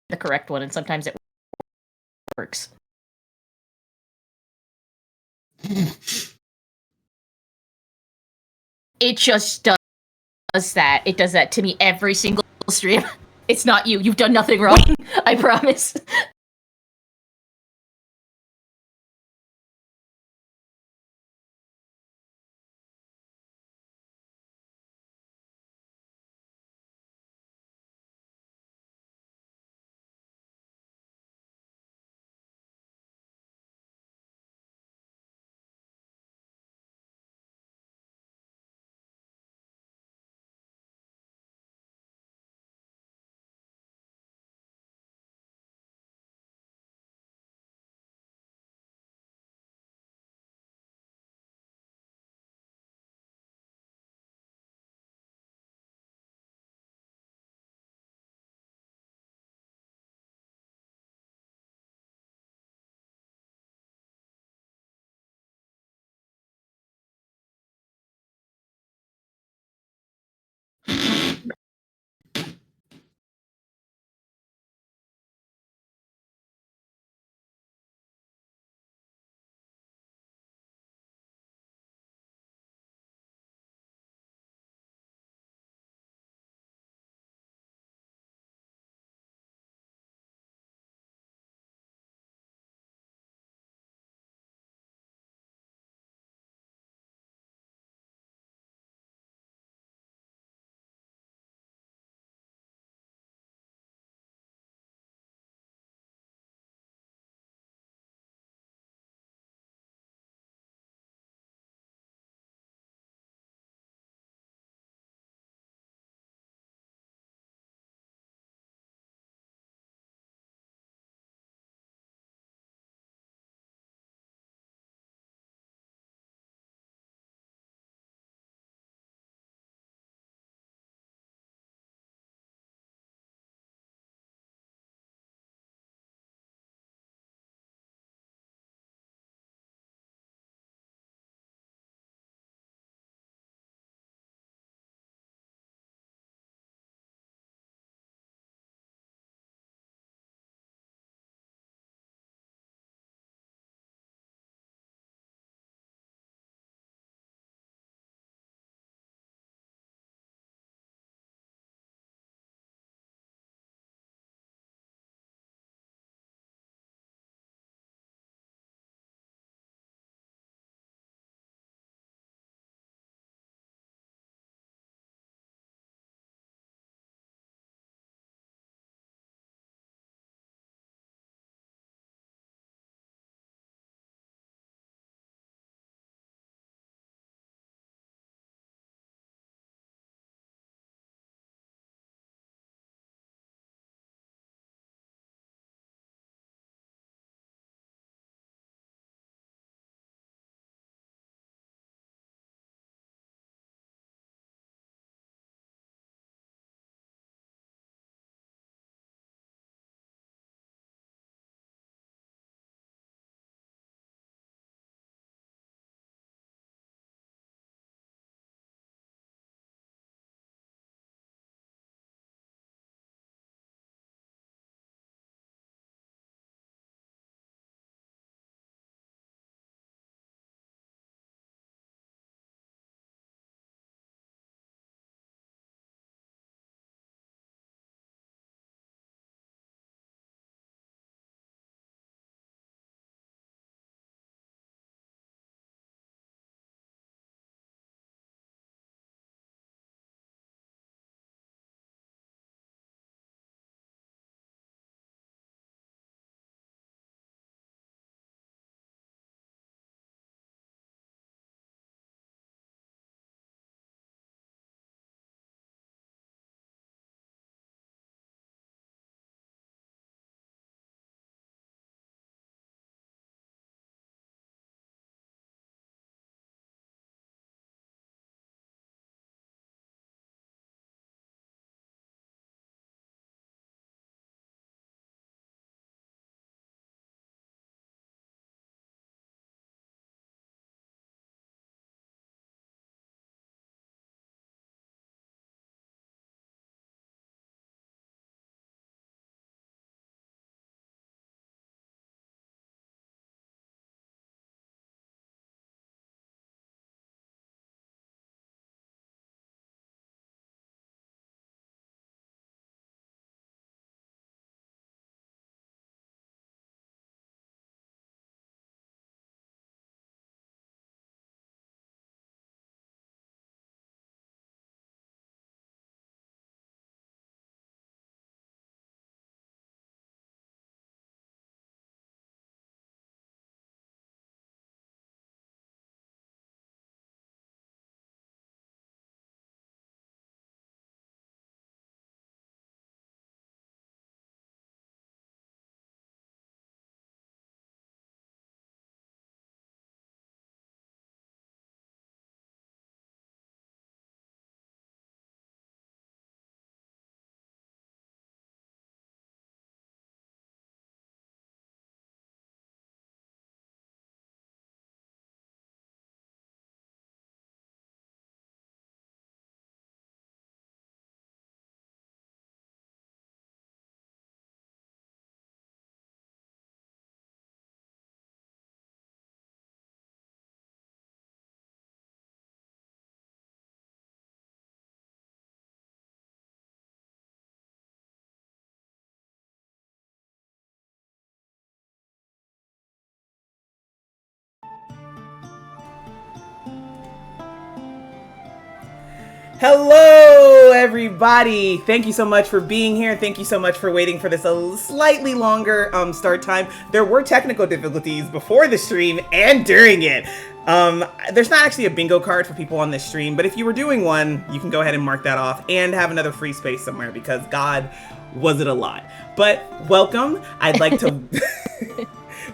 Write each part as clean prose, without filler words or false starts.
the correct one, and sometimes it works. It just does that. It does that to me every single stream. It's not you. You've done nothing wrong. I promise. Hello, everybody. Thank you so much for being here. Thank you so much for waiting for this a slightly longer start time. There were technical difficulties before the stream and during it. There's not actually a bingo card for people on this stream, but if you were doing one, you can go ahead and mark that off and have another free space somewhere because God, was it a lot. But welcome. I'd like to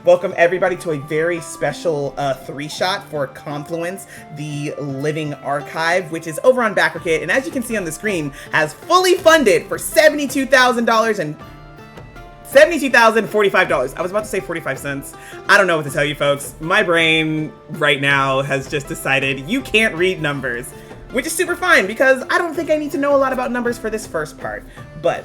welcome everybody to a very special three-shot for Confluence, the living archive, which is over on BackerKit, and as you can see on the screen, has fully funded for $72,000 and $72,045. I was about to say 45 cents. I don't know what to tell you folks. My brain right now has just decided you can't read numbers, which is super fine because I don't think I need to know a lot about numbers for this first part. But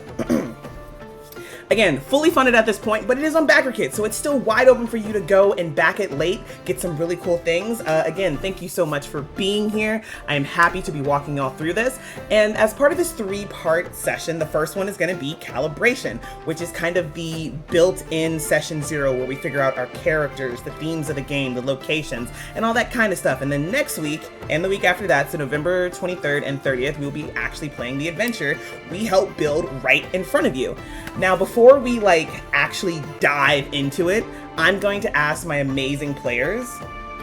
again, fully funded at this point, but it is on BackerKit, so it's still wide open for you to go and back it late, get some really cool things. Again, thank you so much for being here. I am happy to be walking y'all through this. And as part of this three-part session, the first one is going to be Calibration, which is kind of the built-in session 0 where we figure out our characters, the themes of the game, the locations, and all that kind of stuff. And then next week, and the week after that, so November 23rd and 30th, we'll be actually playing the adventure we help build right in front of you. Now, before we actually dive into it, I'm going to ask my amazing players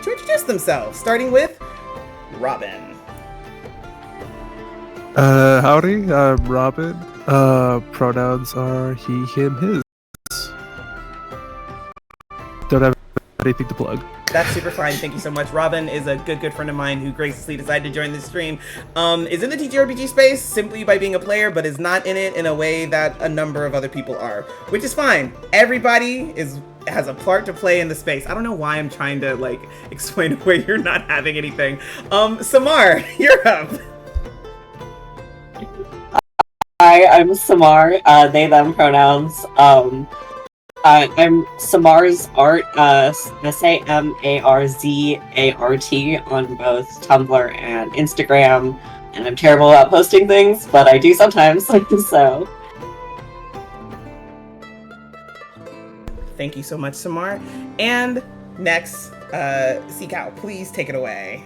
to introduce themselves, starting with Robin. Howdy, I'm Robin. Pronouns are he, him, his. Don't have anything to plug. That's super fine. Thank you so much. Robin is a good friend of mine who graciously decided to join this stream. Is in the TTRPG space simply by being a player, but is not in it in a way that a number of other people are, which is fine. Everybody has a part to play in the space. I don't know why I'm trying to explain where you're not having anything. Samar, you're up. Hi, I'm Samar, they, them pronouns. I'm Samar's Art, SAMARZART on both Tumblr and Instagram, and I'm terrible at posting things, but I do sometimes, so. Thank you so much, Samar. And next, Seacow, please take it away.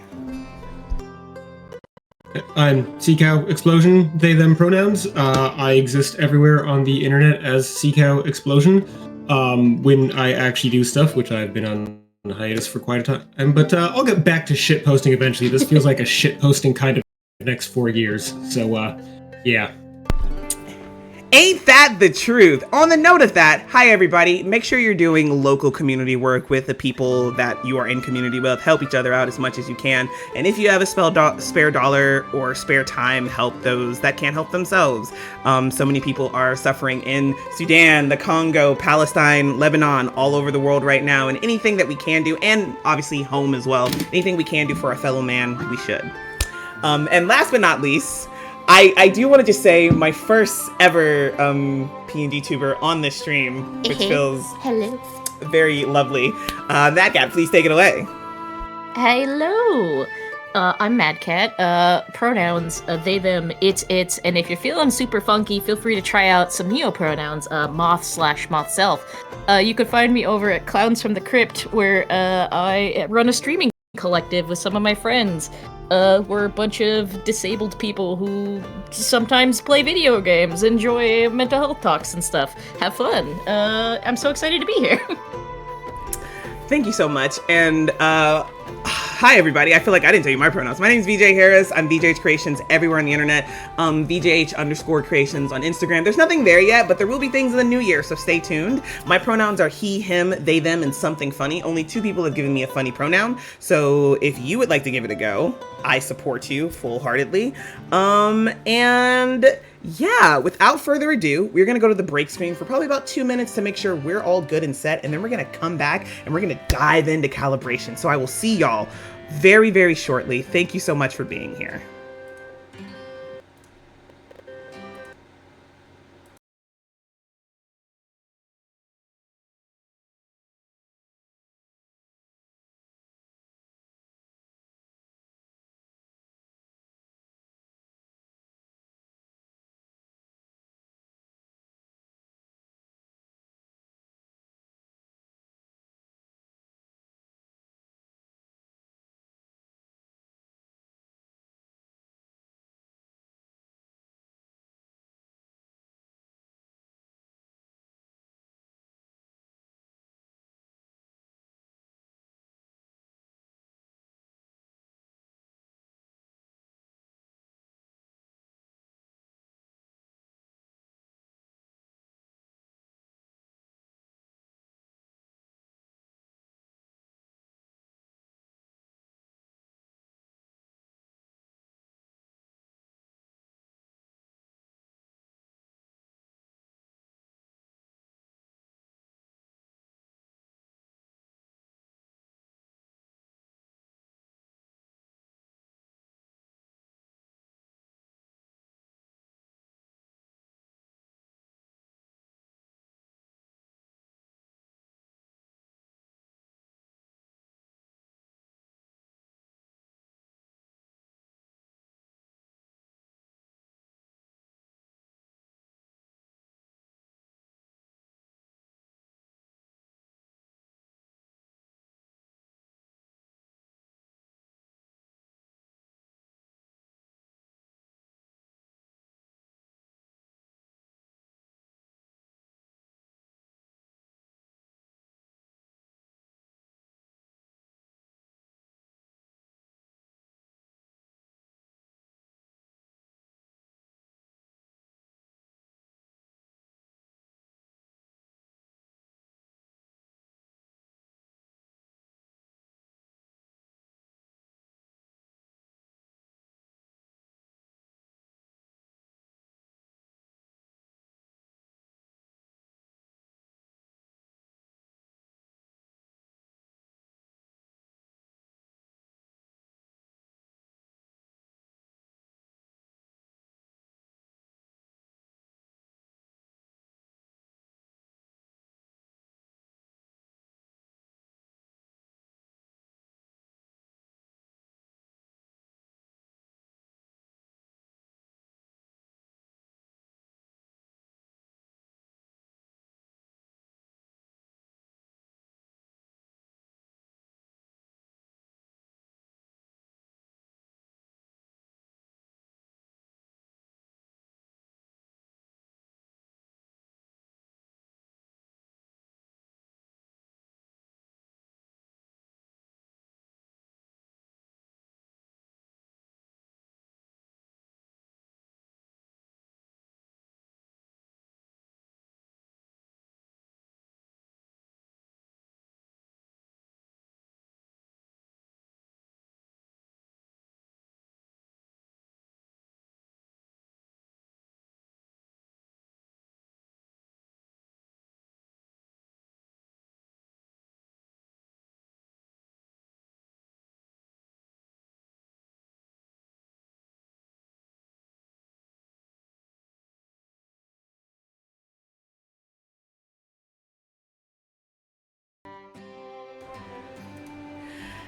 I'm Seacow Explosion, they, them pronouns. I exist everywhere on the internet as Seacow Explosion. When I actually do stuff, which I've been on hiatus for quite a time, but I'll get back to shit posting eventually. This feels like a shit posting kind of next 4 years, so yeah. Ain't that the truth? On the note of that, hi everybody, make sure you're doing local community work with the people that you are in community with. Help each other out as much as you can. And if you have a spare dollar or spare time, help those that can't help themselves. So many people are suffering in Sudan, the Congo, Palestine, Lebanon, all over the world right now. And anything that we can do, and obviously home as well, anything we can do for our fellow man, we should. And last but not least, I do want to just say my first ever P&D tuber on this stream, which feels very lovely. Mad Cat, please take it away. Hello. I'm Mad Cat. Pronouns, they, them, it's, and if you're feeling super funky, feel free to try out some neo-pronouns, moth/mothself. You can find me over at Clowns from the Crypt, where I run a streaming collective with some of my friends. We're a bunch of disabled people who sometimes play video games, enjoy mental health talks and stuff. Have fun. I'm so excited to be here. Thank you so much. And hi everybody. I feel like I didn't tell you my pronouns. My name is VJ Harris. I'm VJH Creations everywhere on the internet. VJH_creations on Instagram. There's nothing there yet, but there will be things in the new year, so stay tuned. My pronouns are he, him, they, them, and something funny. Only 2 people have given me a funny pronoun, so if you would like to give it a go, I support you full-heartedly. And yeah, without further ado, we're going to go to the break screen for probably about 2 minutes to make sure we're all good and set, and then we're going to come back and we're going to dive into calibration. So I will see y'all very, very shortly. Thank you so much for being here.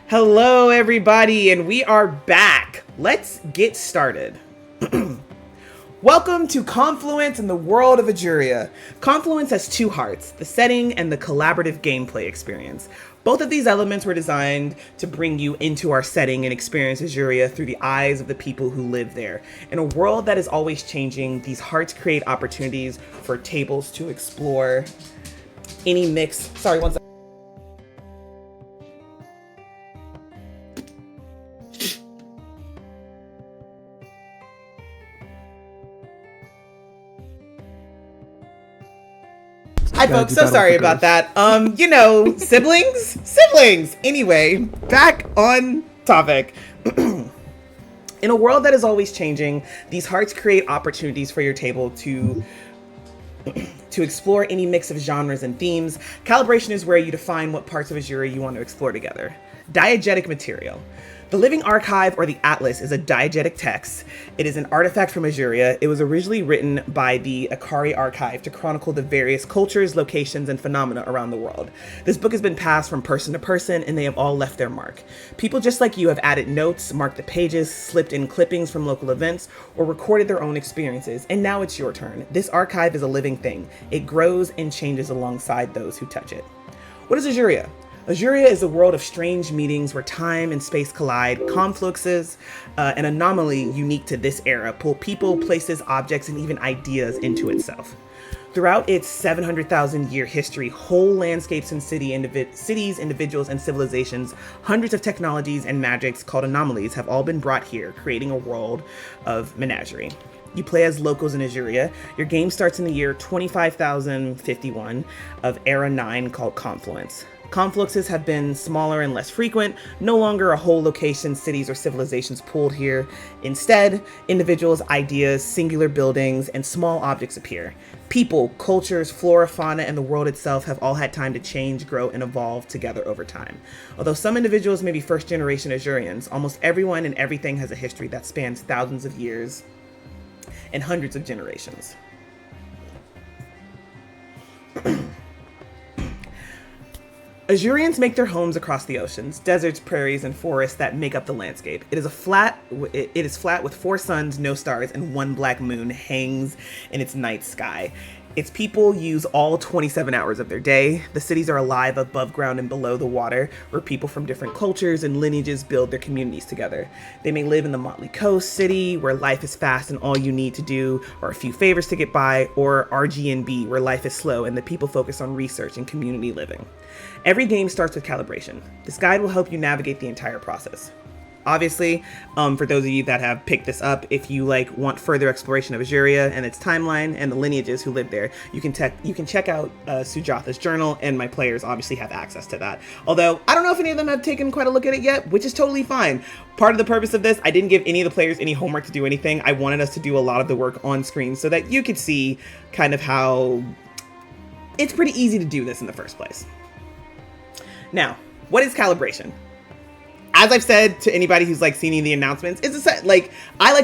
Hello, everybody, and we are back. Let's get started. Welcome to Confluence and the world of Ajurea. Confluence has two hearts, the setting and the collaborative gameplay experience. Both of these elements were designed to bring you into our setting and experience Ajurea through the eyes of the people who live there. In a world that is always changing, these hearts create opportunities for tables to explore any mix. Sorry, one second. Hi folks, so sorry about that. Siblings. Anyway, back on topic. In a world that is always changing, these hearts create opportunities for your table to explore any mix of genres and themes. Calibration is where you define what parts of Ajurea you want to explore together. Diegetic material. The Living Archive, or the Atlas, is a diegetic text. It is an artifact from Ajurea. It was originally written by the Akari Archive to chronicle the various cultures, locations, and phenomena around the world. This book has been passed from person to person, and they have all left their mark. People just like you have added notes, marked the pages, slipped in clippings from local events, or recorded their own experiences, and now it's your turn. This archive is a living thing. It grows and changes alongside those who touch it. What is Ajurea? Ajurea is a world of strange meetings where time and space collide. Confluxes, an anomaly unique to this era, pull people, places, objects, and even ideas into itself. Throughout its 700,000-year history, whole landscapes and cities, individuals, and civilizations, hundreds of technologies and magics called anomalies have all been brought here, creating a world of menagerie. You play as locals in Ajurea. Your game starts in the year 25,051 of Era 9 called Confluence. Confluxes have been smaller and less frequent, no longer a whole location, cities, or civilizations pooled here. Instead, individuals, ideas, singular buildings, and small objects appear. People, cultures, flora, fauna, and the world itself have all had time to change, grow, and evolve together over time. Although some individuals may be first-generation Ajureans, almost everyone and everything has a history that spans thousands of years and hundreds of generations. Ajureans make their homes across the oceans, deserts, prairies, and forests that make up the landscape. It is flat with 4 suns, no stars, and 1 black moon hangs in its night sky. Its people use all 27 hours of their day. The cities are alive above ground and below the water, where people from different cultures and lineages build their communities together. They may live in the Motley Coast city, where life is fast and all you need to do are a few favors to get by, or RGNB, where life is slow and the people focus on research and community living. Every game starts with calibration. This guide will help you navigate the entire process. Obviously, for those of you that have picked this up, if you want further exploration of Ajurea and its timeline and the lineages who live there, you can check out Sujatha's journal, and my players obviously have access to that. Although I don't know if any of them have taken quite a look at it yet, which is totally fine. Part of the purpose of this, I didn't give any of the players any homework to do anything. I wanted us to do a lot of the work on screen so that you could see kind of how it's pretty easy to do this in the first place. Now, what is calibration? As I've said to anybody who's seen the announcements, it's I like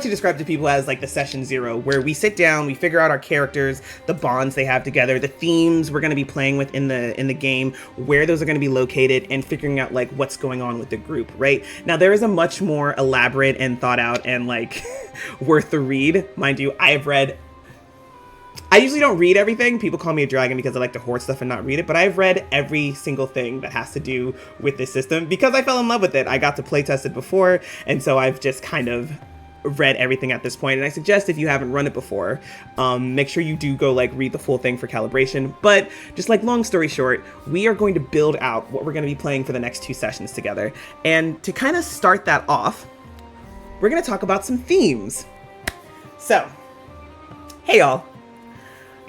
to describe to people as the session 0, where we sit down, we figure out our characters, the bonds they have together, the themes we're going to be playing with in the game, where those are going to be located, and figuring out what's going on with the group, right? Now there is a much more elaborate and thought out and worth the read, mind you. I usually don't read everything. People call me a dragon because I like to hoard stuff and not read it, but I've read every single thing that has to do with this system because I fell in love with it. I got to play test it before, and so I've just kind of read everything at this point. And I suggest if you haven't run it before, make sure you do go read the full thing for calibration. But just long story short, we are going to build out what we're going to be playing for the next 2 sessions together. And to kind of start that off, we're going to talk about some themes. So, hey y'all.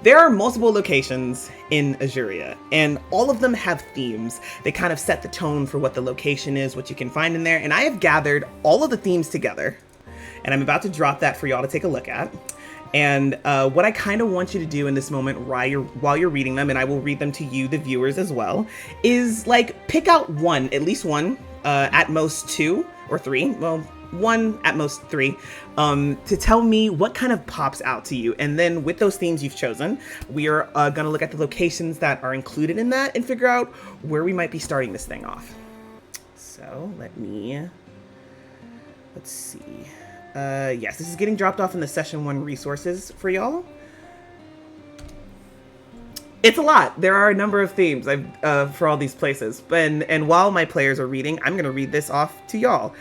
There are multiple locations in Ajurea, and all of them have themes. They kind of set the tone for what the location is, what you can find in there, and I have gathered all of the themes together, and I'm about to drop that for y'all to take a look at. And what I kind of want you to do in this moment while you're reading them, and I will read them to you, the viewers, as well, is pick out one, at least one, at most 2 or 3, well, 1 at most 3, to tell me what kind of pops out to you. And then with those themes you've chosen, we are gonna look at the locations that are included in that and figure out where we might be starting this thing off. So let's see. Yes, this is getting dropped off in the session 1 resources for y'all. It's a lot. There are a number of themes for all these places. And while my players are reading, I'm going to read this off to y'all.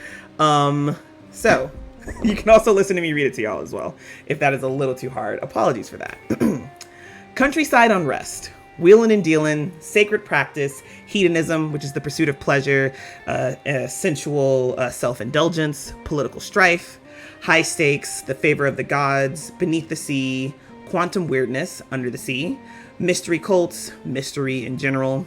So you can also listen to me read it to y'all as well, if that is a little too hard. Apologies for that. Countryside unrest. Wheelin' and dealin', sacred practice, hedonism, which is the pursuit of pleasure, sensual self-indulgence, political strife, high stakes, the favor of the gods, beneath the sea, quantum weirdness, under the sea, mystery cults, mystery in general,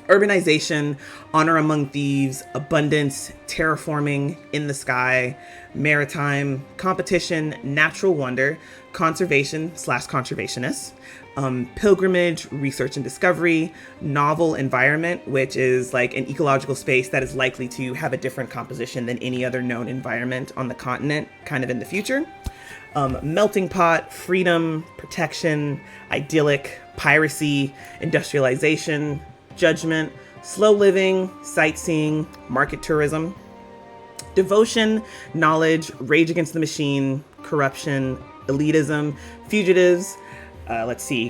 urbanization, honor among thieves, abundance, terraforming, in the sky, maritime, competition, natural wonder, conservation/conservationists, pilgrimage, research and discovery, novel environment, which is like an ecological space that is likely to have a different composition than any other known environment on the continent, kind of in the future. Melting pot, freedom, protection, idyllic, piracy, industrialization, judgment, slow living, sightseeing, market tourism, devotion, knowledge, rage against the machine, corruption, elitism, fugitives,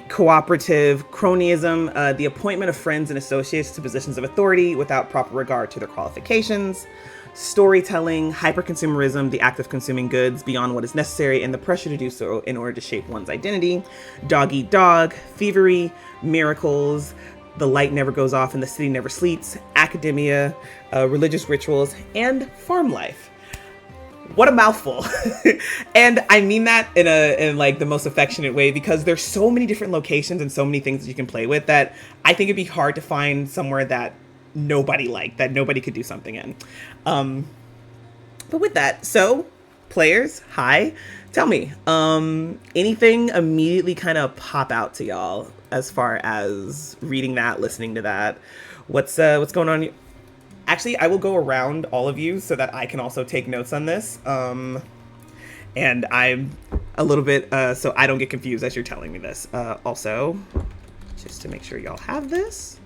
cooperative, cronyism, the appointment of friends and associates to positions of authority without proper regard to their qualifications, storytelling, hyperconsumerism, the act of consuming goods beyond what is necessary and the pressure to do so in order to shape one's identity, dog eat dog, thievery, miracles, the light never goes off and the city never sleeps, academia, religious rituals, and farm life. What a mouthful. And I mean that in like the most affectionate way, because there's so many different locations and so many things that you can play with that I think it'd be hard to find somewhere that nobody liked, that nobody could do something in. But with that, so players, hi, tell me, anything immediately kind of pop out to y'all as far as reading that, listening to that? What's going on? Actually, I will go around all of you so that I can also take notes on this. And I'm a little bit, so I don't get confused as you're telling me this. Also, just to make sure y'all have this.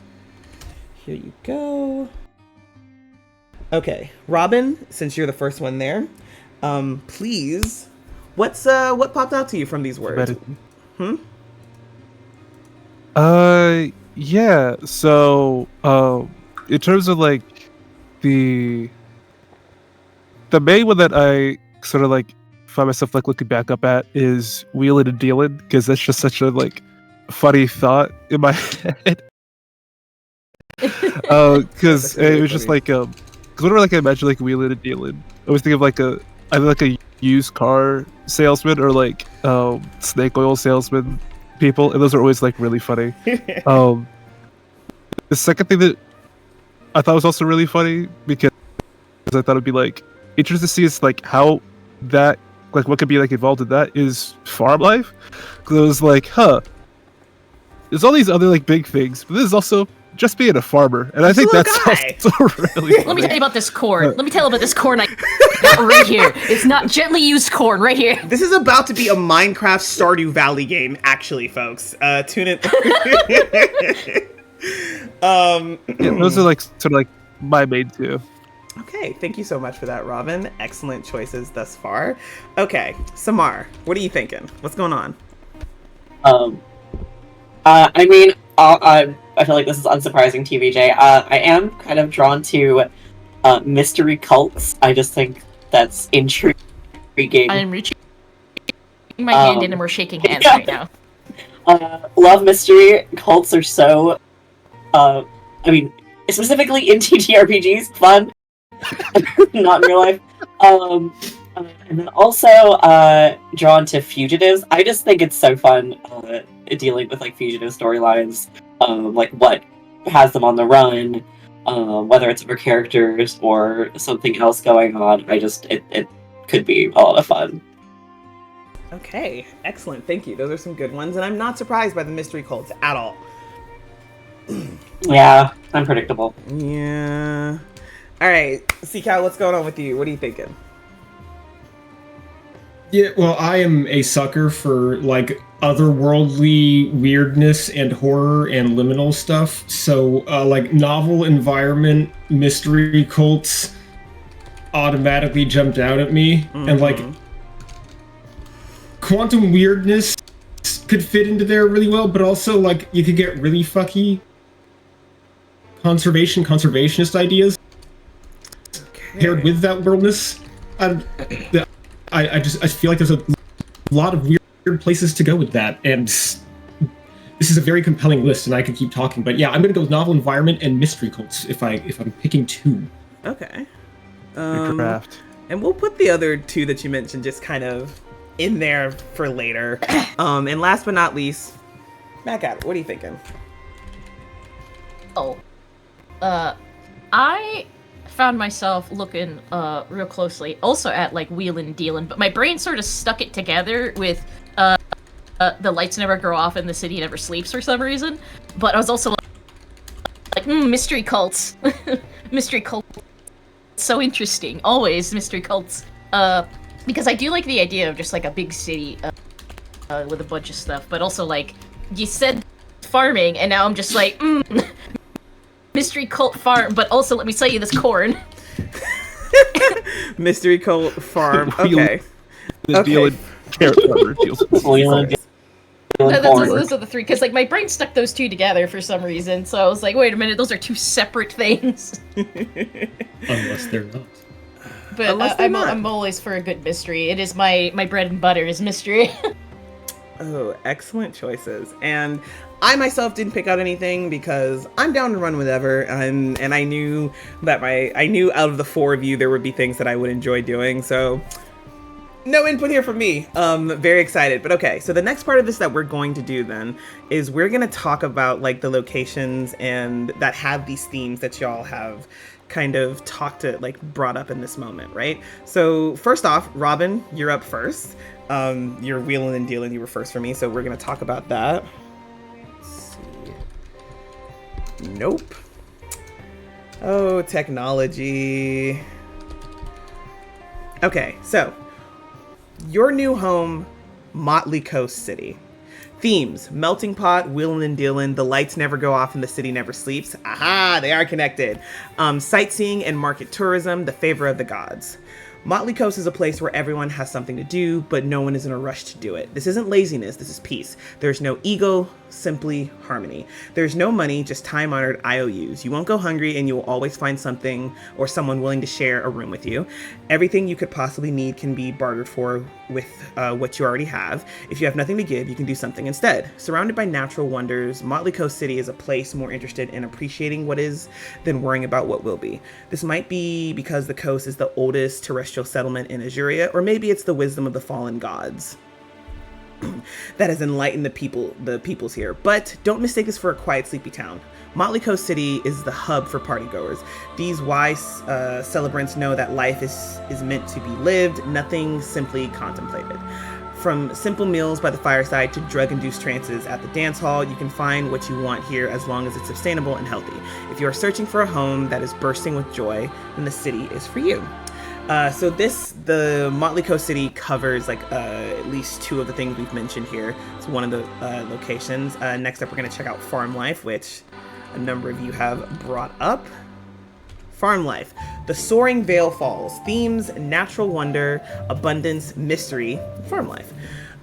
Here you go. Okay, Robin, since you're the first one there, please, what popped out to you from these words? Yeah. So, in terms of like the main one that I sort of like find myself like looking back up at is wheeling and dealing, because that's just such a like funny thought in my head. Because it was just like because whenever like I imagine like wheeling and dealing, I always think of like either like a used car salesman or like snake oil salesman people, and those are always like really funny. The second thing that I thought was also really funny, because I thought it'd be like interesting to see is like how that like what could be like involved in that is farm life. Because it was like, there's all these other like big things, but this is also just being a farmer, and I think that's also really funny. Let me tell you about this corn. Let me tell you about this corn I got right here. It's not gently used corn, right here. This is about to be a Minecraft Stardew Valley game, actually, folks. Tune in. Yeah, those are like sort of like my main two. Okay, thank you so much for that, Robin. Excellent choices thus far. Okay, Samar, what are you thinking? What's going on? I mean, I feel like this is unsurprising, TVJ. I am kind of drawn to mystery cults. I just think that's intriguing. I'm reaching my hand in and we're shaking hands right now. Love mystery. Cults are so, I mean, specifically in TTRPGs, fun. Not in real life. And then also drawn to fugitives. I just think it's so fun dealing with like fugitive storylines, like what has them on the run, whether it's for characters or something else going on. It could be a lot of fun. Okay, excellent. Thank you. Those are some good ones, and I'm not surprised by the mystery cults at all. Yeah, unpredictable. Yeah. All right, C-Cal, what's going on with you? What are you thinking? Yeah, well, I am a sucker for like otherworldly weirdness and horror and liminal stuff. So like novel environment, mystery cults automatically jumped out at me. And like quantum weirdness could fit into there really well, but also like you could get really fucky conservationist ideas paired with that worldness. I feel like there's a lot of weird places to go with that, and this is a very compelling list, and I could keep talking, but yeah, I'm gonna go with novel environment and mystery cults if I'm picking two. Okay. Craft. And we'll put the other two that you mentioned just kind of in there for later. And last but not least, Matt Gabbert, what are you thinking? I found myself looking real closely also at like wheelin' dealin', but my brain sort of stuck it together with the lights never go off and the city never sleeps for some reason. But I was also like mystery cults. Mystery cults. So interesting. Always mystery cults. Because I do like the idea of just like a big city with a bunch of stuff, but also like you said farming, and now I'm just like mystery cult farm, but also let me sell you this corn. Mystery cult farm. Okay. Those are the three, because like my brain stuck those two together for some reason, so I was like, wait a minute, those are two separate things. Unless they're not. But I'm always for a good mystery. It is my bread and butter is mystery. Oh, excellent choices. And I myself didn't pick out anything because I'm down to run whatever, and I knew that I knew out of the four of you there would be things that I would enjoy doing, so no input here from me. Very excited. But okay, so the next part of this that we're going to do then is we're gonna talk about like the locations and that have these themes that y'all have kind of brought up in this moment, right? So first off, Robin, you're up first. You're wheeling and dealing, you were first for me, so we're gonna talk about that. Nope. Oh, technology. Okay, so your new home, Motley Coast City. Themes: melting pot, wheelin' and dealin', the lights never go off and the city never sleeps. Aha, they are connected. Sightseeing and market tourism, the favor of the gods. Motley Coast is a place where everyone has something to do, but no one is in a rush to do it. This isn't laziness, this is peace. There's no ego, simply harmony. There's no money, just time-honored IOUs. You won't go hungry, and you will always find something or someone willing to share a room with you. Everything you could possibly need can be bartered for with what you already have. If you have nothing to give, you can do something instead. Surrounded by natural wonders, Motley Coast City is a place more interested in appreciating what is than worrying about what will be. This might be because the coast is the oldest terrestrial settlement in Ajurea, or maybe it's the wisdom of the fallen gods that has enlightened the peoples here. But don't mistake this for a quiet, sleepy town. Motley Coast City is the hub for partygoers. These wise celebrants know that life is meant to be lived, nothing simply contemplated. From simple meals by the fireside to drug-induced trances at the dance hall, you can find what you want here as long as it's sustainable and healthy. If you are searching for a home that is bursting with joy, then the city is for you. So the Motley Coast City covers at least two of the things we've mentioned here. It's one of the locations. Next up, we're going to check out farm life, which a number of you have brought up. Farm life. The Soaring Vale Falls. Themes: natural wonder, abundance, mystery, farm life.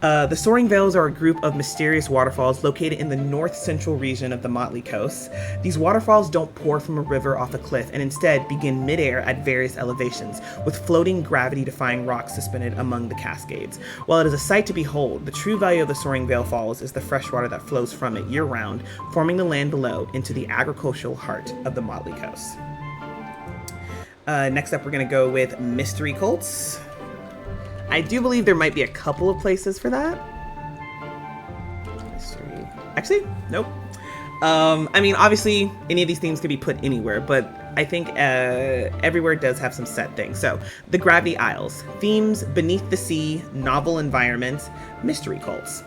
The Soaring Vales are a group of mysterious waterfalls located in the north-central region of the Motley Coast. These waterfalls don't pour from a river off a cliff and instead begin midair at various elevations, with floating gravity-defying rocks suspended among the cascades. While it is a sight to behold, the true value of the Soaring Vale Falls is the fresh water that flows from it year-round, forming the land below into the agricultural heart of the Motley Coast. Next up, we're going to go with mystery cults. I do believe there might be a couple of places for that. Mystery. Actually, nope. I mean, obviously, any of these themes could be put anywhere, but I think everywhere does have some set things. So, the Gravity Isles. Themes: beneath the sea, novel environments, mystery cults.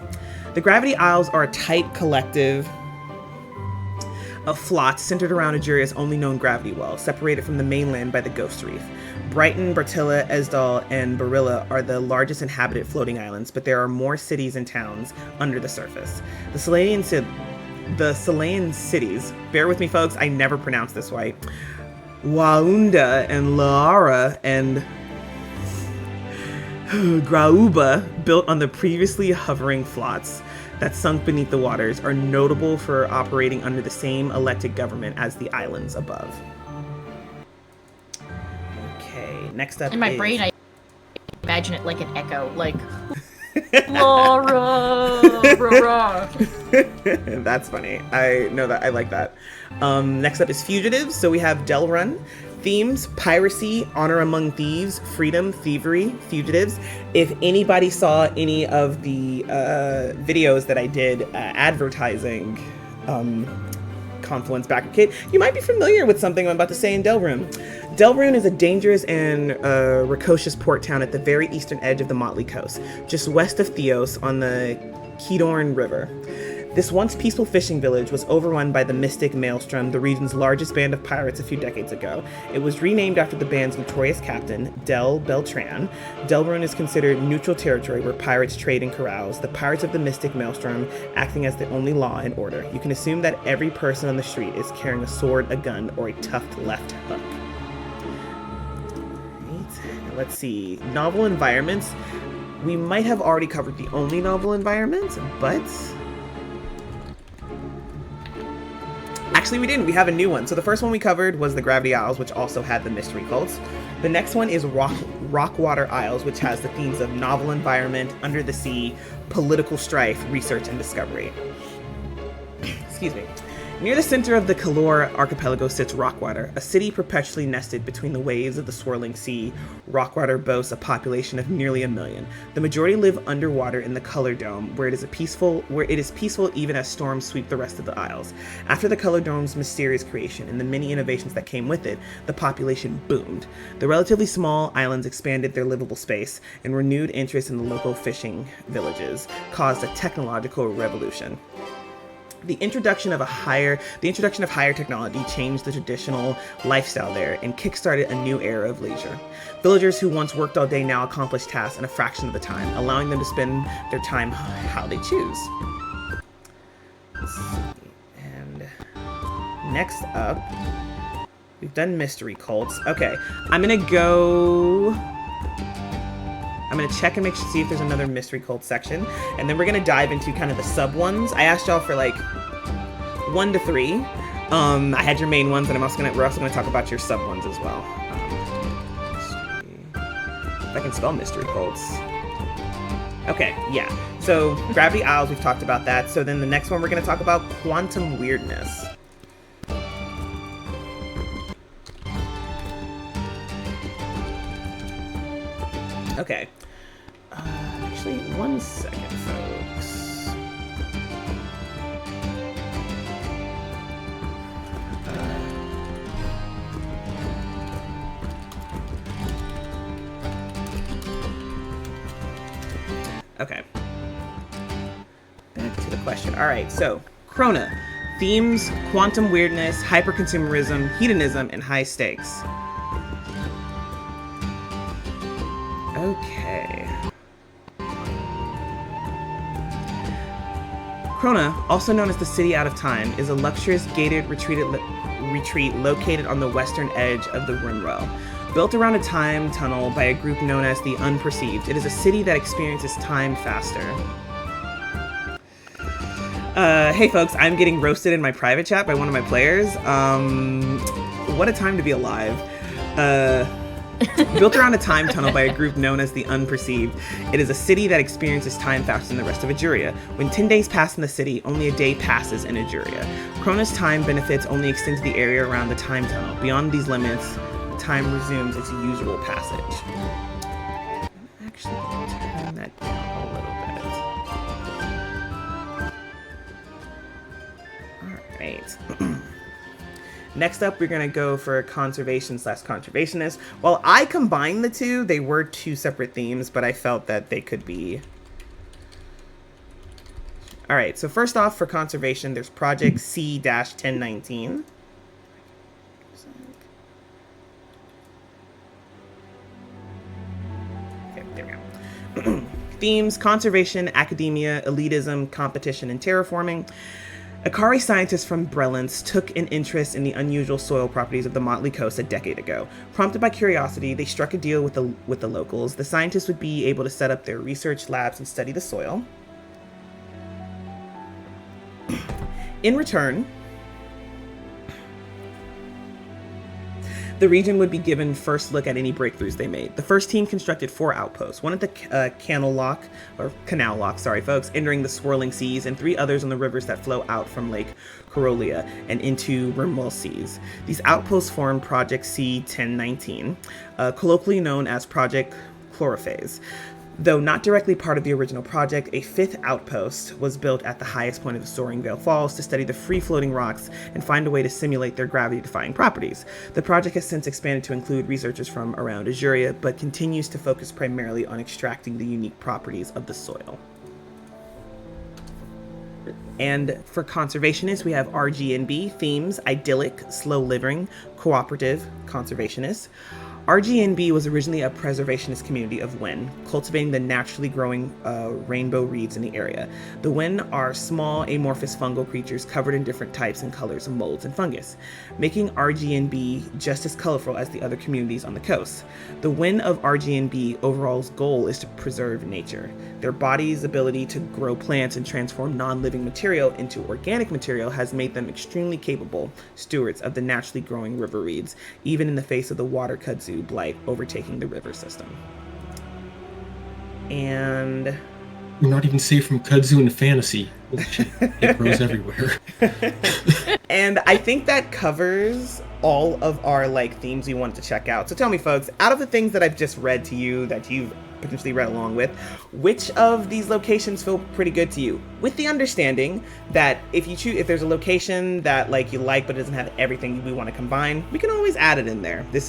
The Gravity Isles are a tight collective A flot centered around Ajurea's only known gravity well, separated from the mainland by the Ghost Reef. Brighton, Bertilla, Esdal, and Barilla are the largest inhabited floating islands, but there are more cities and towns under the surface. The Selayan cities, bear with me folks, I never pronounce this right, Waunda and Laara and Grauba, built on the previously hovering flots that sunk beneath the waters, are notable for operating under the same elected government as the islands above. Okay, next up In my is... brain, I imagine it like an echo, like Laura, rah, rah. That's funny. I know that. I like that. Next up is fugitives. So we have Delrun. Themes: piracy, honor among thieves, freedom, thievery, fugitives. If anybody saw any of the videos that I did advertising Confluence Backer Kit, you might be familiar with something I'm about to say in Delrun. Delrun is a dangerous and precocious port town at the very eastern edge of the Motley Coast, just west of Theos on the Kedorn River. This once peaceful fishing village was overrun by the Mystic Maelstrom, the region's largest band of pirates a few decades ago. It was renamed after the band's notorious captain, Del Beltran. Delrun is considered neutral territory where pirates trade and carouse, the pirates of the Mystic Maelstrom acting as the only law and order. You can assume that every person on the street is carrying a sword, a gun, or a tufted left hook. Right. Let's see. Novel environments. We might have already covered the only novel environment, but... actually, we didn't. We have a new one. So the first one we covered was the Gravity Isles, which also had the mystery cults. The next one is Rockwater Isles, which has the themes of novel environment, under the sea, political strife, research, and discovery. Excuse me. Near the center of the Kalor archipelago sits Rockwater, a city perpetually nested between the waves of the swirling sea. Rockwater boasts a population of nearly 1 million. The majority live underwater in the Color Dome, where it is peaceful even as storms sweep the rest of the isles. After the Color Dome's mysterious creation and the many innovations that came with it, the population boomed. The relatively small islands expanded their livable space, and renewed interest in the local fishing villages caused a technological revolution. The introduction of higher technology changed the traditional lifestyle there and kickstarted a new era of leisure. Villagers who once worked all day now accomplish tasks in a fraction of the time, allowing them to spend their time how they choose. Let's see. And next up, we've done mystery cults. Okay, I'm gonna check and see if there's another mystery cult section, and then we're gonna dive into kind of the sub ones. I asked y'all for like 1 to 3. I had your main ones, and we're also gonna talk about your sub ones as well. Let's see if I can spell mystery cults. Okay, yeah. So Gravity Isles, we've talked about that. So then the next one we're gonna talk about quantum weirdness. Okay. Actually, 1 second, folks. Okay. Back to the question. All right, so Krona. Themes: quantum weirdness, hyperconsumerism, hedonism, and high stakes. Okay. Krona, also known as the City Out of Time, is a luxurious gated retreat located on the western edge of the Rimrow. Built around a time tunnel by a group known as the Unperceived, it is a city that experiences time faster. Hey folks, I'm getting roasted in my private chat by one of my players. What a time to be alive. Built around a time tunnel by a group known as the Unperceived, it is a city that experiences time faster than the rest of Ajurea. When 10 days pass in the city, only a day passes in Ajurea. Krona's time benefits only extend to the area around the time tunnel. Beyond these limits, time resumes its usual passage. I'm actually going to turn that down a little bit. Alright. Next up, we're going to go for conservation/conservationist. While I combined the two, they were two separate themes, but I felt that they could be... All right, so first off, for conservation, there's Project C-1019. Okay, there we go. Themes: conservation, academia, elitism, competition, and terraforming. Akari scientists from Brelance took an interest in the unusual soil properties of the Motley Coast a decade ago. Prompted by curiosity, they struck a deal with the locals. The scientists would be able to set up their research labs and study the soil. In return, the region would be given first look at any breakthroughs they made. The first team constructed 4 outposts, one at the Canal Lock, sorry folks, entering the swirling seas, and 3 others on the rivers that flow out from Lake Corolia and into Vermil Seas. These outposts formed Project C-1019, colloquially known as Project Chlorophase. Though not directly part of the original project, a 5th outpost was built at the highest point of the Soaring Vale Falls to study the free-floating rocks and find a way to simulate their gravity-defying properties. The project has since expanded to include researchers from around Ajurea, but continues to focus primarily on extracting the unique properties of the soil. And for conservationists, we have RGNB themes: idyllic, slow living, cooperative, conservationist. RGNB was originally a preservationist community of Wen, cultivating the naturally growing rainbow reeds in the area. The Wen are small, amorphous fungal creatures covered in different types and colors of molds and fungus, making RGNB just as colorful as the other communities on the coast. The Wen of RGNB overall's goal is to preserve nature. Their body's ability to grow plants and transform non-living material into organic material has made them extremely capable stewards of the naturally growing river reeds, even in the face of the water kudzu blight overtaking the river system. And we're not even safe from kudzu in fantasy. Holy shit, it grows everywhere. And I think that covers all of our themes we wanted to check out. So tell me, folks, out of the things that I've just read to you that you've potentially read along with, which of these locations feel pretty good to you? With the understanding that if there's a location that you like but it doesn't have everything we want to combine, we can always add it in there. I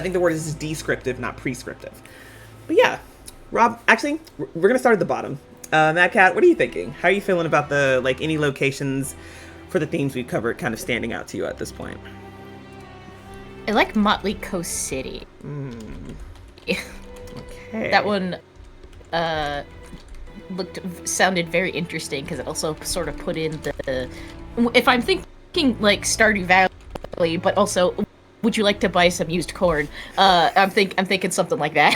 think the word is descriptive, not prescriptive. But yeah, Rob, actually, we're gonna start at the bottom. Mad Cat, what are you thinking? How are you feeling about the any locations for the themes we've covered kind of standing out to you at this point? I like Motley Coast City. Okay. That one sounded very interesting because it also sort of put in the if I'm thinking Stardew Valley, but also would you like to buy some used corn? I'm thinking something like that.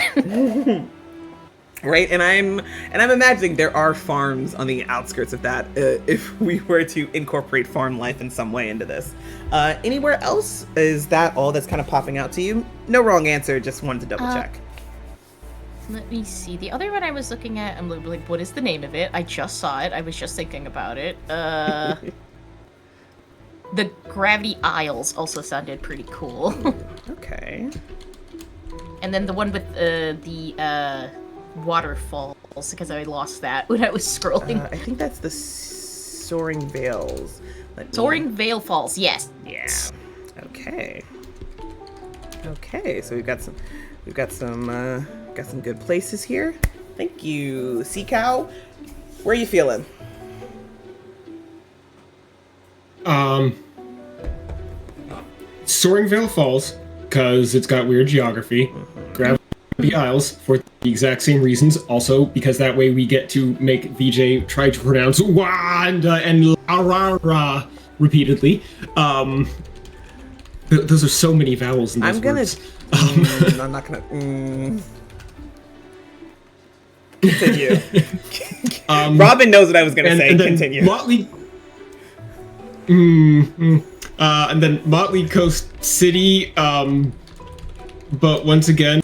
Right, and I'm imagining there are farms on the outskirts of that if we were to incorporate farm life in some way into this. Anywhere else? Is that all that's kind of popping out to you? No wrong answer, just wanted to double check. Let me see. The other one I was looking at, I'm like, what is the name of it? I just saw it. I was just thinking about it. The Gravity Isles also sounded pretty cool. Okay. And then the one with the waterfalls, because I lost that when I was scrolling. I think that's the Soaring Vales. Soaring Vale Falls, yes. Yeah. Okay. Okay, so we've got some good places here. Thank you, Sea Cow. Where are you feeling? Soaring Vale Falls, because it's got weird geography. Gravity Isles for the exact same reasons. Also, because that way we get to make VJ try to pronounce "wa" and "la" repeatedly. Those are so many vowels in those words. I'm not gonna. Continue. Robin knows what I was gonna say. Continue. Motley. And then Motley Coast City. But once again,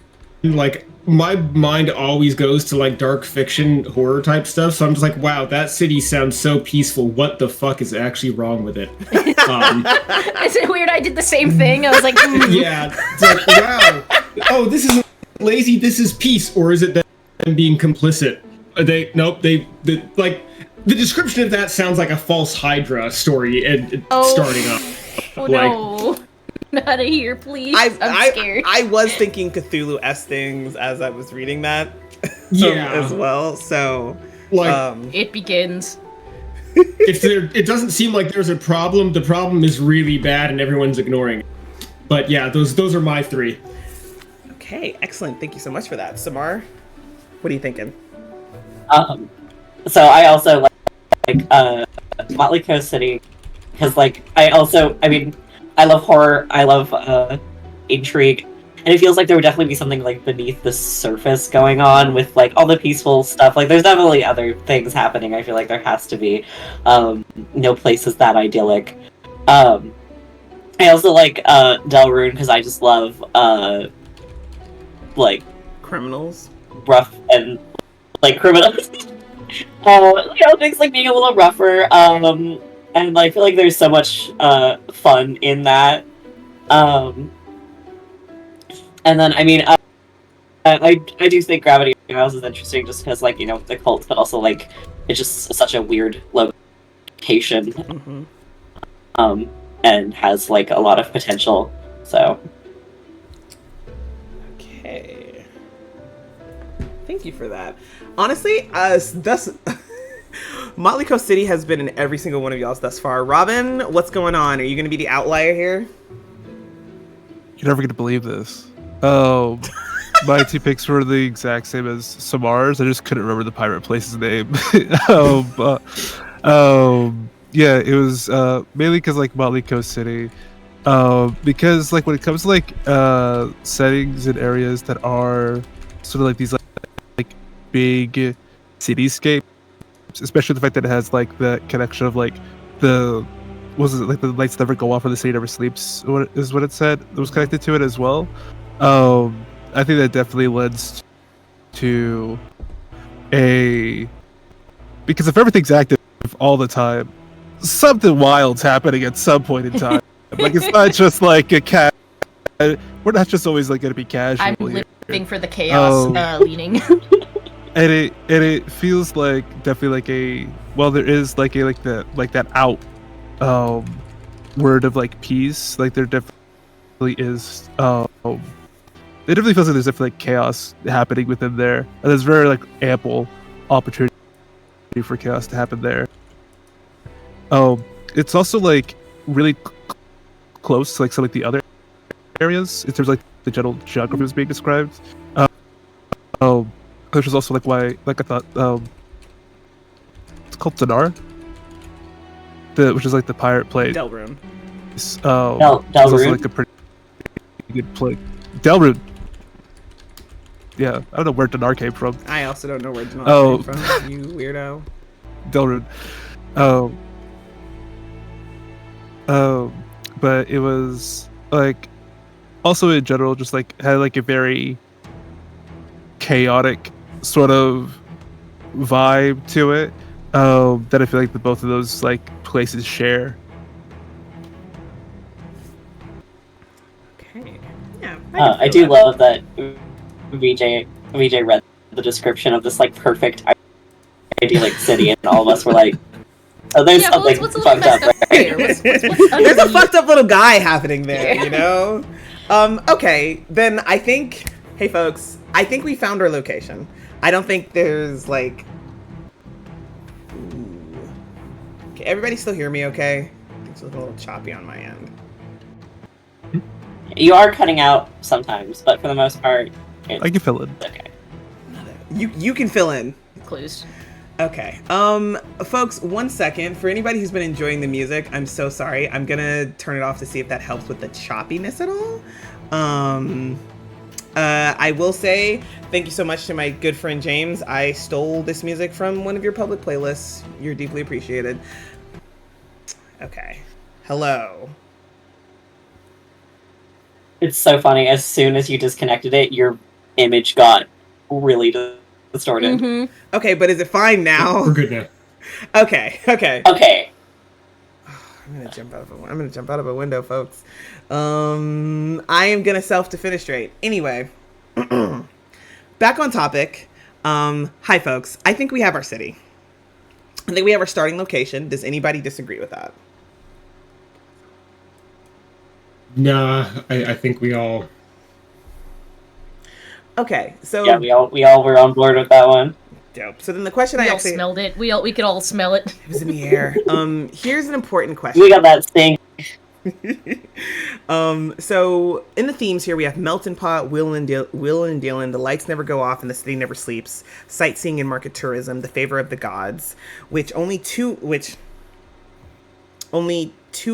my mind always goes to dark fiction horror type stuff, so I'm just wow, that city sounds so peaceful. What the fuck is actually wrong with it? Is it weird? I did the same thing. I was like, yeah, it's wow. Oh, this isn't lazy. This is peace, or is it them being complicit? The description of that sounds like a false Hydra story starting off. Oh no. Out of here, please. I'm scared. I was thinking Cthulhu-esque things as I was reading that yeah. as well. So, Like, It begins. it doesn't seem like there's a problem. The problem is really bad, and everyone's ignoring it. But yeah, those are my three. Okay, excellent. Thank you so much for that, Samar. What are you thinking? So I also like Motley Coast City because I mean I love horror, I love intrigue, and it feels like there would definitely be something like beneath the surface going on with like all the peaceful stuff. Like there's definitely other things happening. I feel like there has to be. No place is that idyllic. I also like Delrune because I just love like Criminals. rough and like criminals. Things like being a little rougher. And I feel like there's so much fun in that. And then I mean, I do think Gravity House is interesting just because like the cult, but also like it's just such a weird location. Mm-hmm. And has like a lot of potential. So. Okay. Thank you for that. Honestly, thus Motley Coast City has been in every single one of y'all's thus far. Robin, what's going on? Are you going to be the outlier here? You're never gonna believe this. Oh, my two picks were the exact same as Samar's. I just couldn't remember the pirate place's name. Yeah, it was mainly because like Motley Coast City. Because like when it comes to like settings and areas that are sort of like these like big cityscapes, especially the fact that it has like the connection of like the lights never go off or the city never sleeps, what it said, it was connected to it as well. I think that definitely lends to because if everything's active all the time, something wild's happening at some point in time. Like it's not just like a cat. We're not just always like gonna be casual. I'm here. living for the chaos leaning. And it feels like definitely like there is like that out word of like peace. Like there definitely is it definitely feels like there's definitely like chaos happening within there. And there's very like ample opportunity for chaos to happen there. It's also like really close to like some like the other areas in terms of like the general geography was being described. Which is also like why like I thought it's called Dinar, which is like the pirate play. Delrune. It's also like a pretty good play. Delrune. Yeah, I don't know where Dinar came from. I also don't know where Dinar came from, you weirdo. Delrune. But it was like also in general just like had like a very chaotic sort of vibe to it that I feel like the both of those like places share. Okay. Yeah. I do love that VJ read the description of this like perfect idyllic city, and all of us were like, "Oh, there's something what's fucked up there? right There's a fucked up little guy happening there, you know? Okay, then I think, hey folks, I think we found our location. I don't think there's like... Ooh. Okay, everybody still hear me okay? I think it's a little choppy on my end. You are cutting out sometimes, but for the most part, I can fill in. Okay. You can fill in. Clues. Okay. Folks, 1 second. For anybody who's been enjoying the music, I'm so sorry. I'm gonna turn it off to see if that helps with the choppiness at all. I will say thank you so much to my good friend James. I stole this music from one of your public playlists. You're deeply appreciated. Okay. Hello. It's so funny. As soon as you disconnected it, your image got really distorted. Mm-hmm. Okay, but is it fine now? We're good now. Okay. Okay. I'm gonna jump out of a window, folks. I am gonna self-defenestrate. Anyway, back on topic. Hi, folks. I think we have our city. I think we have our starting location. Does anybody disagree with that? Nah, I think we all... Okay, so Yeah, we all were on board with that one. Dope. So then the question We I all actually smelled it. We could all smell it. it was in the air. Here's an important question. We got that thing. So in the themes here we have Melting Pot, Wheel and Dealing, The Lights Never Go Off and the City Never Sleeps, Sightseeing and Market Tourism, The Favor of the Gods, which only two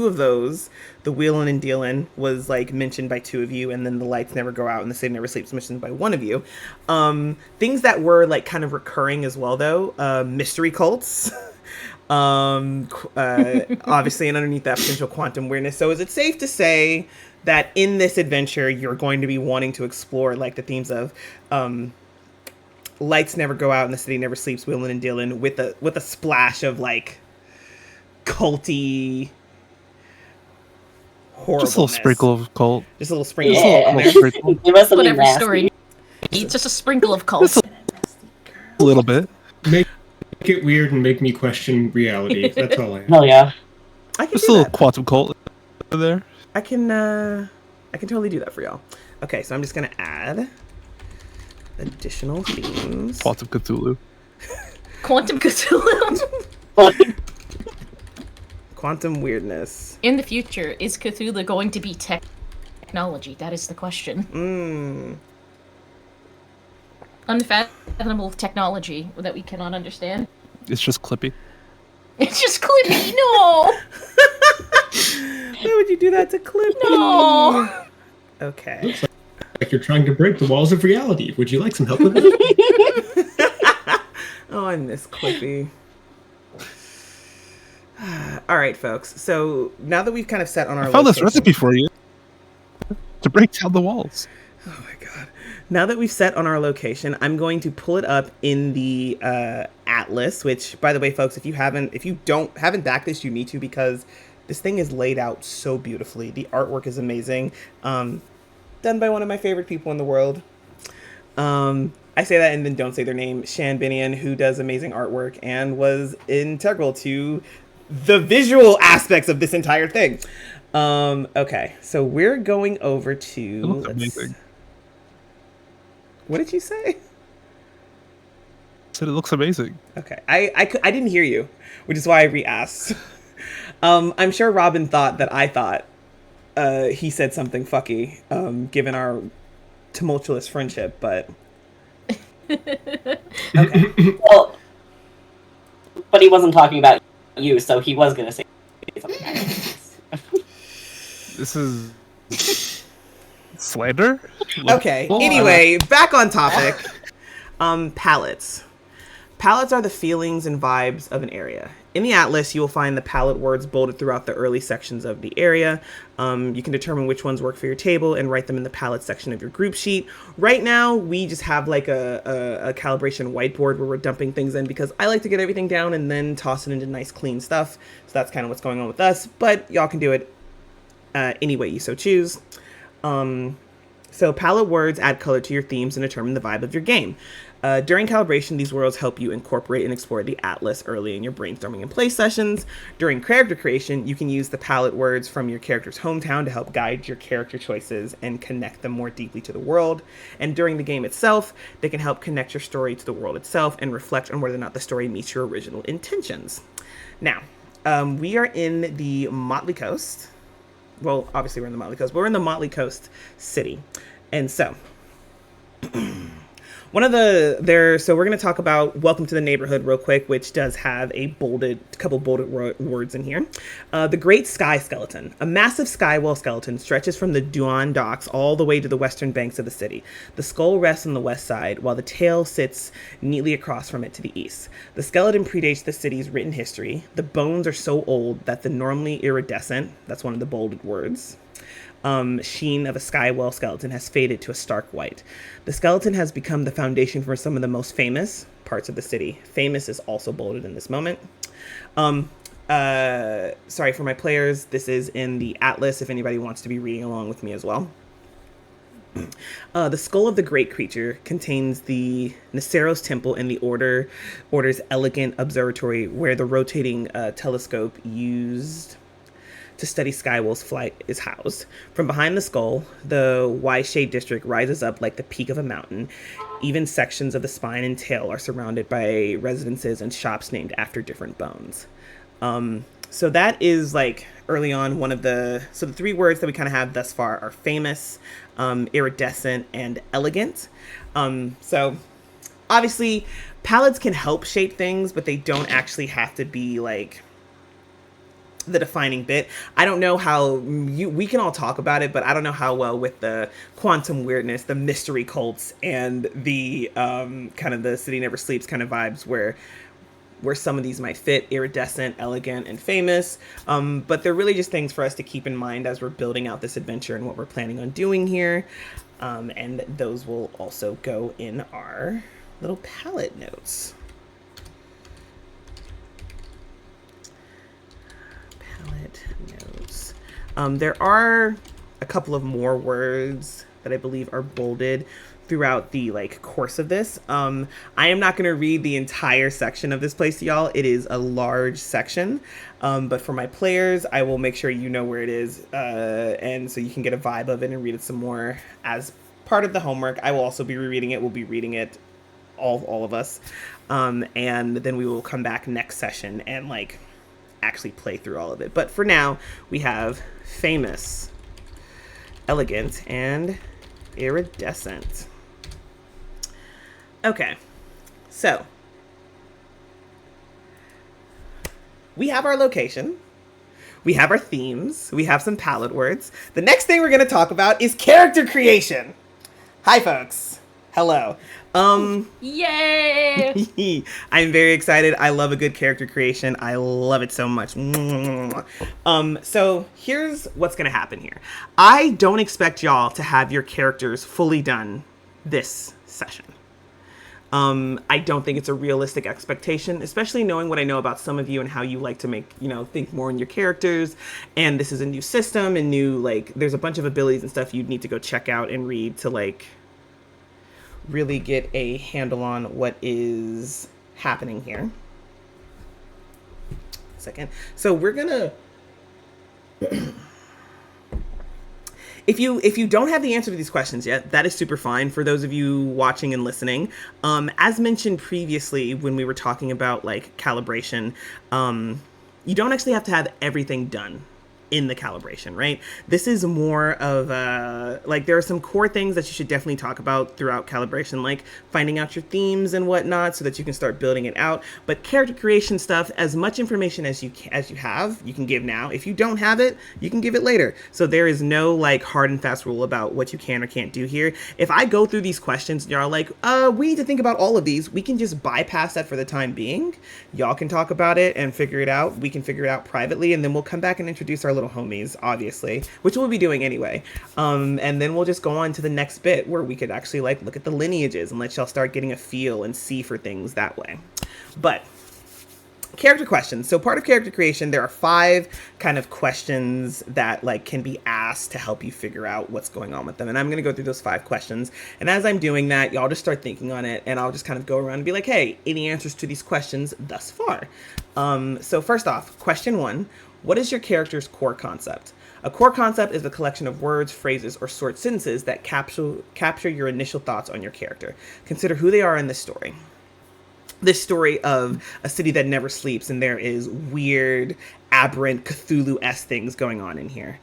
of those, the Wheelin' and Dealin', was like mentioned by 2 of you, and then The Lights Never Go Out and the City Never Sleeps mentioned by 1 of you. Things that were like kind of recurring as well though, mystery cults. Obviously, and underneath that, potential quantum awareness. So is it safe to say that in this adventure you're going to be wanting to explore like the themes of Lights Never Go Out and the City Never Sleeps, Wheelin' and Dealin', with a splash of like culty horribleness. Just a little sprinkle of cult. Just a little sprinkle. Yeah. In there. Sprinkle. Give us But something every nasty. story needs just a sprinkle of cult. A little bit. Make it weird and make me question reality. That's all I have. Hell yeah. I can Just a do little that. quantum cult in there. I can totally do that for y'all. Okay, so I'm just gonna add additional themes. Quantum Cthulhu. Quantum Cthulhu. Quantum weirdness. In the future, is Cthulhu going to be technology? That is the question. Unfathomable technology that we cannot understand. It's just Clippy. It's just Clippy. No. Why would you do that to Clip? No. Okay. Like you're trying to break the walls of reality. Would you like some help with that? Oh, I miss Clippy. All right, folks. So now that we've kind of set on our I found this location- recipe for you. To break down the walls. Oh my god. Now that we've set on our location, I'm going to pull it up in the atlas, which, by the way, folks, if you haven't backed this, you need to, because this thing is laid out so beautifully. The artwork is amazing. Done by one of my favorite people in the world. I say that and then don't say their name. Shan Binion, who does amazing artwork and was integral to the visual aspects of this entire thing. Okay, so we're going over to... It looks amazing. What did you say? I said it looks amazing. Okay, I didn't hear you, which is why I re-asked. I'm sure Robin thought that I thought he said something fucky, given our tumultuous friendship, but... Okay. Well, but he wasn't talking about you, so he was gonna say something. This is slander? Okay, anyway, back on topic. Palettes. Palettes are the feelings and vibes of an area. In the atlas, you will find the palette words bolded throughout the early sections of the area. You can determine which ones work for your table and write them in the palette section of your group sheet. Right now, we just have like a calibration whiteboard where we're dumping things in because I like to get everything down and then toss it into nice clean stuff. So that's kind of what's going on with us, but y'all can do it any way you so choose. So palette words add color to your themes and determine the vibe of your game. During calibration, these words help you incorporate and explore the atlas early in your brainstorming and play sessions. During character creation, you can use the palette words from your character's hometown to help guide your character choices and connect them more deeply to the world. And during the game itself, they can help connect your story to the world itself and reflect on whether or not the story meets your original intentions. Now, we are in the Motley Coast. Well, obviously we're in the Motley Coast, but we're in the Motley Coast city. And so... so we're going to talk about Welcome to the Neighborhood real quick, which does have a couple bolded words in here. The Great Sky Skeleton. A massive skywall skeleton stretches from the Duan docks all the way to the western banks of the city. The skull rests on the west side, while the tail sits neatly across from it to the east. The skeleton predates the city's written history. The bones are so old that the normally iridescent, that's one of the bolded words, sheen of a skywall skeleton has faded to a stark white. The skeleton has become the foundation for some of the most famous parts of the city. Famous is also bolded in this moment. Sorry for my players. This is in the atlas if anybody wants to be reading along with me as well. The skull of the great creature contains the Neceros temple and the order's elegant observatory where the rotating telescope used to study Skywolf's flight is housed. From behind the skull, the Y-shaped district rises up like the peak of a mountain. Even sections of the spine and tail are surrounded by residences and shops named after different bones. So that is like early on the 3 words that we kind of have thus far are famous, iridescent, and elegant. So obviously palettes can help shape things, but they don't actually have to be like the defining bit. I don't know how we can all talk about it, but I don't know how well with the quantum weirdness, the mystery cults, and the kind of the City Never Sleeps kind of vibes where some of these might fit: iridescent, elegant, and famous. But they're really just things for us to keep in mind as we're building out this adventure and what we're planning on doing here. And those will also go in our little palette notes. Palette notes. There are a couple of more words that I believe are bolded throughout the course of this. I am not going to read the entire section of this place to y'all. It is a large section, but for my players, I will make sure you know where it is, and so you can get a vibe of it and read it some more as part of the homework. I will also be rereading it. We'll be reading it, all of us, and then we will come back next session and actually play through all of it. But for now, we have famous, elegant, and iridescent. Okay, so we have our location, we have our themes, we have some palette words. The next thing we're going to talk about is character creation. Hi, folks. Hello. Yay! I'm very excited. I love a good character creation. I love it so much. So here's what's going to happen here. I don't expect y'all to have your characters fully done this session. I don't think it's a realistic expectation, especially knowing what I know about some of you and how you like to make, think more in your characters. And this is a new system and new, there's a bunch of abilities and stuff you'd need to go check out and read to, really get a handle on what is happening here. Second. So we're gonna if you don't have the answer to these questions yet, that is super fine. For those of you watching and listening, as mentioned previously when we were talking about calibration, you don't actually have to have everything done in the calibration, right? This is more of there are some core things that you should definitely talk about throughout calibration, like finding out your themes and whatnot so that you can start building it out. But character creation stuff, as much information as you have, you can give now. If you don't have it, you can give it later. So there is no hard and fast rule about what you can or can't do here. If I go through these questions and y'all are we need to think about all of these, we can just bypass that for the time being. Y'all can talk about it and figure it out. We can figure it out privately, and then we'll come back and introduce our little homies, obviously, which we'll be doing anyway. And then we'll just go on to the next bit where we could actually look at the lineages and let y'all start getting a feel and see for things that way. But character questions. So part of character creation, there are 5 kind of questions that can be asked to help you figure out what's going on with them. And I'm going to go through those 5 questions. And as I'm doing that, y'all just start thinking on it, and I'll just kind of go around and be like, hey, any answers to these questions thus far? So first off, question 1, what is your character's core concept? A core concept is a collection of words, phrases, or short sentences that capture your initial thoughts on your character. Consider who they are in this story. This story of a city that never sleeps, and there is weird, aberrant, Cthulhu-esque things going on in here.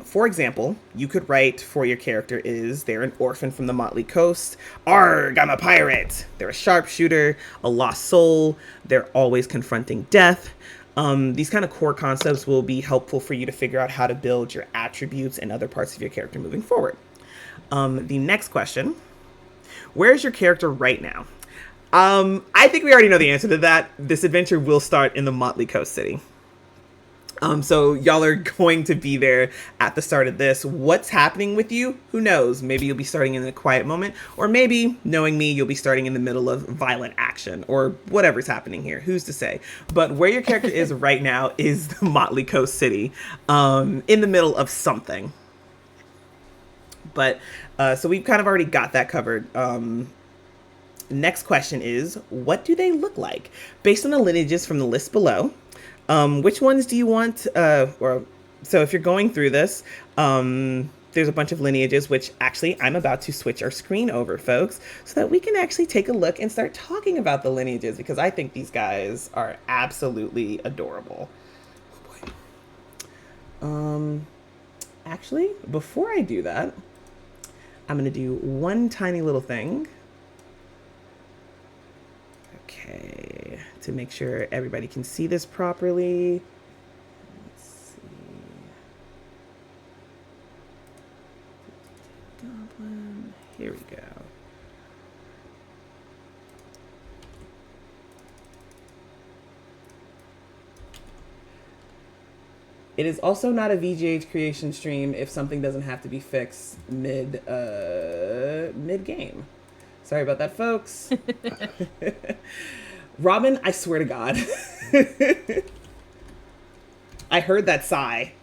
For example, you could write for your character they're an orphan from the Motley Coast. Arg, I'm a pirate. They're a sharpshooter, a lost soul. They're always confronting death. These kind of core concepts will be helpful for you to figure out how to build your attributes and other parts of your character moving forward. The next question, where's your character right now? I think we already know the answer to that. This adventure will start in the Motley Coast city. So y'all are going to be there at the start of this. What's happening with you? Who knows? Maybe you'll be starting in a quiet moment, or maybe, knowing me, you'll be starting in the middle of violent action, or whatever's happening here. Who's to say? But where your character is right now is the Motley Coast city, in the middle of something. But, so we've kind of already got that covered. Next question is, what do they look like? Based on the lineages from the list below, which ones do you want, or So if you're going through this, there's a bunch of lineages, which actually I'm about to switch our screen over, folks, so that we can actually take a look and start talking about the lineages, because I think these guys are absolutely adorable. Oh boy. Actually, before I do that, I'm going to do one tiny little thing. Okay, to make sure everybody can see this properly. Let's see. Goblin. Here we go. It is also not a VJH creation stream if something doesn't have to be fixed mid game. Sorry about that, folks. Robin, I swear to God. I heard that sigh.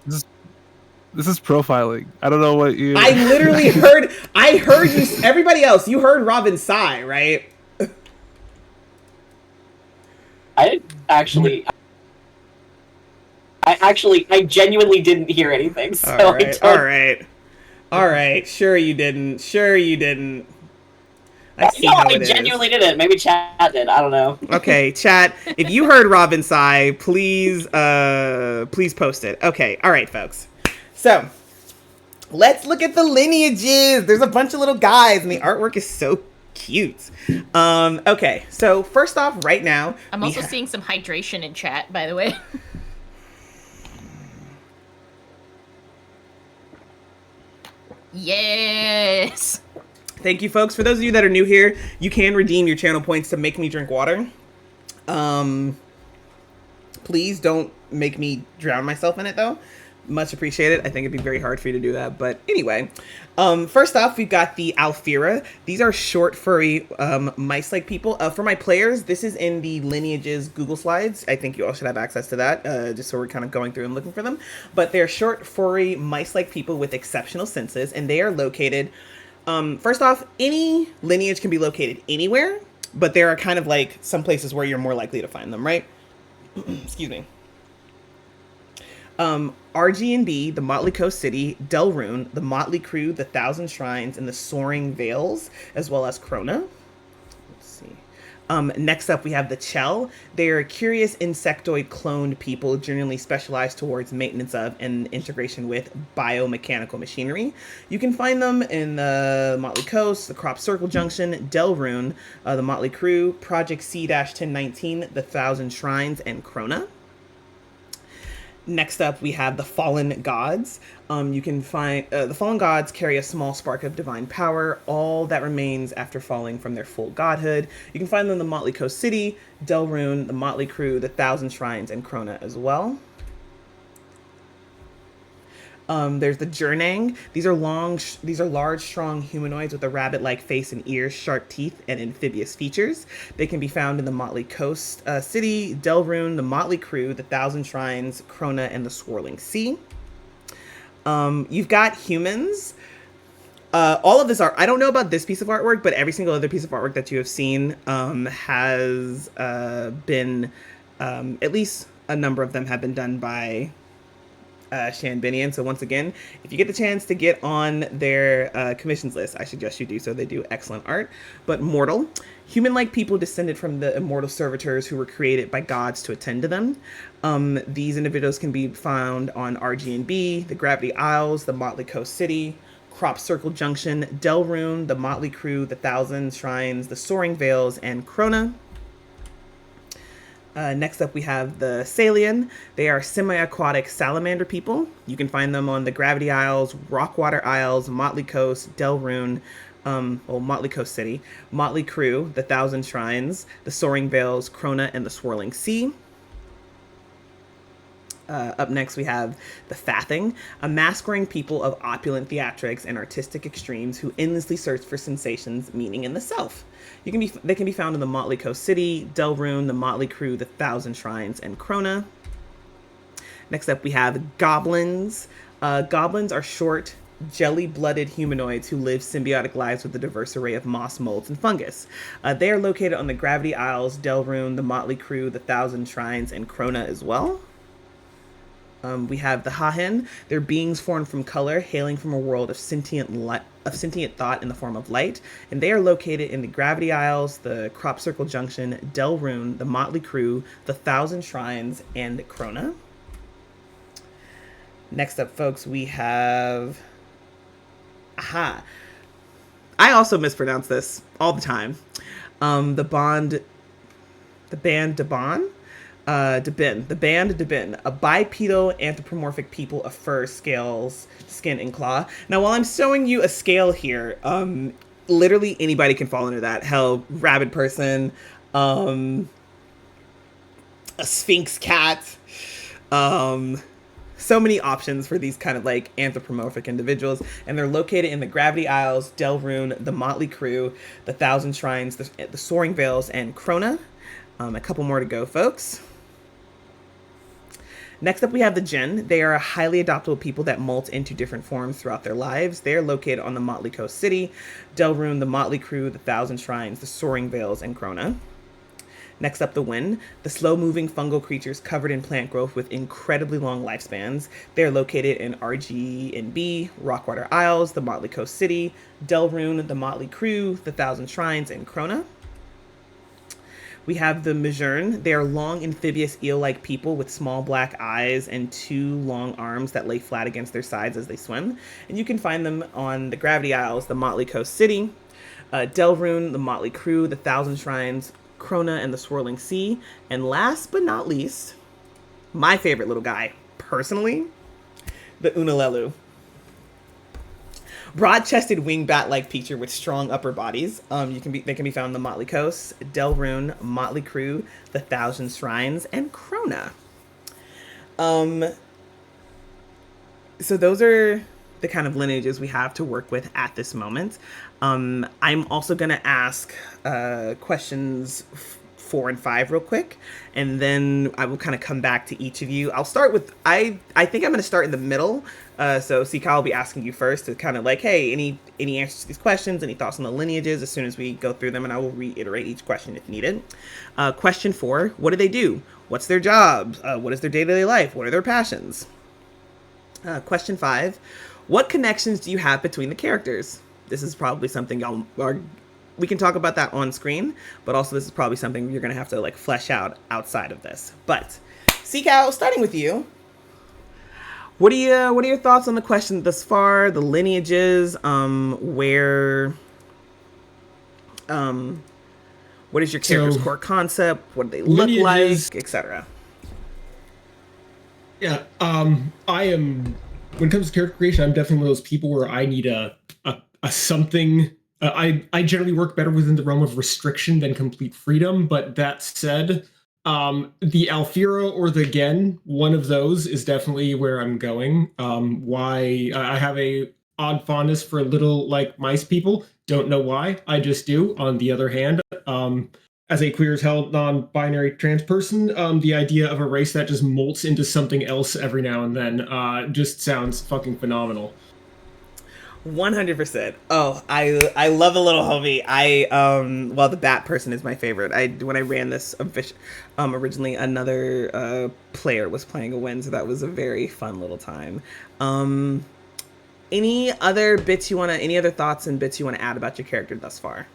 This is profiling. I don't know what you... I literally heard... I heard you... Everybody else, you heard Robin sigh, right? I genuinely didn't hear anything, so All right. Sure you didn't. I genuinely didn't. Maybe chat did. I don't know. Okay, chat. If you heard Robin sigh, please post it. Okay, all right, folks. So let's look at the lineages. There's a bunch of little guys, and the artwork is so cute. Okay, so first off, right now, I'm also seeing some hydration in chat, by the way. Yes. Thank you, folks. For those of you that are new here, you can redeem your channel points to make me drink water. Please don't make me drown myself in it, though. Much appreciated. I think it'd be very hard for you to do that. But anyway, first off, we've got the Alphira. These are short, furry, mice-like people. For my players, this is in the lineages Google Slides. I think you all should have access to that, just so we're kind of going through and looking for them. But they're short, furry, mice-like people with exceptional senses, and they are located... first off, any lineage can be located anywhere, but there are kind of like some places where you're more likely to find them, right? Excuse me. RG&B, the Motley Coast City, Delrune, the Motley Crew, the Thousand Shrines, and the Soaring Vales, as well as Krona. Let's see. Next up, we have the Chell. They are curious insectoid cloned people generally specialized towards maintenance of and integration with biomechanical machinery. You can find them in the Motley Coast, the Crop Circle Junction, Delrune, the Motley Crew, Project C-1019, the Thousand Shrines, and Krona. Next up, we have the Fallen Gods. You can find the Fallen Gods carry a small spark of divine power, all that remains after falling from their full godhood. You can find them in the Motley Coast City, Delrune, the Motley Crew, the Thousand Shrines, and Krona as well. There's the Jurnang. These are large, strong humanoids with a rabbit-like face and ears, sharp teeth, and amphibious features. They can be found in the Motley Coast City, Delrune, the Motley Crew, the Thousand Shrines, Krona, and the Swirling Sea. You've got humans. All of this art, I don't know about this piece of artwork, but every single other piece of artwork that you have seen has been, at least a number of them have been done by Shan Binion. So once again, if you get the chance to get on their commissions list, I suggest you do so. They do excellent art. But mortal, human-like people descended from the immortal servitors who were created by gods to attend to them. These individuals can be found on RG&B, the Gravity Isles, the Motley Coast City, Crop Circle Junction, Delrune, the Motley Crew, the Thousand Shrines, the Soaring Vales, and Krona. Next up, we have the Salian. They are semi-aquatic salamander people. You can find them on the Gravity Isles, Rockwater Isles, Motley Coast, Delrune, Motley Coast City, Motley Crew, the Thousand Shrines, the Soaring Vales, Krona, and the Swirling Sea. Up next, we have the Fathing, a mask-wearing people of opulent theatrics and artistic extremes who endlessly search for sensations, meaning in the self. They can be found in the Motley Coast City, Delrune, the Motley Crew, the Thousand Shrines, and Krona. Next up, we have Goblins. Goblins are short, jelly-blooded humanoids who live symbiotic lives with a diverse array of moss, molds, and fungus. They are located on the Gravity Isles, Delrune, the Motley Crew, the Thousand Shrines, and Krona as well. We have the Hahen. They're beings formed from color, hailing from a world of sentient thought in the form of light, and they are located in the Gravity Isles, the Crop Circle Junction, Delrune, the Motley Crew, the Thousand Shrines, and Krona. Next up, folks, we have... Aha! I also mispronounce this all the time. The band Debin, a bipedal anthropomorphic people of fur, scales, skin, and claw. Now, while I'm showing you a scale here, literally anybody can fall into that. Hell, rabid person, a sphinx cat, so many options for these kind of like anthropomorphic individuals, and they're located in the Gravity Isles, Delrune, the Motley Crew, the Thousand Shrines, the Soaring Vales, and Krona. A couple more to go, folks. Next up, we have the Jinn. They are a highly adaptable people that molt into different forms throughout their lives. They are located on the Motley Coast City, Delrune, the Motley Crew, the Thousand Shrines, the Soaring Vales, and Krona. Next up, the Wind. The slow-moving fungal creatures covered in plant growth with incredibly long lifespans. They are located in RG&B, Rockwater Isles, the Motley Coast City, Delrune, the Motley Crew, the Thousand Shrines, and Krona. We have the Mizurn. They are long, amphibious, eel-like people with small black eyes and 2 long arms that lay flat against their sides as they swim. And you can find them on the Gravity Isles, the Motley Coast City, Delrune, the Motley Crew, the Thousand Shrines, Krona, and the Swirling Sea. And last but not least, my favorite little guy, personally, the Unalelu. Broad-chested wing bat-like creature with strong upper bodies. They can be found in the Motley Coast, Delrune, Motley Crew, the Thousand Shrines, and Krona. So those are the kind of lineages we have to work with at this moment. I'm also going to ask questions 4 and 5 real quick, and then I will kind of come back to each of you. I'll start with, I think I'm going to start in the middle. So CK, I'll be asking you first to kind of like, hey, any answers to these questions, any thoughts on the lineages as soon as we go through them, and I will reiterate each question if needed. Question 4, what do they do? What's their job? What is their day-to-day life? What are their passions? Question 5, what connections do you have between the characters? This is probably something we can talk about that on screen, but also this is probably something you're going to have to like flesh out outside of this. But CK, starting with you, what are your thoughts on the question thus far? The lineages, what is your character's core concept? What do they look like, etc.? Yeah, I am. When it comes to character creation, I'm definitely one of those people where I need a something. I generally work better within the realm of restriction than complete freedom. But that said, the Alfira or the Gen, one of those is definitely where I'm going. Why I have a odd fondness for little like mice people. Don't know why. I just do. On the other hand, as a queer as hell non-binary trans person, the idea of a race that just molts into something else every now and then just sounds fucking phenomenal. 100%. Oh, I love a little homie. Well, the bat person is my favorite. When I ran this originally, another player was playing a win, so that was a very fun little time. Any other thoughts and bits you want to add about your character thus far?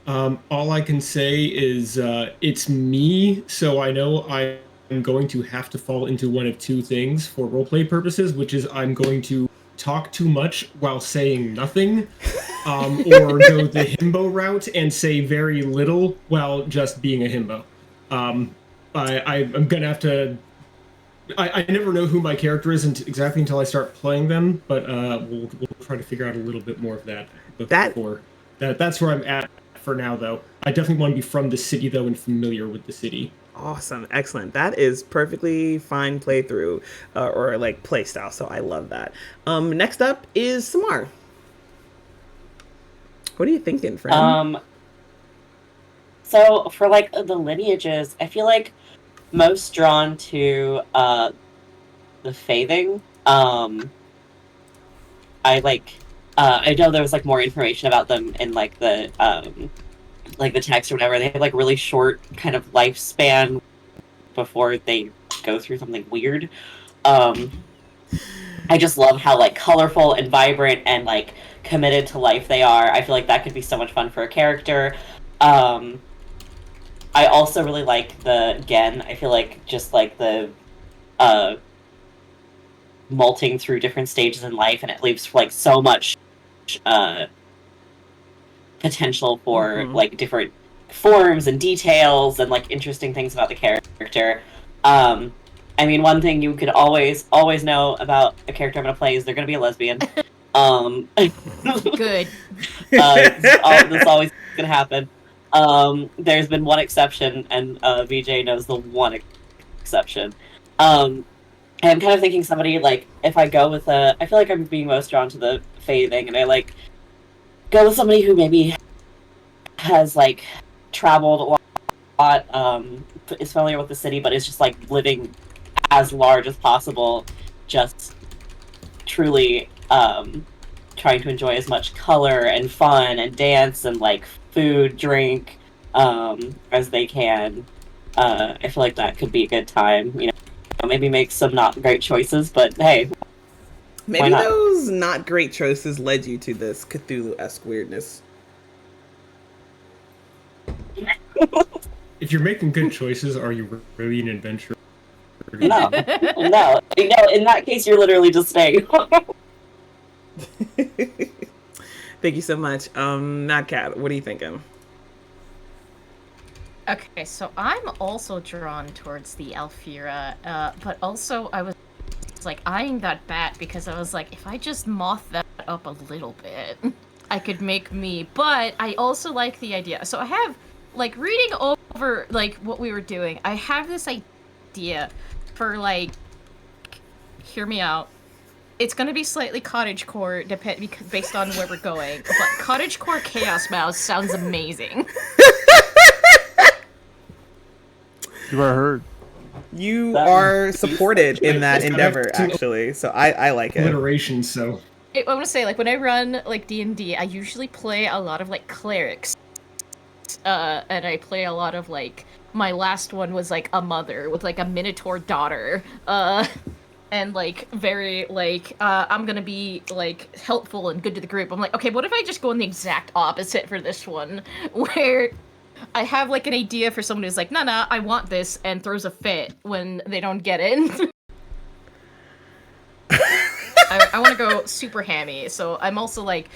All I can say is it's me, so I know I'm going to have to fall into one of 2 things for roleplay purposes, which is I'm going to talk too much while saying nothing, or go the himbo route and say very little while just being a himbo. I'm gonna have to. I never know who my character is exactly until I start playing them, but we'll try to figure out a little bit more of that before. That's where I'm at for now, though. I definitely want to be from the city, though, and familiar with the city. Awesome. Excellent. That is perfectly fine playthrough or like play style. So I love that. Next up is Samar. What are you thinking, friend? So for like the lineages, I feel like most drawn to the Faithing. I know there was like more information about them in like the text or whatever. They have like really short kind of lifespan before they go through something weird. I just love how like colorful and vibrant and like committed to life they are. I feel like that could be so much fun for a character. I also really like I feel like just like the molting through different stages in life, and it leaves like so much potential for like different forms and details and like interesting things about the character. I mean, one thing you could always know about a character I'm going to play is they're going to be a lesbian. Good. That's always going to happen. There's been one exception, and VJ knows the one exception. I'm kind of thinking somebody, like, if I go with I feel like I'm being most drawn to the Fae thing, and I, like, go with somebody who maybe has, like, traveled a lot, is familiar with the city, but is just, like, living as large as possible, just truly, trying to enjoy as much color and fun and dance and, like, food, drink, as they can. I feel like that could be a good time, you know. Maybe make some not great choices, but hey. Maybe those not great choices led you to this Cthulhu-esque weirdness. If you're making good choices, are you really an adventurer? No. In that case, you're literally just staying. Thank you so much. Mad Cat, what are you thinking? Okay, so I'm also drawn towards the Alfira, but also I was like eyeing that bat because I was like, if I just moth that up a little bit, I could make me. But I also like the idea. So I have, like, reading over like what we were doing, I have this idea for, like, hear me out. It's gonna be slightly cottagecore based on where we're going, but cottagecore Chaos Mouse sounds amazing. You are heard. You are supported in that endeavor, actually, so I like it. Alliteration, so. I want to say, like, when I run, like, D&D, I usually play a lot of, like, clerics. And I play a lot of, like, my last one was, like, a mother with, like, a minotaur daughter. And, like, very, like, I'm gonna be, like, helpful and good to the group. I'm like, okay, what if I just go in the exact opposite for this one? Where I have, like, an idea for someone who's like, nah, I want this, and throws a fit when they don't get it. I want to go super hammy, so I'm also like,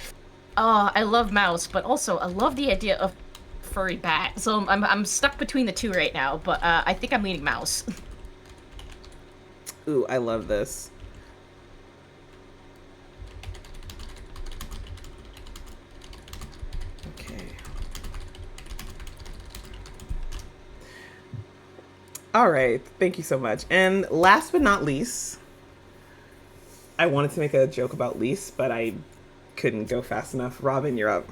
I love mouse, but also I love the idea of furry bat. So I'm stuck between the two right now, but I think I'm leaning mouse. Ooh, I love this. Okay. All right, thank you so much. And last but not least, I wanted to make a joke about Lise, but I couldn't go fast enough. Robin, you're up.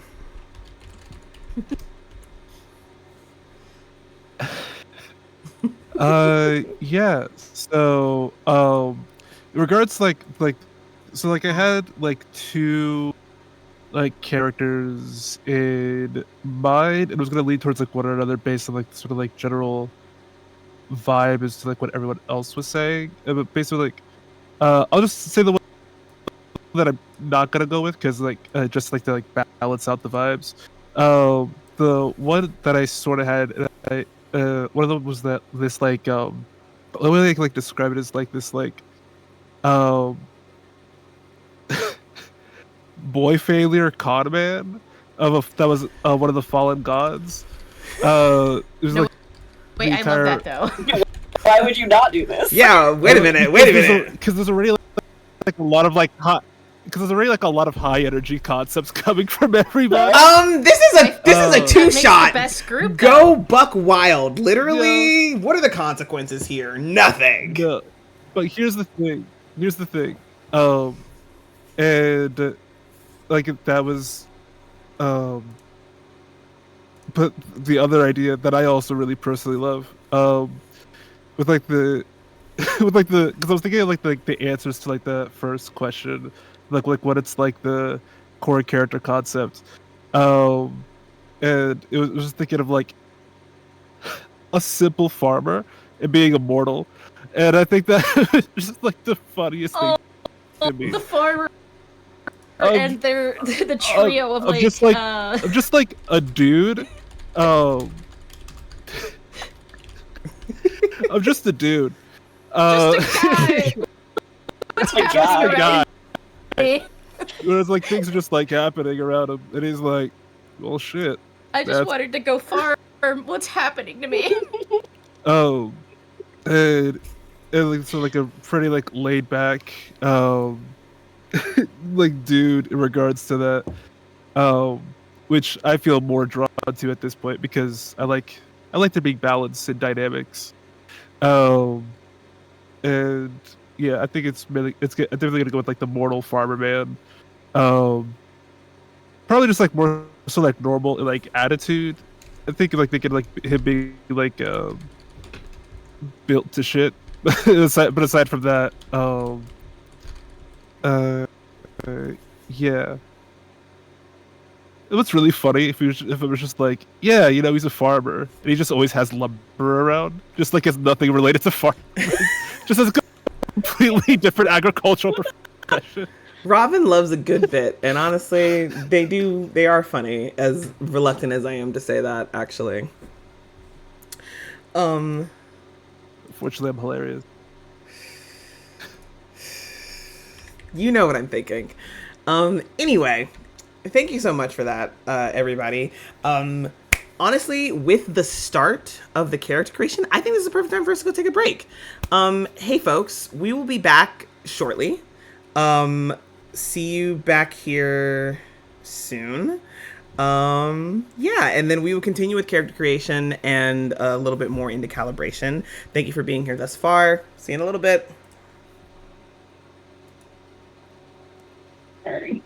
Yeah. So, in regards to, so, like, I had, like, two, like, characters in mind, and it was gonna lead towards, like, one or another based on, like, sort of, like, general vibe as to, like, what everyone else was saying. But basically, like, I'll just say the one that I'm not gonna go with, because, like, just, like, to, like, balance out the vibes. The one that I sort of had, one of them was that this, like, the way I can, like, describe it is like this, like, boy failure con man that was one of the fallen gods. It was No, like wait, I love that though. Why would you not do this? Yeah, wait a minute. Because there's already like a lot of like hot. Because there's already like a lot of high energy concepts coming from everybody. This is a two shot. Best group, Go buck wild. Literally, what are the consequences here? Nothing. Yeah. But here's the thing. And like that was, but the other idea that I also really personally love, with like the, because I was thinking of like the answers to like the first question. Like what it's like the core character concept, and it was just thinking of like a simple farmer and being immortal, And I think that is just like the funniest thing to me. The farmer Um, and their the trio of I'm just like a dude. Um, I'm just a dude. just a guy. That's my Just Just a guy. guy. Whereas like things are just like happening around him, and he's like, "Well, shit." I just That's wanted to go farm. What's happening to me? oh, and, like, so like a pretty like laid back, like dude in regards to that, which I feel more drawn to at this point because I like there being balance and dynamics. Um, and yeah, I think I'm definitely gonna go with like the mortal farmer man. Um, probably just like more so like normal like attitude. I think like they could like him being like built to shit. But aside from that, uh, yeah. What's really funny if it was just like, yeah, you know, he's a farmer and he just always has lumber around, just like has nothing related to farming, just has a completely different agricultural profession. Robin loves a good bit, and honestly, they are funny, as reluctant as I am to say that, actually. Fortunately, I'm hilarious. You know what I'm thinking. Anyway, thank you so much for that, everybody. Honestly, with the start of the character creation, I think this is the perfect time for us to go take a break. Hey folks, we will be back shortly. See you back here soon. Yeah, and then we will continue with character creation and a little bit more into calibration. Thank you for being here thus far. See you in a little bit. Sorry.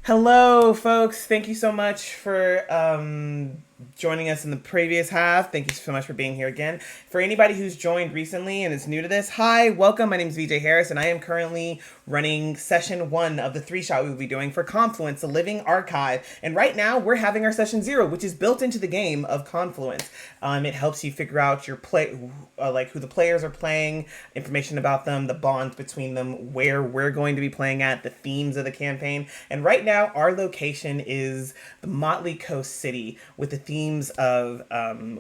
Hello, folks. Thank you so much for joining us in the previous half. Thank you so much for being here again. For anybody who's joined recently and is new to this, hi, welcome. My name is VJ Harris, and I am currently running session 1 of the 3-shot we will be doing for Confluence, the Living Archive. And right now, we're having our session 0, which is built into the game of Confluence. It helps you figure out your like who the players are playing, information about them, the bonds between them, where we're going to be playing at, the themes of the campaign. And right now, our location is the Motley Coast city with the themes of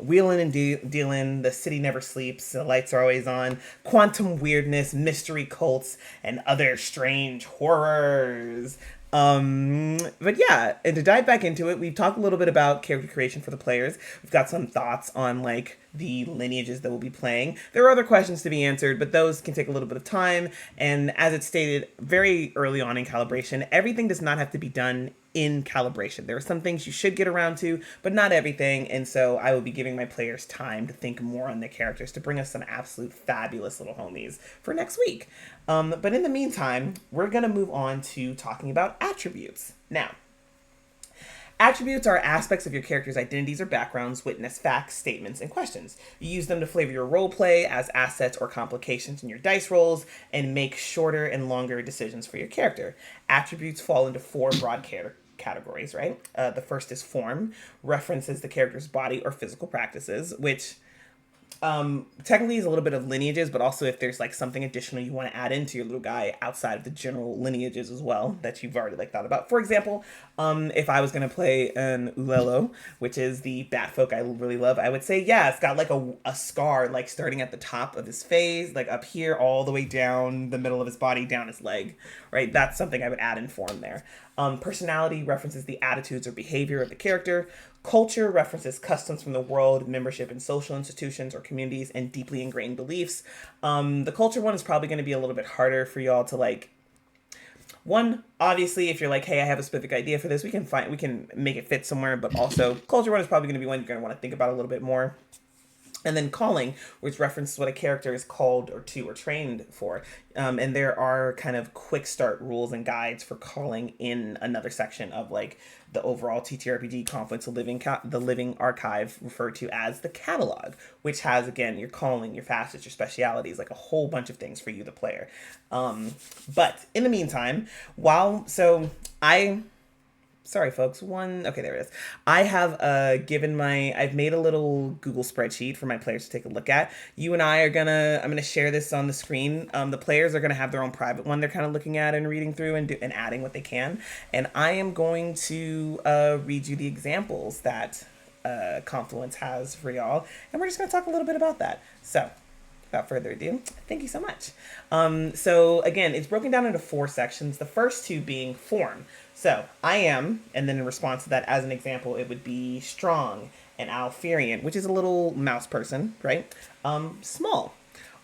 wheeling and dealing, the city never sleeps, the lights are always on, quantum weirdness, mystery cults, and other strange horrors. But yeah, and to dive back into it, we've talked a little bit about character creation for the players. We've got some thoughts on like the lineages that we'll be playing. There are other questions to be answered, but those can take a little bit of time. And as it's stated very early on in calibration, everything does not have to be done in calibration. There are some things you should get around to, but not everything. And so I will be giving my players time to think more on their characters to bring us some absolute fabulous little homies for next week. But in the meantime, we're going to move on to talking about attributes. Now, attributes are aspects of your character's identities or backgrounds, witness facts, statements, and questions. You use them to flavor your role play as assets or complications in your dice rolls and make shorter and longer decisions for your character. Attributes fall into 4 broad categories, right? The first is form, references the character's body or physical practices, which technically is a little bit of lineages, but also if there's like something additional you want to add into your little guy outside of the general lineages as well that you've already like thought about. For example, if I was going to play an Ulelo, which is the bat folk I really love, I would say, yeah, it's got like a scar, like starting at the top of his face, like up here, all the way down the middle of his body, down his leg, right? That's something I would add in form there. Personality references the attitudes or behavior of the character. Culture references customs from the world, membership in social institutions or communities, and deeply ingrained beliefs. The culture one is probably going to be a little bit harder for y'all to like. One, obviously, if you're like, hey, I have a specific idea for this, we can make it fit somewhere. But also, culture one is probably going to be one you're going to want to think about a little bit more. And then calling, which references what a character is called or to or trained for. And there are kind of quick start rules and guides for calling in another section of like the overall TTRPG Confluence, the Living Archive, referred to as the catalog, which has, again, your calling, your facets, your specialities, like a whole bunch of things for you, the player. But in the meantime, sorry, folks. Okay, there it is. I have I've made a little Google spreadsheet for my players to take a look at. You and I'm gonna share this on the screen. The players are gonna have their own private one they're kind of looking at and reading through and adding what they can. And I am going to read you the examples that Confluence has for y'all, and we're just gonna talk a little bit about that. So, without further ado, thank you so much. So again, it's broken down into 4 sections. The first 2 being form. So I am, and then in response to that, as an example, it would be strong and Alferian, which is a little mouse person, right? Small.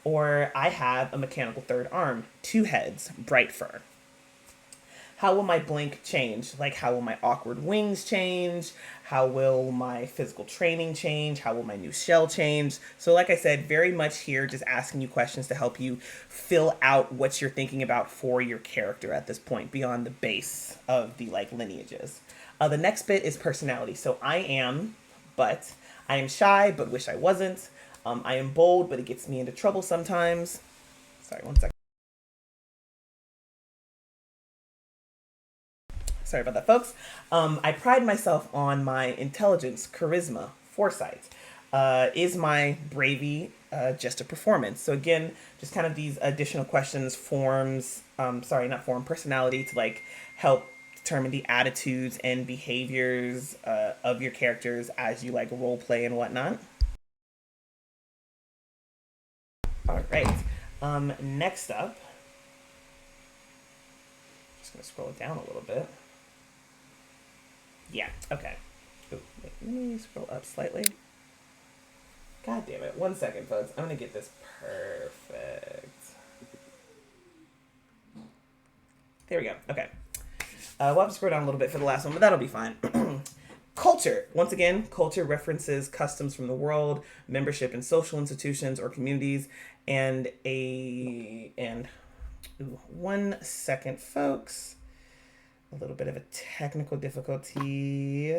Or I have a mechanical third arm, 2 heads, bright fur. How will my blink change? Like, how will my awkward wings change? How will my physical training change? How will my new shell change? So like I said, very much here just asking you questions to help you fill out what you're thinking about for your character at this point, beyond the base of the like lineages. The next bit is personality. So I am shy, but wish I wasn't. I am bold, but it gets me into trouble sometimes. Sorry, one second. Sorry about that, folks. I pride myself on my intelligence, charisma, foresight. Is my bravery just a performance? So again, just kind of these additional questions, personality to like help determine the attitudes and behaviors of your characters as you like role play and whatnot. All right. Next up, just gonna scroll it down a little bit. Yeah, okay. Ooh, wait, let me scroll up slightly. God damn it. 1 second, folks. I'm going to get this perfect. There we go. Okay. We'll have to scroll down a little bit for the last one, but that'll be fine. Culture. Once again, culture references customs from the world, membership in social institutions or communities, and 1 second, folks. a little bit of a technical difficulty.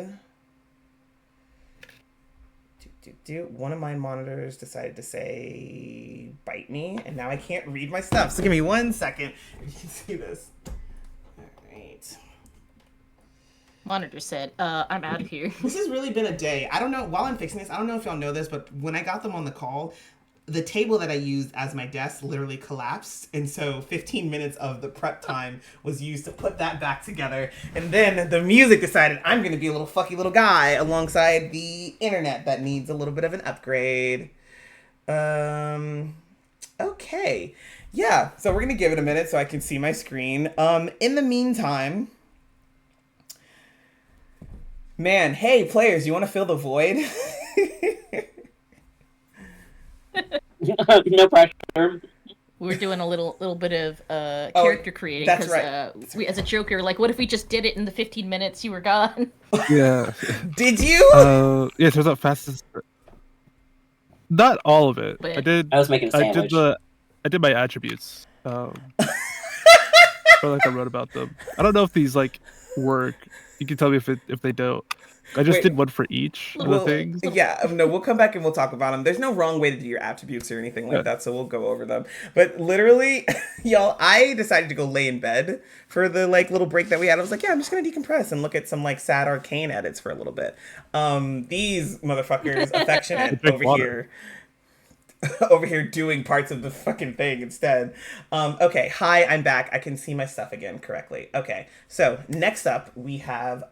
One of my monitors decided to say bite me, and now I can't read my stuff. So give me 1 second if you can see this. All right. Monitor said, I'm out of here. This has really been a day. I don't know, while I'm fixing this, I don't know if y'all know this, but when I got them on the call, the table that I used as my desk literally collapsed. And so 15 minutes of the prep time was used to put that back together. And then the music decided I'm going to be a little fucky little guy alongside the internet that needs a little bit of an upgrade. Okay. Yeah, so we're going to give it a minute so I can see my screen. In the meantime, man, hey, players, you want to fill the void? No pressure. We're doing a little bit of character creating. That's right. We, as a joker, like, what if we just did it in the 15 minutes you were gone? Yeah. Did you? Yeah, it turns out fastest. Not all of it. But I did. I was making a sandwich. I did my attributes. Or like I wrote about them. I don't know if these like work. You can tell me if they don't. I just did one for each of the things. Yeah, no, we'll come back and we'll talk about them. There's no wrong way to do your attributes or anything like that, so we'll go over them. But literally, y'all, I decided to go lay in bed for the like little break that we had. I was like, yeah, I'm just gonna decompress and look at some like sad arcane edits for a little bit. These motherfuckers, affectionate over here doing parts of the fucking thing instead. Okay, hi, I'm back. I can see my stuff again correctly. Okay, so next up we have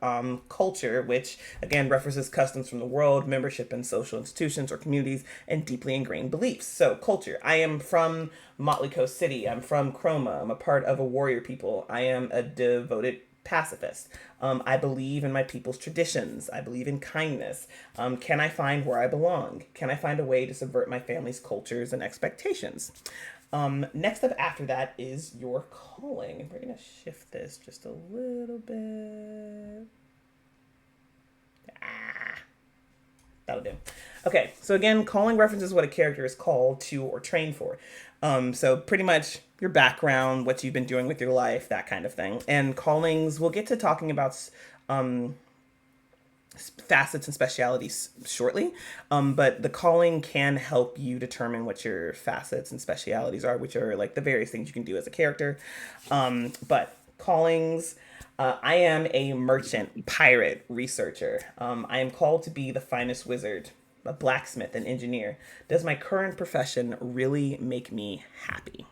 culture, which again references customs from the world, membership in social institutions or communities, and deeply ingrained beliefs. So culture, I am from Motley Coast City. I'm from Chroma. I'm a part of a warrior people. I am a devoted pacifist. I believe in my people's traditions. I believe in kindness. Can I find where I belong? Can I find a way to subvert my family's cultures and expectations? Next up after that is your calling. And we're going to shift this just a little bit. That'll do. Okay, so again, calling references what a character is called to or trained for. So pretty much your background, what you've been doing with your life, that kind of thing. And callings, we'll get to talking about facets and specialities shortly. But the calling can help you determine what your facets and specialities are, which are like the various things you can do as a character. But callings, I am a merchant, pirate, researcher. I am called to be the finest wizard, a blacksmith, and engineer. Does my current profession really make me happy?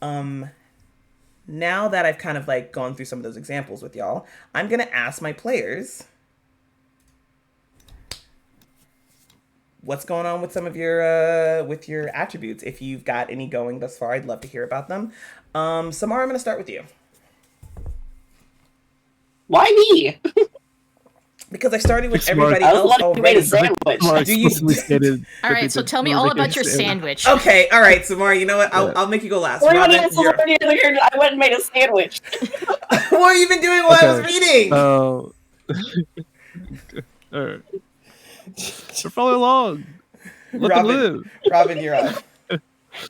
Now that I've kind of like gone through some of those examples with y'all, I'm gonna ask my players what's going on with some of your attributes. If you've got any going thus far, I'd love to hear about them. Samara, I'm gonna start with you. Why me? Because I started with everybody else already. Made a sandwich. All right, so tell me all about your sandwich. Okay, all right, Samara, you know what? I'll make you go last. I went and made a sandwich. What have you been doing while I was reading? Oh. All right. So follow along. Let them live. Robin, you're up.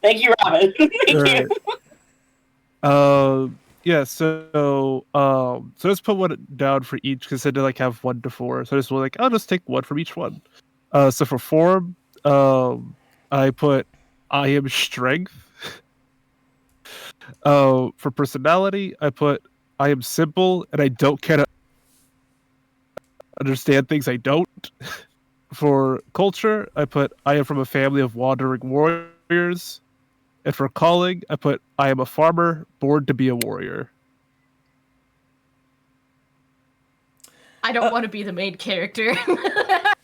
Thank you, Robin. Thank you. Yeah, so let's put one down for each because I did like have 1 to 4. So I just like I'll just take one from each one. So for form, I put I am strength. For personality, I put I am simple and I don't care to understand things I don't. For culture, I put I am from a family of wandering warriors. And for calling, I put I am a farmer born to be a warrior. I don't want to be the main character. I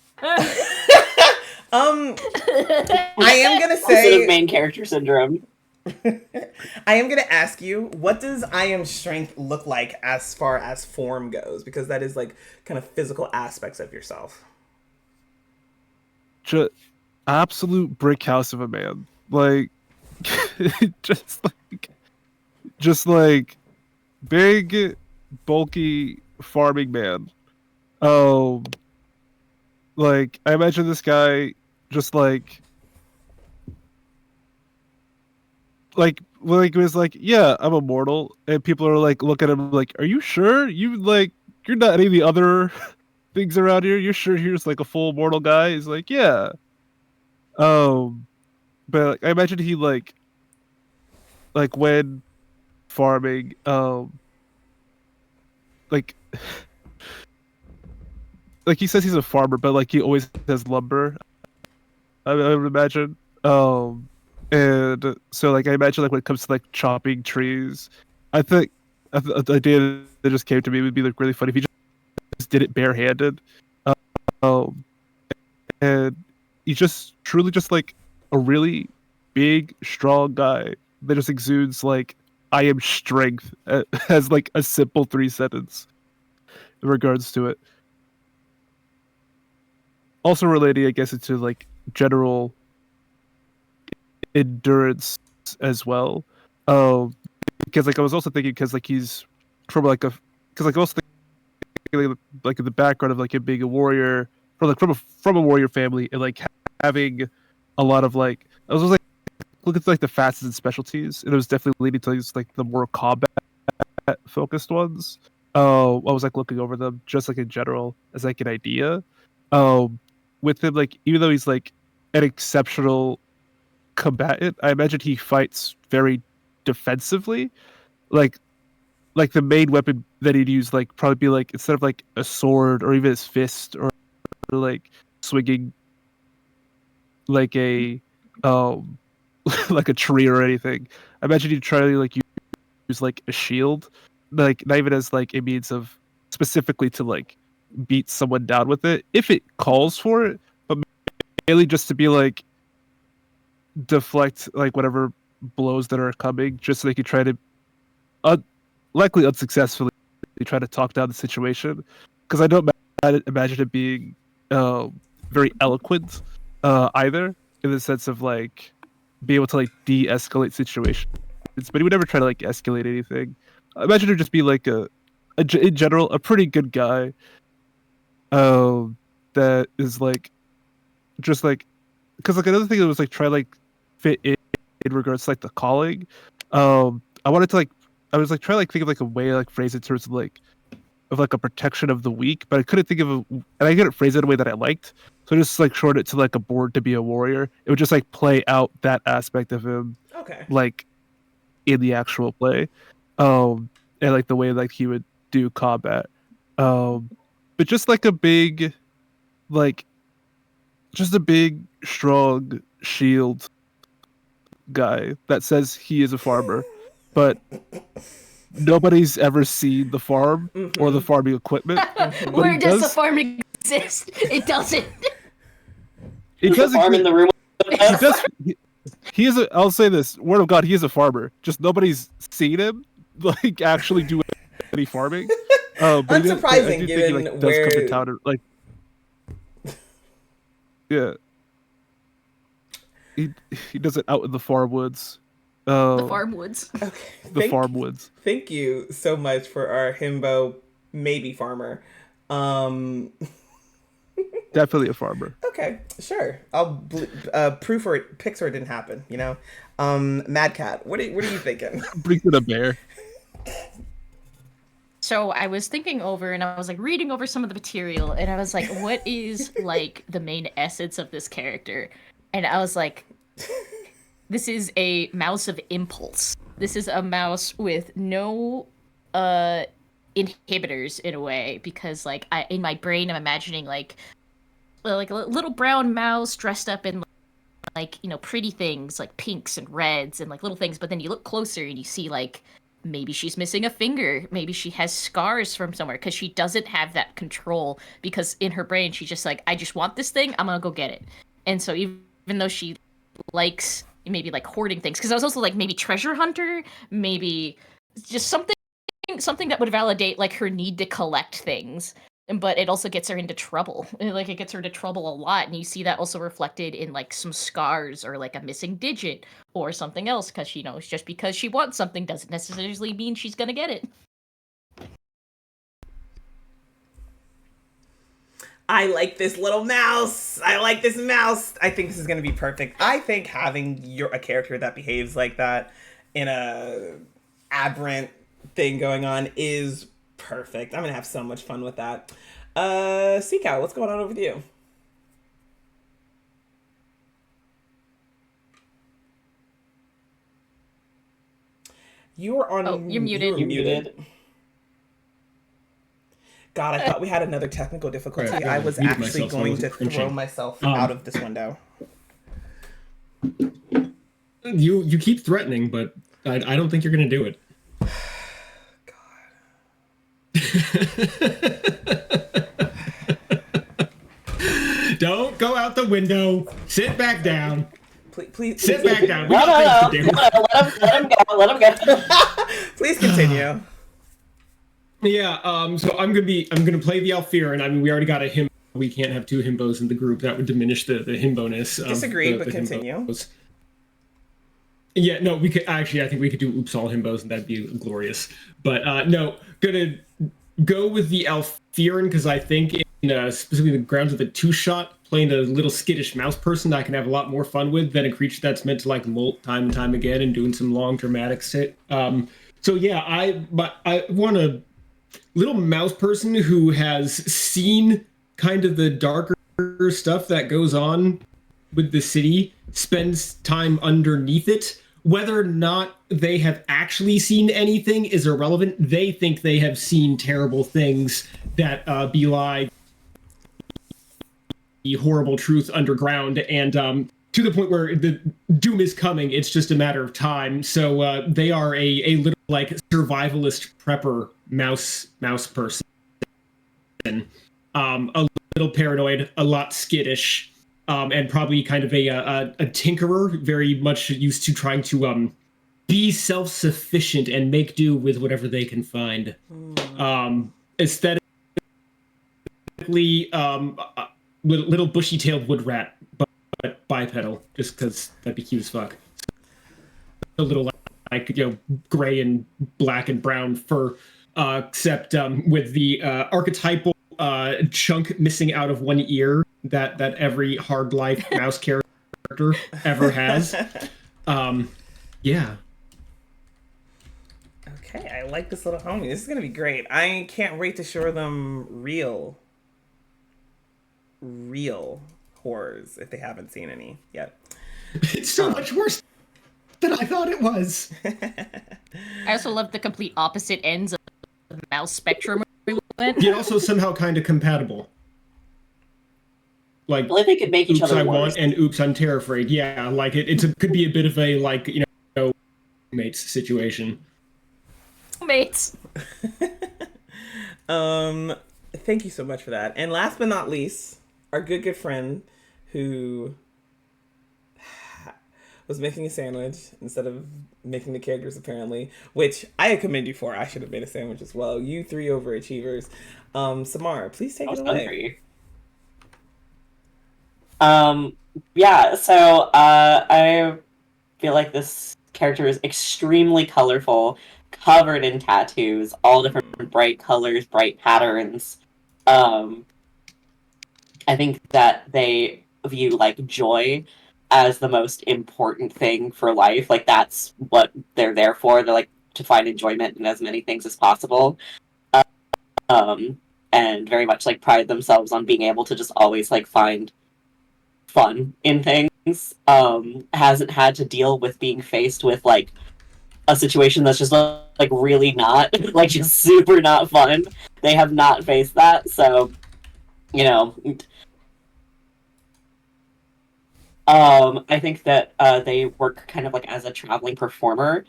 am gonna say main character syndrome. I am gonna ask you, what does I am strength look like as far as form goes? Because that is like kind of physical aspects of yourself. Just absolute brick house of a man. Like just like big, bulky farming man. Like I imagine this guy just it was like, yeah, I'm immortal, and people are like, look at him like, are you sure? You're not any of the other things around here. You're sure you're just like a full mortal guy? He's like, yeah. Um, but like, I imagine he like when farming, like like he says he's a farmer, but like he always has lumber. I would imagine. And so like I imagine like when it comes to like chopping trees, I think the idea that just came to me would be like really funny if he just did it barehanded. Um, and he's just truly just like a really big, strong guy that just exudes like I am strength as like a simple 3 sentence in regards to it. Also relating, I guess, into like general endurance as well. Because like I was also thinking because like he's from like a because like I was thinking like in the background of like him being a warrior from a warrior family and like having a lot of like I was like look at like the facets and specialties and it was definitely leading to these like the more combat focused ones. I was like looking over them just like in general as like an idea. With him like even though he's like an exceptional combatant, I imagine he fights very defensively. Like the main weapon that he'd use like probably be like instead of like a sword or even his fist or like swinging like a um like a tree or anything. I imagine he'd try to like use like a shield, like not even as like a means of specifically to like beat someone down with it if it calls for it, but mainly just to be like deflect like whatever blows that are coming, just so they could try to likely unsuccessfully try to talk down the situation. Because I don't imagine it being very eloquent either, in the sense of like be able to like de-escalate situations. But he would never try to like escalate anything. I imagine it would just be like in general a pretty good guy. That is like just like because like another thing that was like try like fit in regards to like the calling. I wanted to like I was like trying to like think of like a way to like phrase it in terms of like a protection of the weak, but I couldn't think of and I couldn't phrase it in a way that I liked. So I just like shortened it to like a born to be a warrior. It would just like play out that aspect of him Okay. like in the actual play. And like the way like he would do combat. But just like a big like just a big strong shield guy that says he is a farmer, but nobody's ever seen the farm or the farming equipment. Where does the farm exist? It doesn't. It There's a does farm in exist. the room. He does. He is. I'll say this: word of God, he is a farmer. Just nobody's seen him like actually do any farming. But I Unsurprising, do given think he like, does where come to town and like. Yeah. He does it out in the far woods. The farm woods. Okay. The farm woods. Thank you so much for our himbo maybe farmer. Definitely a farmer. Okay, sure. I'll proof or pics or it didn't happen. You know, Mad Cat. What are you thinking? Brings in a bear. So I was thinking over and I was like reading over some of the material and I was like, what is like the main essence of this character? And I was like, this is a mouse of impulse. This is a mouse with no inhibitors in a way, because like in my brain I'm imagining like a little brown mouse dressed up in like, you know, pretty things like pinks and reds and like little things, but then you look closer and you see like maybe she's missing a finger, maybe she has scars from somewhere, because she doesn't have that control, because in her brain she's just like, I just want this thing, I'm gonna go get it. And so even though she likes maybe like hoarding things, because I was also like maybe treasure hunter, maybe just something that would validate like her need to collect things, but it also gets her into trouble. Like it gets her into trouble a lot, and you see that also reflected in like some scars or like a missing digit or something else, because she knows just because she wants something doesn't necessarily mean she's gonna get it. I like this little mouse. I like this mouse. I think this is going to be perfect. I think having a character that behaves like that in a aberrant thing going on is perfect. I'm going to have so much fun with that. Seacow, what's going on over with you? You are on. Oh, you're muted. You're muted. God, I thought we had another technical difficulty. Right, I was muted actually myself, so I going wasn't to cringing. throw myself out of this window. You keep threatening, but I don't think you're gonna do it. God. Don't go out the window. Sit back down. Please Sit back down. We No, got things to do. let him go. Let him go. Please continue. Yeah. So I'm gonna play the Alfirin. I mean, we already got a himbo. We can't have two himbos in the group. That would diminish the himboness. Disagree, but continue. Himbos. Yeah, no, we could actually. I think we could do oops all himbos, and that'd be glorious. But no, gonna go with the Alfirin because I think in specifically the grounds of the two-shot, playing a little skittish mouse person that I can have a lot more fun with than a creature that's meant to like molt time and time again and doing some long dramatic shit. So yeah, I want a little mouse person who has seen kind of the darker stuff that goes on with the city, spends time underneath it. Whether or not they have actually seen anything is irrelevant. They think they have seen terrible things that belie the horrible truth underground, and to the point where the doom is coming. It's just a matter of time. So they are a little like survivalist prepper mouse person. A little paranoid, a lot skittish. And probably kind of a tinkerer, very much used to trying to be self-sufficient and make do with whatever they can find. Aesthetically, little bushy-tailed wood rat, but bipedal, just because that'd be cute as fuck. A little like gray and black and brown fur, except with the archetypal chunk missing out of one ear that every hard life mouse character ever has. Yeah. Okay, I like this little homie. This is gonna be great. I can't wait to show them real horrors if they haven't seen any yet. It's so much worse than I thought it was. I also love the complete opposite ends of the mouse spectrum we went. Yet also somehow kind of compatible. Like, Well, they could make each oops, other I worse. want, and oops, I'm terrified. Yeah, like could be a bit of a like mates situation. Mates. Thank you so much for that. And last but not least, our good friend who was making a sandwich instead of making the characters, apparently, which I commend you for. I should have made a sandwich as well. You three overachievers. Samara, please take it away. Yeah, so I feel like this character is extremely colorful, covered in tattoos, all different bright colors, bright patterns. I think that they view like joy as the most important thing for life. Like that's what they're there for. They're like to find enjoyment in as many things as possible. And very much like pride themselves on being able to just always like find fun in things. Hasn't had to deal with being faced with like a situation that's just like really not like just super not fun. They have not faced that, so I think that they work kind of like as a traveling performer,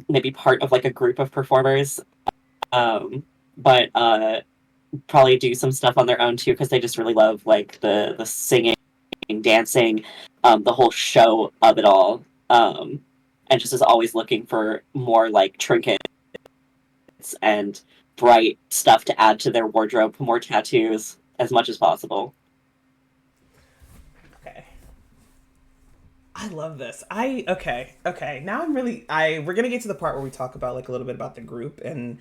maybe part of like a group of performers, but probably do some stuff on their own too because they just really love like the singing, dancing, the whole show of it all, and just is always looking for more like trinkets and bright stuff to add to their wardrobe, more tattoos as much as possible. Okay. I love this. Okay. Now we're gonna get to the part where we talk about like a little bit about the group, and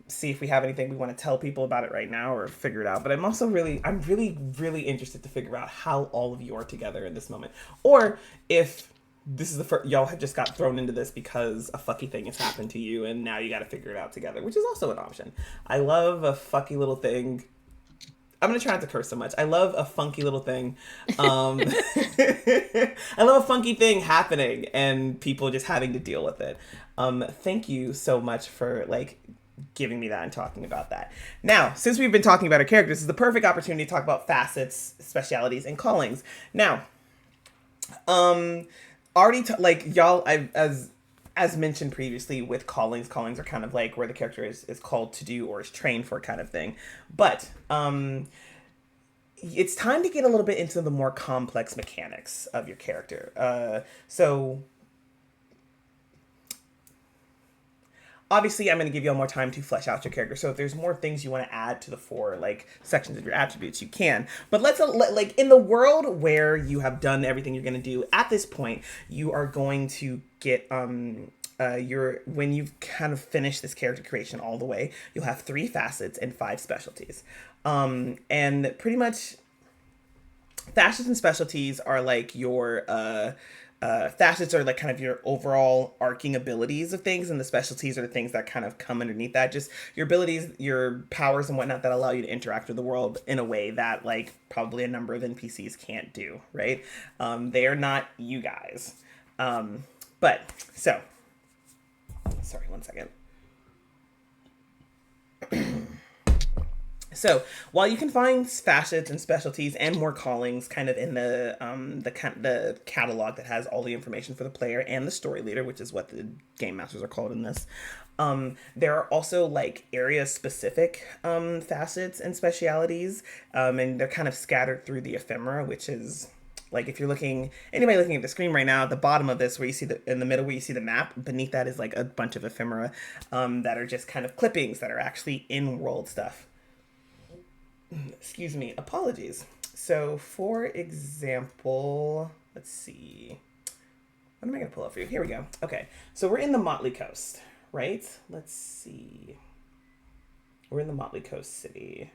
see if we have anything we want to tell people about it right now or figure it out. But I'm really interested to figure out how all of you are together in this moment, or if this is the first y'all have just got thrown into this because a fucky thing has happened to you and now you got to figure it out together, which is also an option. I love a fucky little thing. I'm gonna try not to curse so much. I love a funky little thing. I love a funky thing happening and people just having to deal with it. Thank you so much for like giving me that and talking about that. Now, since we've been talking about our characters, this is the perfect opportunity to talk about facets, specialities, and callings. Now, like y'all, as mentioned previously, with callings are kind of like where the character is called to do or is trained for kind of thing. But it's time to get a little bit into the more complex mechanics of your character. So obviously I'm going to give you all more time to flesh out your character. So if there's more things you want to add to the 4 like sections of your attributes, you can. But let's like in the world where you have done everything you're going to do at this point, you are going to get when you've kind of finished this character creation all the way, you'll have 3 facets and 5 specialties. And pretty much facets and specialties are like your facets are like kind of your overall arcing abilities of things, and the specialties are the things that kind of come underneath that. Just your abilities, your powers and whatnot that allow you to interact with the world in a way that like probably a number of NPCs can't do, right? They are not you guys. But so, sorry, one second. So while you can find facets and specialties and more callings kind of in the catalog that has all the information for the player and the story leader, which is what the game masters are called in this, there are also like area specific facets and specialities, and they're kind of scattered through the ephemera, which is like if you're anybody looking at the screen right now, at the bottom of this where you see in the middle where you see the map, beneath that is like a bunch of ephemera that are just kind of clippings that are actually in-world stuff. Excuse me, apologies. So for example, let's see. What am I going to pull up for you? Here we go. Okay, so we're in the Motley Coast, right? Let's see. We're in the Motley Coast city.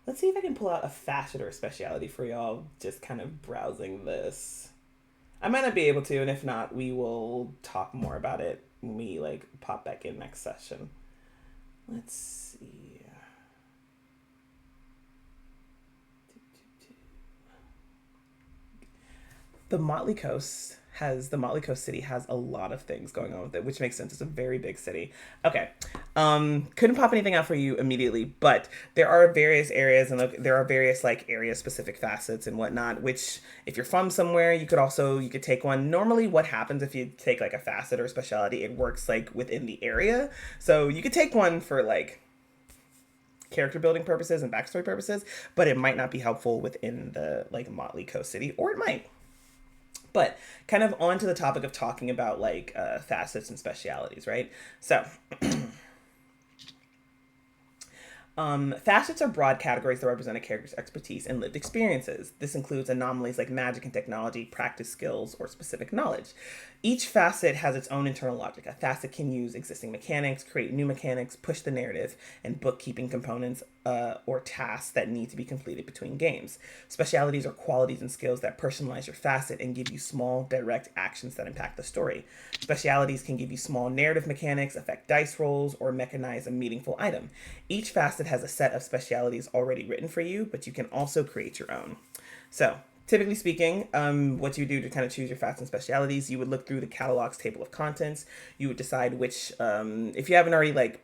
Let's see if I can pull out a facet or a speciality for y'all, just kind of browsing this. I might not be able to, and if not, we will talk more about it when we like pop back in next session. Let's see. The Motley Coast City has a lot of things going on with it, which makes sense. It's a very big city. Okay. Couldn't pop anything out for you immediately, but there are various areas and there are various like area specific facets and whatnot, which if you're from somewhere, you could take one. Normally what happens if you take like a facet or a specialty, it works like within the area. So you could take one for like character building purposes and backstory purposes, but it might not be helpful within the like Motley Coast city, or it might. But kind of on to the topic of talking about like facets and specialities, right? So facets are broad categories that represent a character's expertise and lived experiences. This includes anomalies like magic and technology, practice skills, or specific knowledge. Each facet has its own internal logic. A facet can use existing mechanics, create new mechanics, push the narrative, and bookkeeping components or tasks that need to be completed between games. Specialities are qualities and skills that personalize your facet and give you small, direct actions that impact the story. Specialities can give you small narrative mechanics, affect dice rolls, or mechanize a meaningful item. Each facet has a set of specialities already written for you, but you can also create your own. So, typically speaking, what you do to kind of choose your facets and specialities, you would look through the catalog's table of contents. You would decide which, if you haven't already, like,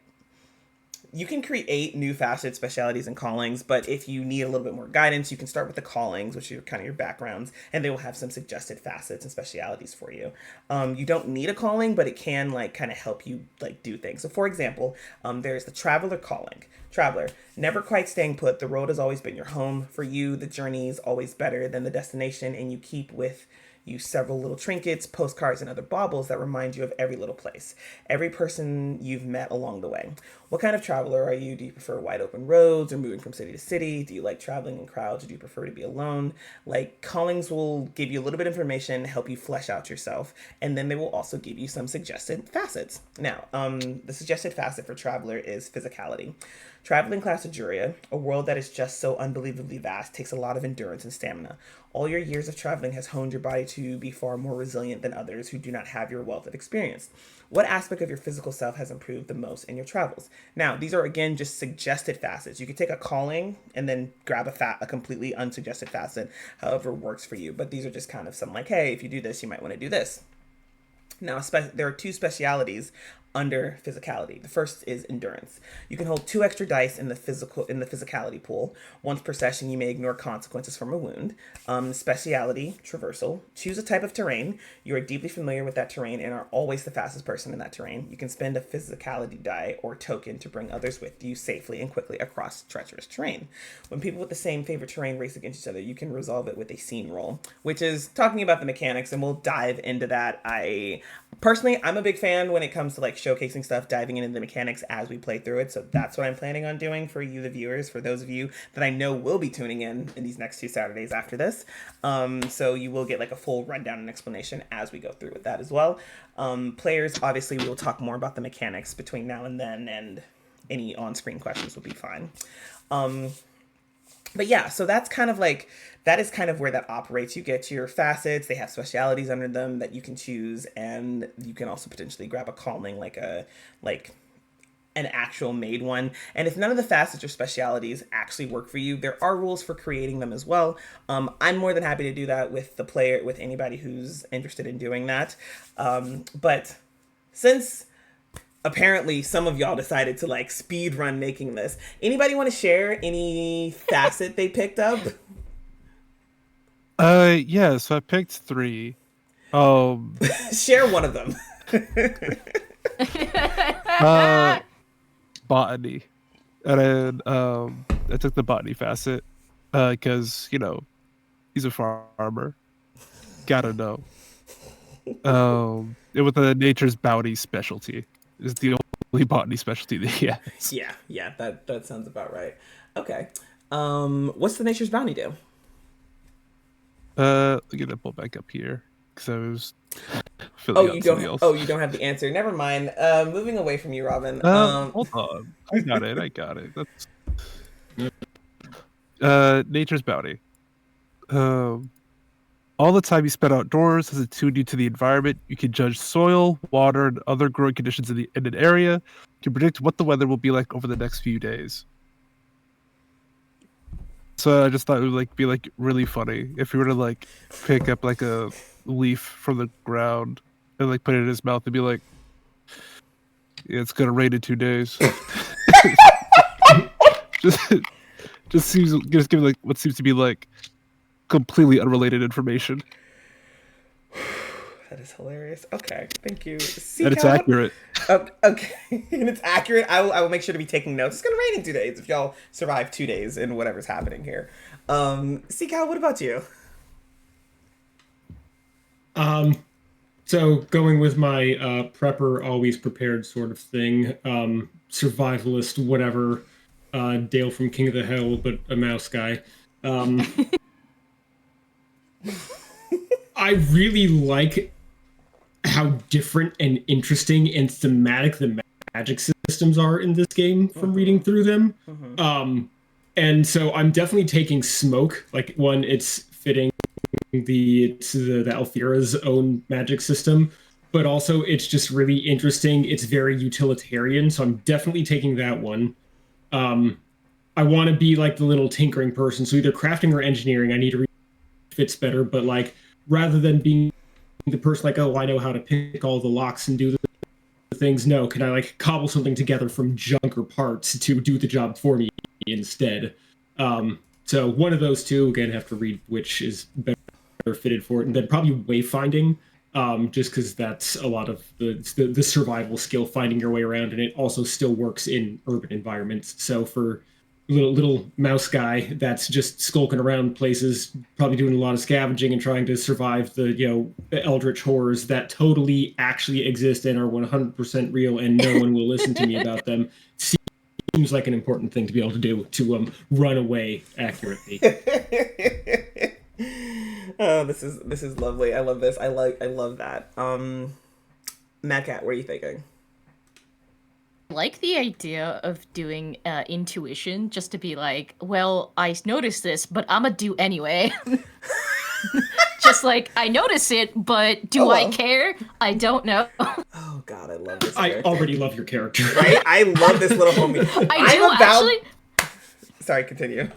you can create new facets, specialities, and callings, but if you need a little bit more guidance, you can start with the callings, which are kind of your backgrounds, and they will have some suggested facets and specialities for you. You don't need a calling, but it can like kind of help you like do things. So for example, there's the Traveler calling. Traveler, never quite staying put. The road has always been your home. For you, the journey is always better than the destination, and you keep with Use several little trinkets, postcards, and other baubles that remind you of every little place, every person you've met along the way. What kind of traveler are you? Do you prefer wide open roads or moving from city to city? Do you like traveling in crowds or do you prefer to be alone? Like, callings will give you a little bit of information, help you flesh out yourself, and then they will also give you some suggested facets. Now, the suggested facet for traveler is physicality. Traveling class Ajurea, a world that is just so unbelievably vast, takes a lot of endurance and stamina. All your years of traveling has honed your body to be far more resilient than others who do not have your wealth of experience. What aspect of your physical self has improved the most in your travels? Now, these are again just suggested facets. You could take a calling and then grab a completely unsuggested facet, however works for you. But these are just kind of some like, hey, if you do this, you might want to do this. Now, there are two specialities under physicality. The first is endurance. You can hold 2 extra dice in the physicality pool. Once per session, you may ignore consequences from a wound. Speciality, traversal. Choose a type of terrain. You are deeply familiar with that terrain and are always the fastest person in that terrain. You can spend a physicality die or token to bring others with you safely and quickly across treacherous terrain. When people with the same favorite terrain race against each other, you can resolve it with a scene roll, which is talking about the mechanics, and we'll dive into that. Personally, I'm a big fan when it comes to like showcasing stuff, diving into the mechanics as we play through it. So that's what I'm planning on doing for you, the viewers, for those of you that I know will be tuning in these next 2 Saturdays after this. So you will get like a full rundown and explanation as we go through with that as well. Players, obviously, we will talk more about the mechanics between now and then, and any on-screen questions will be fine. But yeah, so that is kind of where that operates. You get your facets, they have specialities under them that you can choose, and you can also potentially grab a calling like an actual made one. And if none of the facets or specialities actually work for you, there are rules for creating them as well. I'm more than happy to do that with anybody who's interested in doing that. But since apparently some of y'all decided to like speed run making this, anybody want to share any facet they picked up? Yeah, so I picked 3. Share one of them. Botany. And then I took the botany facet because, he's a farmer. Gotta know. It was the nature's bounty specialty. Is the only botany specialty that he has. Yeah, that sounds about right. Okay. What's the nature's bounty do? I'm gonna pull back up here because I was filling out something else. Oh, you don't have the answer. Never mind. Moving away from you, Robin. Hold on. I got it. That's nature's bounty. All the time you spend outdoors has attuned you to the environment. You can judge soil, water, and other growing conditions in an area. You can predict what the weather will be like over the next few days. So I just thought it would be really funny if you were to pick up a leaf from the ground and put it in his mouth and be like, "Yeah, it's gonna rain in 2 days." just give what seems to be completely unrelated information. That is hilarious. Okay, thank you. And it's accurate. Okay, and it's accurate. I will make sure to be taking notes. It's gonna rain in 2 days if y'all survive 2 days in whatever's happening here. Seacow, what about you? So going with my prepper, always prepared sort of thing, survivalist, whatever, Dale from King of the Hill, but a mouse guy. I really like how different and interesting and thematic the magic systems are in this game from reading through them. And so I'm definitely taking smoke. One, it's fitting the Althira's own magic system, but also it's just really interesting. It's very utilitarian, so I'm definitely taking that one. I want to be the little tinkering person, so either crafting or engineering. I need to read fits better, but rather than being the person oh, I know how to pick all the locks and do the things, no, can I cobble something together from junk or parts to do the job for me instead? So one of those two, again, have to read which is better fitted for it, and then probably wayfinding, just because that's a lot of the survival skill, finding your way around, and it also still works in urban environments. So for little mouse guy that's just skulking around places, probably doing a lot of scavenging and trying to survive the eldritch horrors that totally actually exist and are 100% real, and no one will listen to me about them. Seems like an important thing to be able to do to run away accurately. Oh, this is lovely. I love this. I love that. Mad Cat, what are you thinking? I like the idea of doing intuition, just to be like, well, I noticed this, but I'm gonna do anyway. Just like, I notice it, but do I care? I don't know. Oh God, I love this. I already love your character. Right? I love this little homie. Actually. Sorry, continue.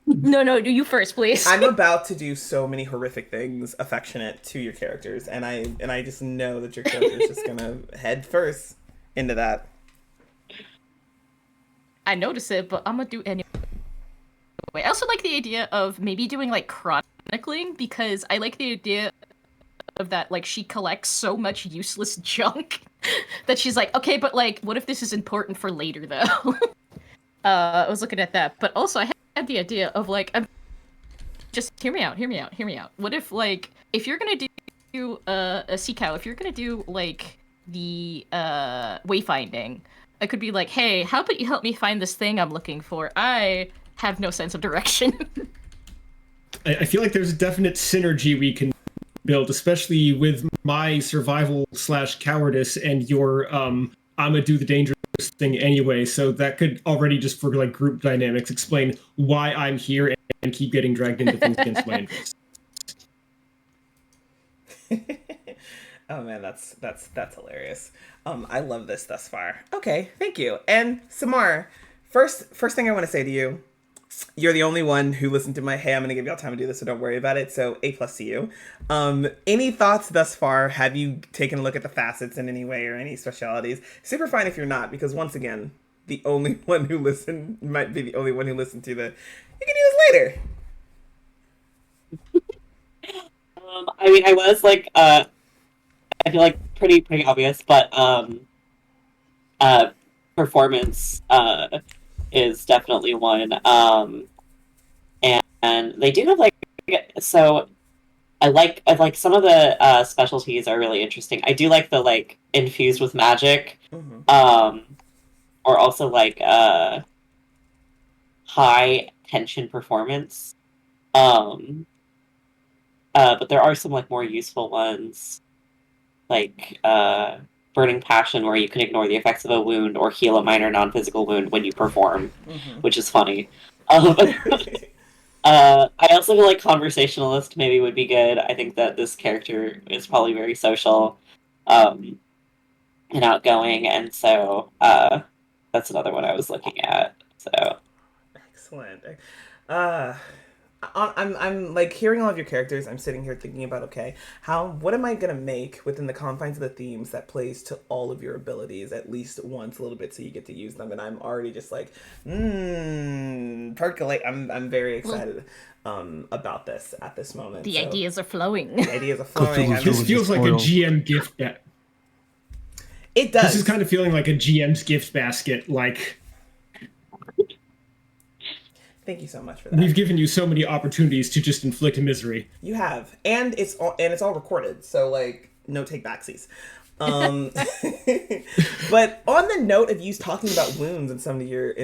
No, you first, please. I'm about to do so many horrific things affectionate to your characters, and I just know that your character is just gonna head first into that. I notice it, but I'm gonna do anyway. I also like the idea of maybe doing like chronicling, because I like the idea of that, like, she collects so much useless junk that she's like, okay, but like, what if this is important for later though? I was looking at that, but also I had the idea of like, just hear me out. What if, like, if you're gonna do a sea cow, if you're gonna do like the wayfinding, I could be like, hey, how about you help me find this thing I'm looking for? I have no sense of direction. I feel like there's a definite synergy we can build, especially with my survival / cowardice and your I'm gonna do the dangerous thing anyway. So that could already, just for like group dynamics, explain why I'm here and keep getting dragged into things against my interests. Oh man, that's hilarious. I love this thus far. Okay, thank you. And Samar, first thing I want to say to you, you're the only one who listened to my, hey, I'm going to give y'all time to do this, so don't worry about it. So A+ to you. Any thoughts thus far? Have you taken a look at the facets in any way or any specialities? Super fine if you're not, because once again, the only one who listened might be the only one who listened to the, you can do this later. I mean, I was like, I feel like pretty obvious, but performance is definitely one. And they do have like, so I like some of the specialties are really interesting. I do like the like infused with magic, or also like high tension performance. But there are some like more useful ones, like Burning Passion, where you can ignore the effects of a wound or heal a minor non-physical wound when you perform, which is funny. I also feel like Conversationalist maybe would be good. I think that this character is probably very social and outgoing, and so that's another one I was looking at. So excellent. I'm like hearing all of your characters. I'm sitting here thinking about, okay, what am I gonna make within the confines of the themes that plays to all of your abilities at least once a little bit, so you get to use them. And I'm already just like, percolate. I'm very excited about this at this moment. The ideas are flowing. The ideas are flowing. This feels like a GM gift bag. It does. This is kind of feeling like a GM's gift basket. Like, thank you so much for that. We've given you so many opportunities to just inflict misery. You have, and it's all recorded, so like no take backsies. But on the note of you talking about wounds and some of your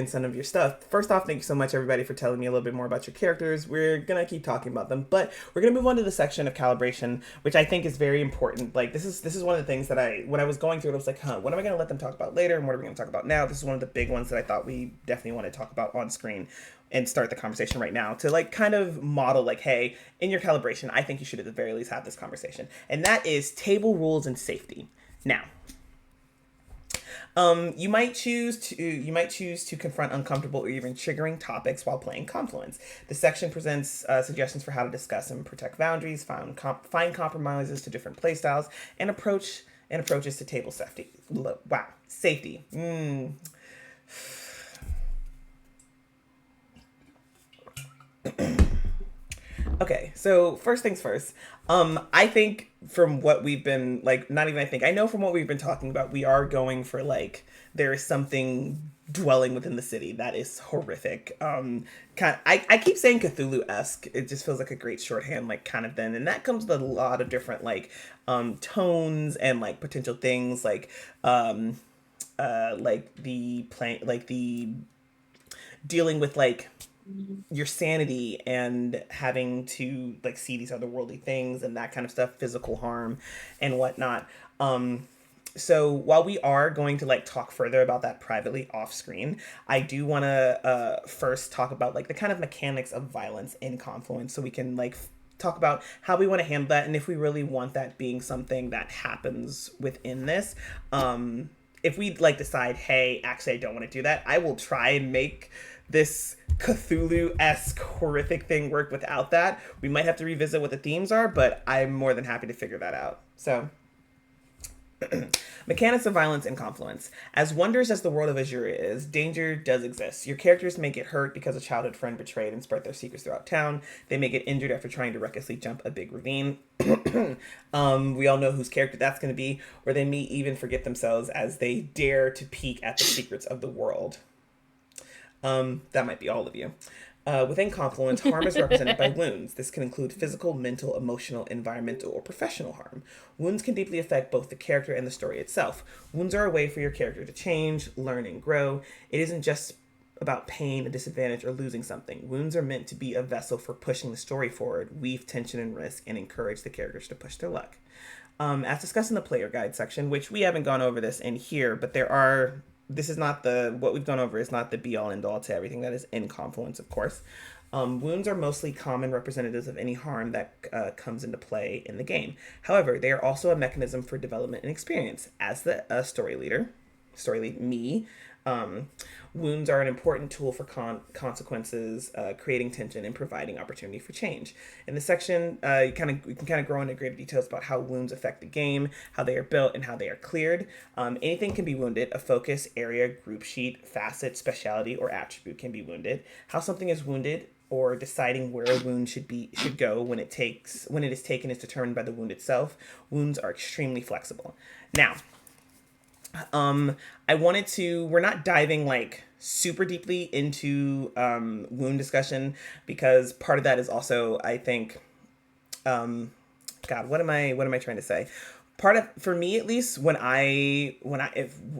stuff, first off, thank you so much everybody for telling me a little bit more about your characters. We're gonna keep talking about them, but we're gonna move on to the section of calibration, which I think is very important. Like this is one of the things that when I was going through it, I was like, what am I gonna let them talk about later, and what are we gonna talk about now? This is one of the big ones that I thought we definitely want to talk about on screen and start the conversation right now, to like kind of model like, hey, in your calibration, I think you should at the very least have this conversation, and that is table rules and safety. Now, you might choose to confront uncomfortable or even triggering topics while playing Confluence. The section presents suggestions for how to discuss and protect boundaries, find compromises to different playstyles, and approaches to table safety. Wow, safety. Okay, so first things first. I think from what we've been like, not even I think, I know from what we've been talking about, we are going for like there is something dwelling within the city that is horrific. I keep saying Cthulhu-esque. It just feels like a great shorthand, like kind of thing, and that comes with a lot of different like tones and like potential things like the plan, like the dealing with like your sanity and having to like see these otherworldly things and that kind of stuff, physical harm and whatnot. So while we are going to like talk further about that privately off screen, I do want to first talk about like the kind of mechanics of violence in Confluence, so we can like talk about how we want to handle that and if we really want that being something that happens within this. If we like decide, hey, actually I don't want to do that, I will try and make this Cthulhu-esque horrific thing work without that. We might have to revisit what the themes are, but I'm more than happy to figure that out. So mechanics of violence in Confluence. As wondrous as the world of Ajurea is, danger does exist. Your characters may get hurt because a childhood friend betrayed and spread their secrets throughout town. They may get injured after trying to recklessly jump a big ravine. We all know whose character that's going to be, or they may even forget themselves as they dare to peek at the secrets of the world. That might be all of you. Within Confluence, harm is represented by wounds. This can include physical, mental, emotional, environmental, or professional harm. Wounds can deeply affect both the character and the story itself. Wounds are a way for your character to change, learn, and grow. It isn't just about pain, a disadvantage, or losing something. Wounds are meant to be a vessel for pushing the story forward, weave tension and risk, and encourage the characters to push their luck. As discussed in the player guide section, which we haven't gone over this in here, but this is not what we've gone over is not the be all end all to everything that is in Confluence, of course. Wounds are mostly common representatives of any harm that comes into play in the game. However, they are also a mechanism for development and experience. As the story lead, me, wounds are an important tool for consequences, creating tension and providing opportunity for change. In this section, you can kind of go into greater details about how wounds affect the game, how they are built, and how they are cleared. Anything can be wounded. A focus, area, group sheet, facet, speciality, or attribute can be wounded. How something is wounded or deciding where a wound should go when it is taken is determined by the wound itself. Wounds are extremely flexible. Now, we're not diving like super deeply into wound discussion because part of that is also, I think, God, what am I trying to say? For me at least, when I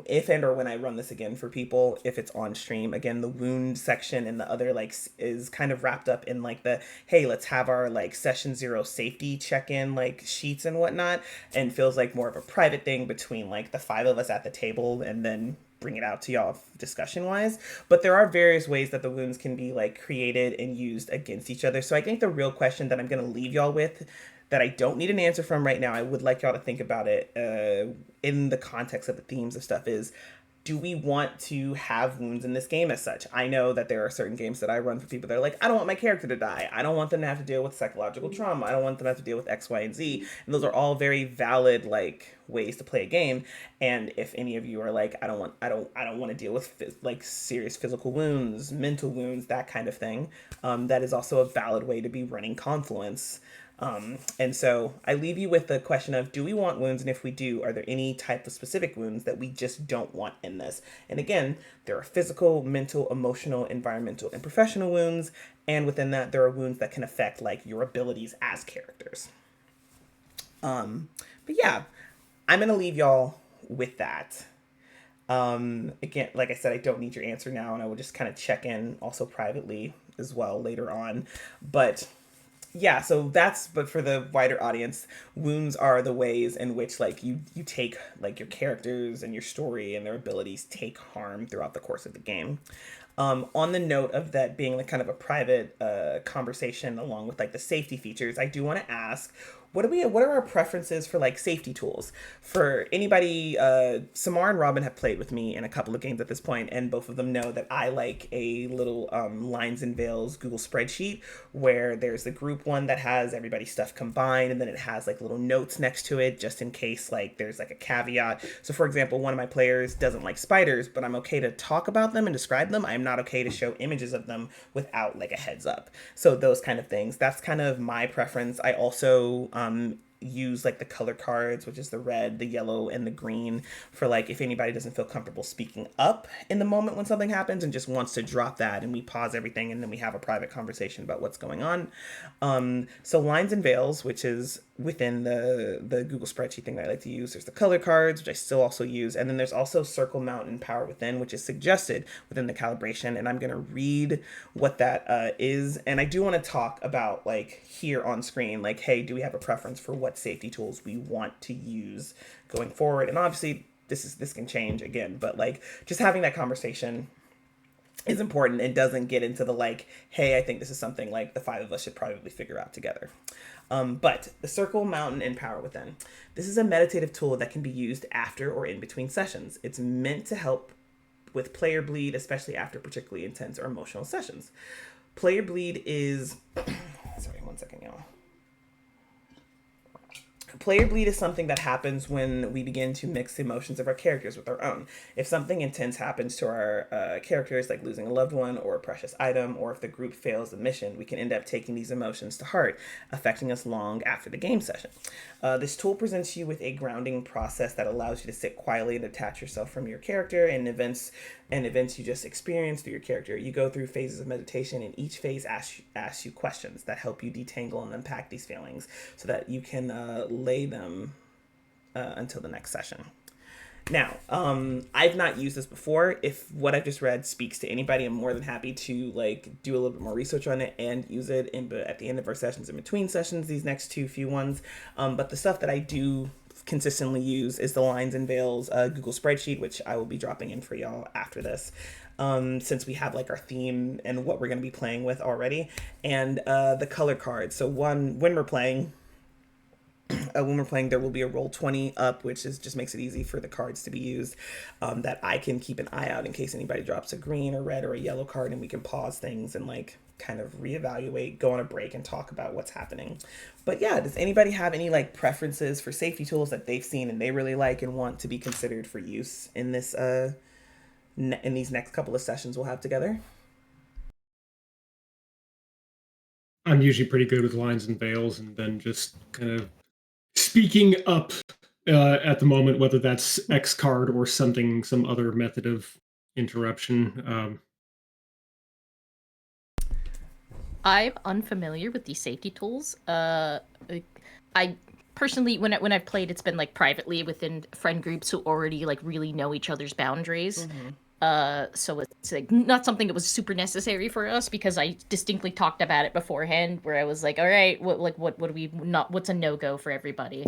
if and or when I run this again for people, if it's on stream again, the wound section and the other like is kind of wrapped up in like the, hey, let's have our like session 0 safety check-in like sheets and whatnot, and feels like more of a private thing between like the 5 of us at the table, and then bring it out to y'all discussion wise. But there are various ways that the wounds can be like created and used against each other. So I think the real question that I'm going to leave y'all with, that I don't need an answer from right now, I would like y'all to think about it in the context of the themes of stuff, is, do we want to have wounds in this game as such? I know that there are certain games that I run for people that are like, I don't want my character to die. I don't want them to have to deal with psychological trauma. I don't want them to have to deal with X, Y, and Z. And those are all very valid like ways to play a game. And if any of you are like, I don't want to deal with like serious physical wounds, mental wounds, that kind of thing, that is also a valid way to be running Confluence. And so I leave you with the question of, do we want wounds? And if we do, are there any type of specific wounds that we just don't want in this? And again, there are physical, mental, emotional, environmental, and professional wounds. And within that, there are wounds that can affect like your abilities as characters. But yeah, I'm going to leave y'all with that. Again, like I said, I don't need your answer now, and I will just kind of check in also privately as well later on. But yeah, but for the wider audience, wounds are the ways in which like you take like your characters and your story and their abilities take harm throughout the course of the game. On the note of that being like kind of a private conversation along with like the safety features, I do want to ask, what are our preferences for like safety tools? For anybody, Samar and Robin have played with me in a couple of games at this point, and both of them know that I like a little lines and veils Google spreadsheet where there's the group one that has everybody's stuff combined, and then it has like little notes next to it just in case like there's like a caveat. So for example, one of my players doesn't like spiders, but I'm okay to talk about them and describe them. I'm not okay to show images of them without like a heads up. So those kind of things. That's kind of my preference. I also use like the color cards, which is the red, the yellow, and the green for like if anybody doesn't feel comfortable speaking up in the moment when something happens and just wants to drop that, and we pause everything and then we have a private conversation about what's going on. So lines and veils, which is within the Google spreadsheet thing that I like to use. There's the color cards, which I still also use, and then there's also circle, mountain, power within, which is suggested within the calibration, and I'm going to read what that is. And I do want to talk about like here on screen, like, hey, do we have a preference for what safety tools we want to use going forward? And obviously this can change again, but like just having that conversation is important. It doesn't get into the like, hey, I think this is something like the 5 of us should probably figure out together. But the circle, mountain, and power within. This is a meditative tool that can be used after or in between sessions. It's meant to help with player bleed, especially after particularly intense or emotional sessions. Player bleed is, sorry, 1 second, y'all. Player bleed is something that happens when we begin to mix the emotions of our characters with our own. If something intense happens to our characters, like losing a loved one or a precious item, or if the group fails the mission, we can end up taking these emotions to heart, affecting us long after the game session. This tool presents you with a grounding process that allows you to sit quietly and detach yourself from your character and events you just experience through your character. You go through phases of meditation, and each phase asks you questions that help you detangle and unpack these feelings so that you can lay them until the next session. Now, I've not used this before. If what I've just read speaks to anybody, I'm more than happy to like do a little bit more research on it and use it at the end of our sessions, in between sessions, these next few ones. But the stuff that I do consistently use is the lines and veils Google spreadsheet, which I will be dropping in for y'all after this, since we have like our theme and what we're going to be playing with already, and the color cards. So when we're playing, there will be a roll 20 up, which just makes it easy for the cards to be used, that I can keep an eye out in case anybody drops a green or red or a yellow card, and we can pause things and like kind of reevaluate, go on a break, and talk about what's happening. But yeah, does anybody have any like preferences for safety tools that they've seen and they really like and want to be considered for use in this in these next couple of sessions we'll have together? I'm usually pretty good with lines and veils, and then just kind of speaking up at the moment, whether that's X card or some other method of interruption. I'm unfamiliar with these safety tools. I personally, when I've played, it's been like privately within friend groups who already like really know each other's boundaries. So it's like not something that was super necessary for us, because I distinctly talked about it beforehand, where I was like, all right, what do we not? What's a no go for everybody?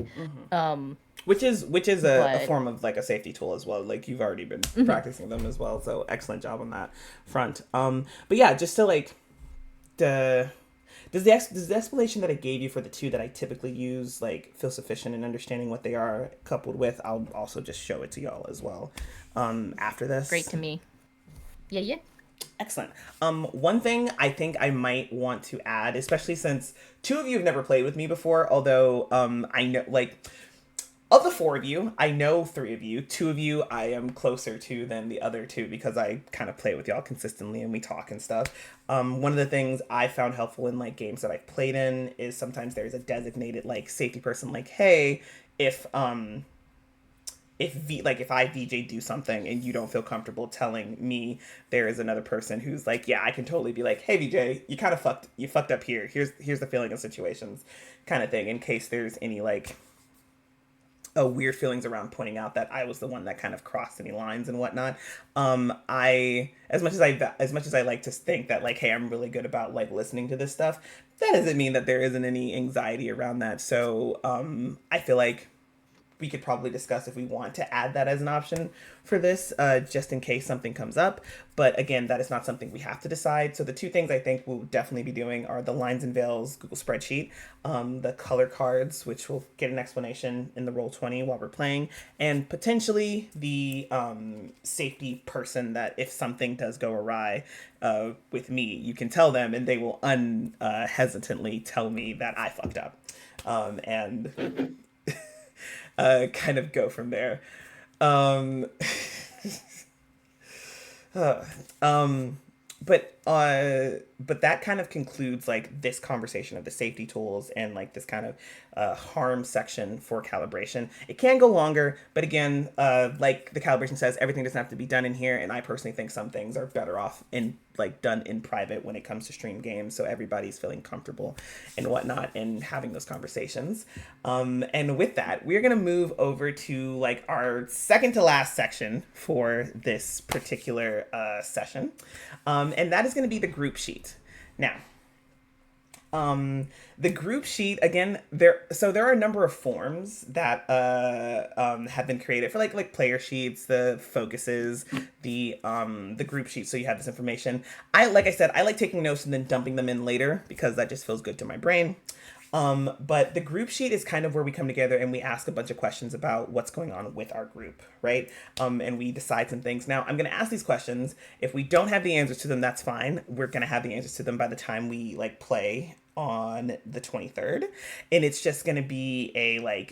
Which is a form of like a safety tool as well. Like you've already been practicing them as well, so excellent job on that front. But yeah, just to like does the explanation that I gave you for the two that I typically use like feel sufficient in understanding what they are, coupled with I'll also just show it to y'all as well after this. Great to me. Yeah. Excellent. One thing I think I might want to add, especially since 2 of you have never played with me before, although I know like of the 4 of you, I know 3 of you. 2 of you I am closer to than the other 2 because I kind of play with y'all consistently and we talk and stuff. One of the things I found helpful in like games that I've played in is sometimes there's a designated like safety person, like, hey, if I VJ do something and you don't feel comfortable telling me, there is another person who's like, yeah, I can totally be like, hey VJ, you kind of fucked up here. Here's the feeling of situations, kind of thing, in case there's any like weird feelings around pointing out that I was the one that kind of crossed any lines and whatnot. As much as I like to think that like, hey, I'm really good about like listening to this stuff, that doesn't mean that there isn't any anxiety around that. So I feel like we could probably discuss if we want to add that as an option for this, just in case something comes up. But again, that is not something we have to decide. So the two things I think we'll definitely be doing are the lines and veils Google spreadsheet, the color cards, which we'll get an explanation in the Roll20 while we're playing, and potentially the safety person that if something does go awry with me, you can tell them and they will unhesitantly tell me that I fucked up. And kind of go from there. But that kind of concludes like this conversation of the safety tools and like this kind of harm section for calibration. It can go longer, but again, like the calibration says, everything doesn't have to be done in here, and I personally think some things are better off in like done in private when it comes to stream games, so everybody's feeling comfortable and whatnot and having those conversations. And with that, we're gonna move over to like our second to last section for this particular session, and that is going to be the group sheet. Now, the group sheet, again, there are a number of forms that have been created for like player sheets, the focuses, the group sheet, so you have this information. Like I said, I like taking notes and then dumping them in later because that just feels good to my brain. But the group sheet is kind of where we come together and we ask a bunch of questions about what's going on with our group, right? And we decide some things. Now, I'm going to ask these questions. If we don't have the answers to them, that's fine. We're going to have the answers to them by the time we like play on the 23rd. And it's just going to be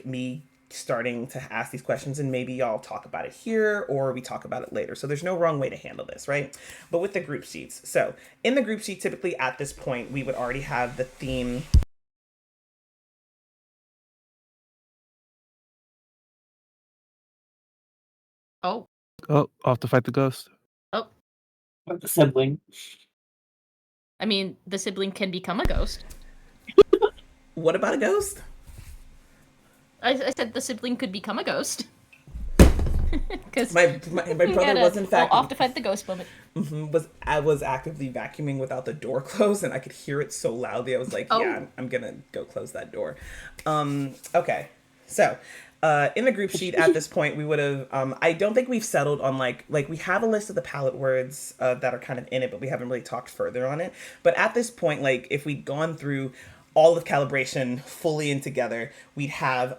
me starting to ask these questions, and maybe y'all talk about it here or we talk about it later. So there's no wrong way to handle this, right? But with the group sheets. So in the group sheet, typically at this point, we would already have the theme. Oh. Oh, off to fight the ghost. Oh. The sibling. I mean, the sibling can become a ghost. What about a ghost? I said the sibling could become a ghost. Because my brother was in fact off to fight the ghost moment. I was actively vacuuming without the door closed, and I could hear it so loudly. I was like, yeah, I'm gonna go close that door. Okay, so. In the group sheet at this point, we would have, I don't think we've settled on like we have a list of the palette words that are kind of in it, but we haven't really talked further on it. But at this point, like if we'd gone through all of calibration fully and together, we'd have,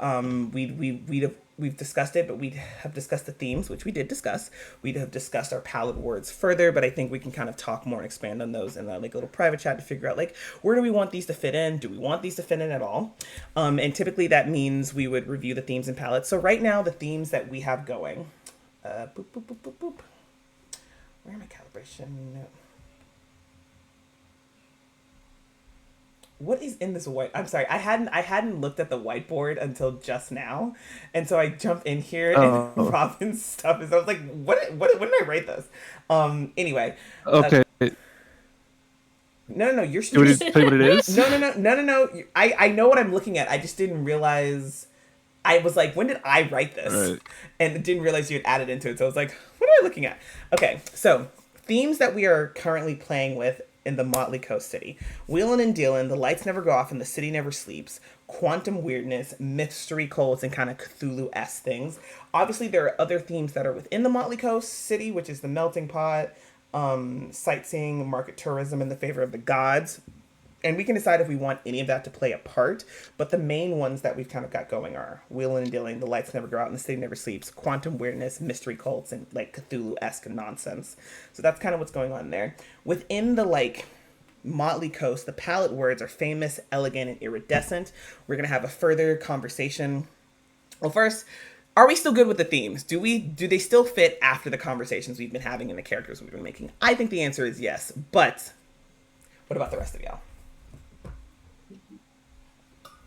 we've discussed it, but we'd have discussed the themes, which we did discuss. We'd have discussed our palette words further, but I think we can kind of talk more and expand on those in like a little private chat to figure out like, where do we want these to fit in? Do we want these to fit in at all? And typically that means we would review the themes and palettes. So right now, the themes that we have going, boop, boop, boop, boop, boop. Where am I calibration? What is in this white? I'm sorry, I hadn't looked at the whiteboard until just now, and so I jumped in here and Robin's stuff is. I was like, what did I write this? Anyway. Okay. No, you're. Tell you what it is? No. I know what I'm looking at. I just didn't realize. I was like, when did I write this? Right. And didn't realize you had added into it. So I was like, what am I looking at? Okay, so themes that we are currently playing with in the Motley Coast city. Wheelin' and dealin', the lights never go off and the city never sleeps. Quantum weirdness, mystery cults, and kind of Cthulhu-esque things. Obviously, there are other themes that are within the Motley Coast city, which is the melting pot, sightseeing, market tourism in the favor of the gods. And we can decide if we want any of that to play a part. But the main ones that we've kind of got going are Wheelin' and dealing, the lights never go out and the city never sleeps, quantum weirdness, mystery cults, and like Cthulhu-esque nonsense. So that's kind of what's going on there. Within the like Motley Coast, the palette words are famous, elegant, and iridescent. We're going to have a further conversation. Well, first, are we still good with the themes? Do they still fit after the conversations we've been having and the characters we've been making? I think the answer is yes. But what about the rest of y'all?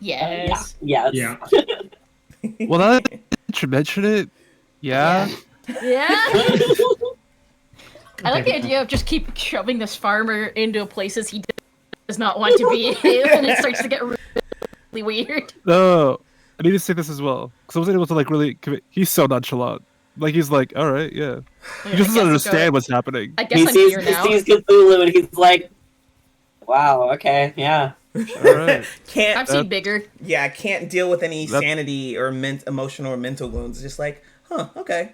Yes. Yeah. Well, now that you mention it, yeah. Yeah. I like the idea of just keep shoving this farmer into places he does not want to be in, and it starts to get really weird. No, I need to say this as well, because I wasn't able to like really commit. He's so nonchalant. Like he's like, all right, yeah. He just doesn't understand what's happening. I guess He I'm sees here now. Cthulhu and he's like, wow, okay, yeah. right. Can't I've seen bigger. yeah, can't deal with any That- sanity or emotional or mental wounds. Just like, huh, okay.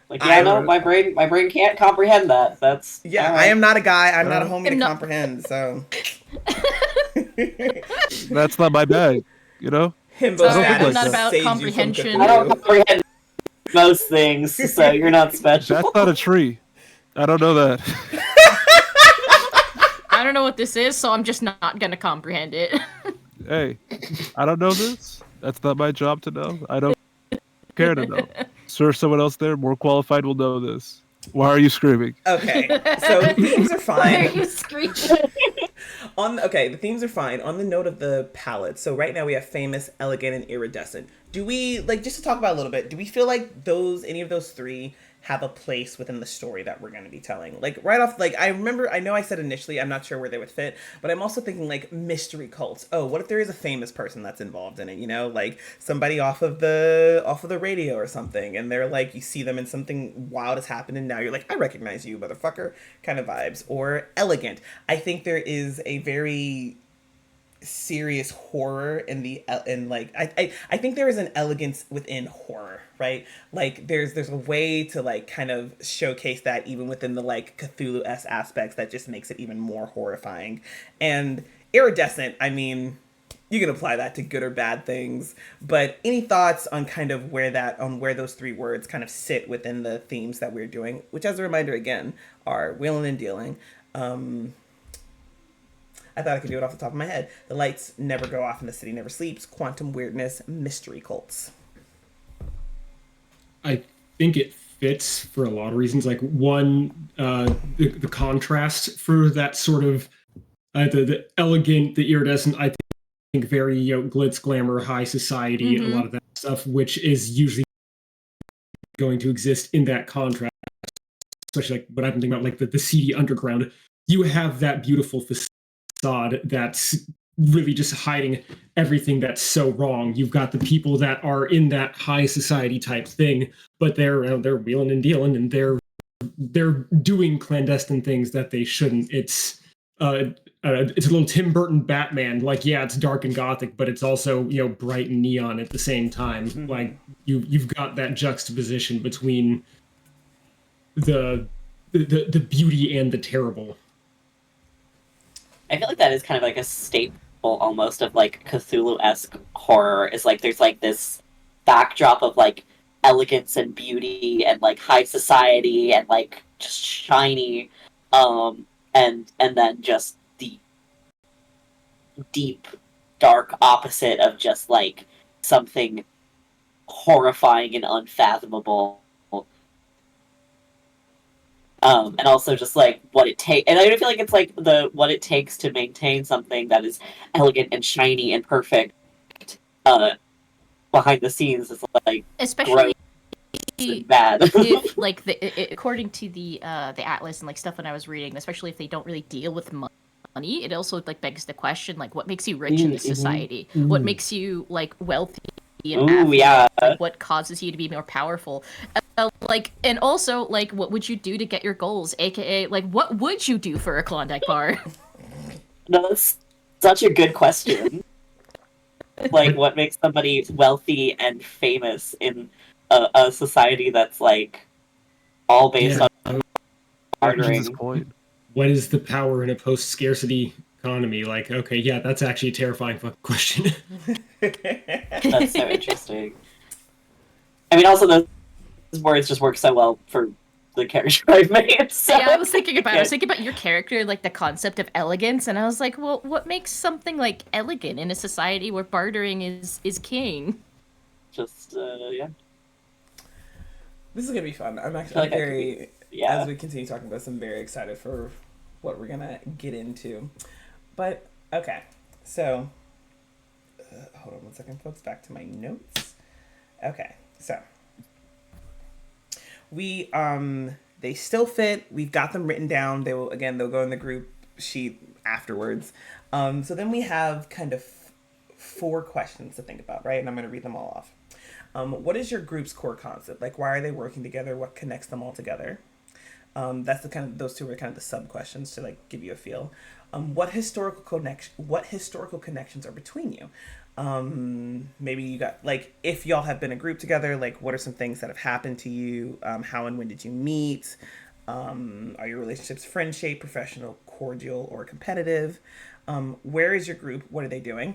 Like, yeah, no, my brain can't comprehend that. That's Yeah, I am not a guy. I'm not a Uh, homie to I'm not- comprehend. So That's not my bag. You know. himbo Sorry, think status I'm not about saves comprehension. You from I don't Cthulhu. comprehend most things, so you're not special. That's not a tree. I don't know that. I don't know what this is, so I'm just not gonna comprehend it. Hey, I don't know this. That's not my job to know. I don't care to know. Sure, someone else there more qualified will know this. Why are you screaming? Okay, so the themes are Why are fine. you screaming? The themes are fine. On the note of the palette, so right now we have famous, elegant, and iridescent. Do we like just to talk about a little bit? Do we feel like any of those three have a place within the story that we're going to be telling? Like right off, like I know I said initially, I'm not sure where they would fit, but I'm also thinking like mystery cults. Oh, what if there is a famous person that's involved in it? You know, like somebody off of the radio or something, and they're like you see them and something wild has happened, and now you're like, I recognize you, motherfucker, kind of vibes. Or elegant. I think there is a very serious horror in like I think there is an elegance within horror, right? Like there's a way to like kind of showcase that even within the like Cthulhu-esque aspects that just makes it even more horrifying. And iridescent, I mean, you can apply that to good or bad things, but any thoughts on kind of where those three words kind of sit within the themes that we're doing, which as a reminder again are wheeling and dealing. I thought I could do it off the top of my head. The lights never go off and the city never sleeps. Quantum weirdness, mystery cults. I think it fits for a lot of reasons. Like one, the contrast for that sort of the elegant, the iridescent. I think very glitz, glamour, high society, a lot of that stuff, which is usually going to exist in that contrast. Especially like what I've been thinking about, like the seedy underground. You have that beautiful facade that's really just hiding everything that's so wrong. You've got the people that are in that high society type thing, but they're wheeling and dealing, and they're doing clandestine things that they shouldn't. It's a little Tim Burton Batman. Like, yeah, it's dark and gothic, but it's also bright and neon at the same time. Mm-hmm. Like you've got that juxtaposition between the beauty and the terrible. I feel like that is kind of like a staple almost of like Cthulhu-esque horror, is like there's like this backdrop of like elegance and beauty and like high society and like just shiny, and then just the deep dark opposite of just like something horrifying and unfathomable. And also just like what it takes, and I feel like it's like what it takes to maintain something that is elegant and shiny and perfect behind the scenes is like especially bad. if like according to the atlas and like stuff that I was reading, especially if they don't really deal with money, it also like begs the question like what makes you rich in this society? What makes you like wealthy and affluent? Yeah. Like what causes you to be more powerful? Like, and also, like, what would you do to get your goals? AKA, like, what would you do for a Klondike bar? No, that's such a good question. Like, what makes somebody wealthy and famous in a society that's, like, all based on bartering? What is the power in a post-scarcity economy? Like, okay, yeah, that's actually a terrifying fucking question. That's so interesting. I mean, also, those words just work so well for the character I've made. So. Yeah, I was thinking about your character, like the concept of elegance, and I was like, well, what makes something like elegant in a society where bartering is king? Just yeah. This is gonna be fun. I'm actually as we continue talking about this, I'm very excited for what we're gonna get into. But okay, so hold on one second, folks. Back to my notes. Okay, so. We they still fit. We've got them written down. They'll go in the group sheet afterwards. So then we have kind of 4 questions to think about, right? And I'm going to read them all off. What is your group's core concept? Like, why are they working together? What connects them all together? That's those two are kind of the sub questions to like give you a feel. What historical connections are between you? Maybe you got like if y'all have been a group together, like what are some things that have happened to you? How and when did you meet? Are your relationships friend-shaped, professional, cordial, or competitive? Where is your group? What are they doing?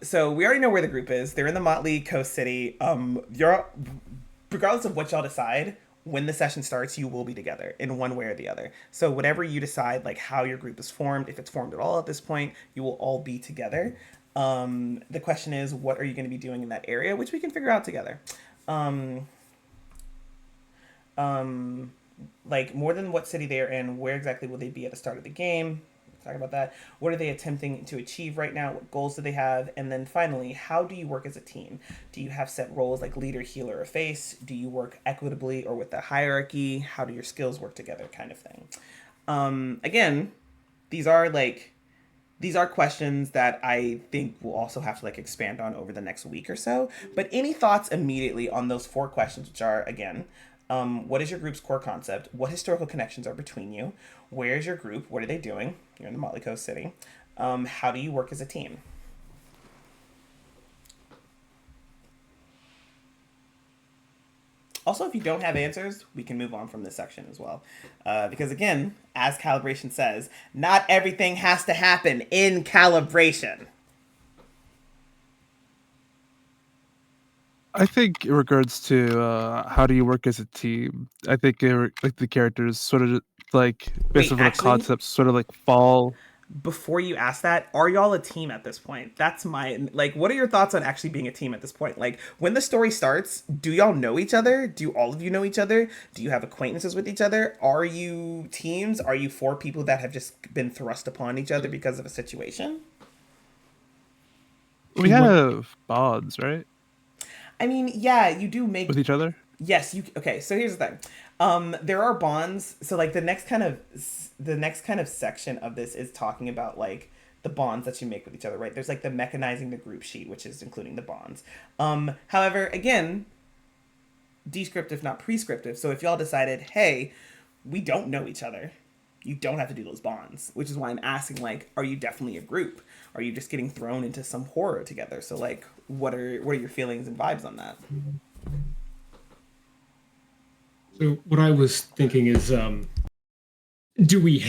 So we already know where the group is. They're in the Motley Coast city. You're regardless of what y'all decide, when the session starts, you will be together in one way or the other. So whatever you decide, like how your group is formed, if it's formed at all at this point, you will all be together. The question is, what are you going to be doing in that area, which we can figure out together. Like more than what city they are in, where exactly will they be at the start of the game? Talk about that. What are they attempting to achieve right now? What goals do they have? And then finally, how do you work as a team? Do you have set roles like leader, healer, or face? Do you work equitably or with a hierarchy? How do your skills work together, kind of thing? Again, these are questions that I think we'll also have to like expand on over the next week or so. But any thoughts immediately on those 4 questions, which are again, what is your group's core concept? What historical connections are between you? Where is your group? What are they doing? You're in the Motley Coast city. How do you work as a team? Also, if you don't have answers, we can move on from this section as well. Because again, as Calibration says, not everything has to happen in Calibration. I think in regards to how do you work as a team, I think like the characters sort of like based on the concepts sort of like fall. Before you ask that, are y'all a team at this point? That's my like. What are your thoughts on actually being a team at this point? Like when the story starts, do y'all know each other? Do all of you know each other? Do you have acquaintances with each other? Are you teams? Are you 4 people that have just been thrust upon each other because of a situation? We have bonds, right? I mean, yeah, you do make with each other. Yes, you okay. So here's the thing. There are bonds. So like the next kind of section of this is talking about like the bonds that you make with each other, right? There's like the mechanizing the group sheet, which is including the bonds. However, again, descriptive, not prescriptive. So if y'all decided, hey, we don't know each other, you don't have to do those bonds, which is why I'm asking, like, are you definitely a group? Are you just getting thrown into some horror together? So like, what are your feelings and vibes on that? So what I was thinking is, do we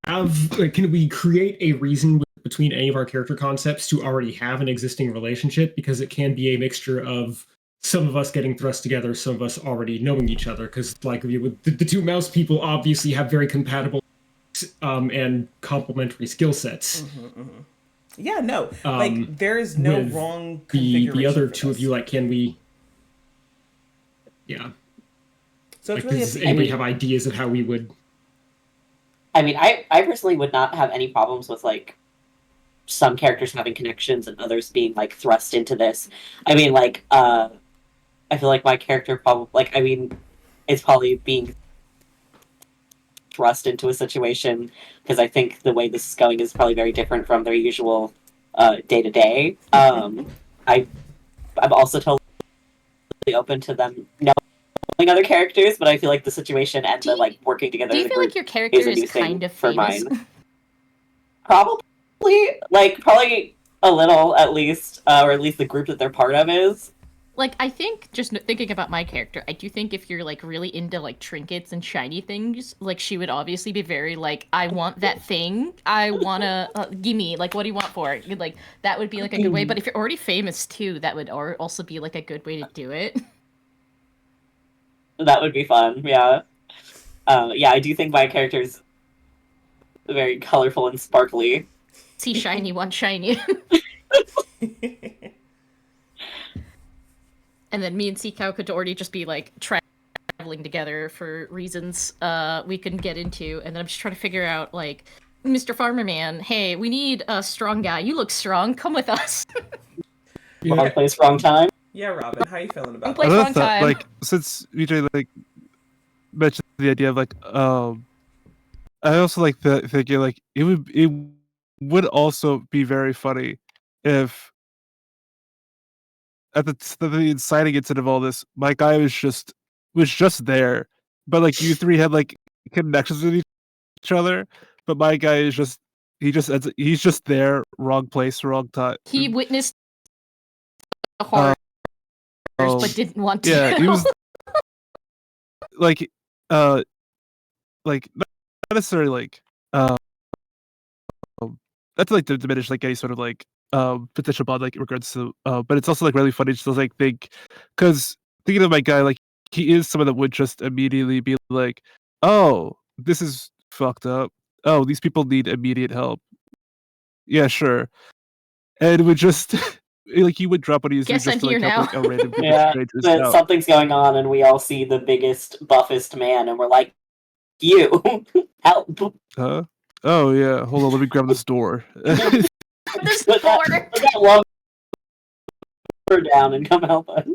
have like, can we create a reason between any of our character concepts to already have an existing relationship? Because it can be a mixture of some of us getting thrust together, some of us already knowing each other. Because like the 2 mouse people obviously have very compatible and complementary skill sets. Yeah, no, like there is no wrong configuration. The other 2 of you, like, can we? Yeah. So like, it's really does anybody have ideas of how we would? I mean, I personally would not have any problems with like some characters having connections and others being like thrust into this. I mean, like, I feel like my character probably, like, I mean, it's probably being thrust into a situation because I think the way this is going is probably very different from their usual day to day. I'm also totally open to them knowing other characters, but I feel like the situation and the like working together. Do you feel like your character is kind of famous? Probably a little at least, or at least the group that they're part of is. Like, I think, just thinking about my character, I do think if you're, like, really into, like, trinkets and shiny things, like, she would obviously be very, like, I want that thing, I wanna, gimme, like, what do you want for it? Like, that would be, like, a good way, but if you're already famous, too, that would also be, like, a good way to do it. That would be fun, yeah. Yeah, I do think my character's very colorful and sparkly. See shiny, want shiny. And then me and Seacow could already just be, like, traveling together for reasons we couldn't get into. And then I'm just trying to figure out, like, Mr. Farmer Man, hey, we need a strong guy. You look strong. Come with us. Wrong place, wrong time. Yeah, Robin, how are you feeling about that? Wrong place, wrong time. Like, since VJ, like, mentioned the idea of, like, I also like the thinking, like, it would also be very funny if at the inciting incident of all this, my guy was just there but like you three had like connections with each other. But my guy is just he's just there, wrong place, wrong time. He witnessed the horrors, Oh, but didn't want to. yeah, he was like not necessarily like that's like to diminish like any sort of like potential bond like in regards to but it's also like really funny to like think because thinking of my guy like he is someone that would just immediately be like, oh, this is fucked up, oh, these people need immediate help, yeah, sure, and would just like he would drop what he's Guess just I'm to like here help now. like a random group Yeah, of strangers that out. something's going on, and we all see the biggest, buffest man, and we're like, "You help!" Huh? Oh yeah, hold on, let me grab this door. This Put door. that long down and come help us.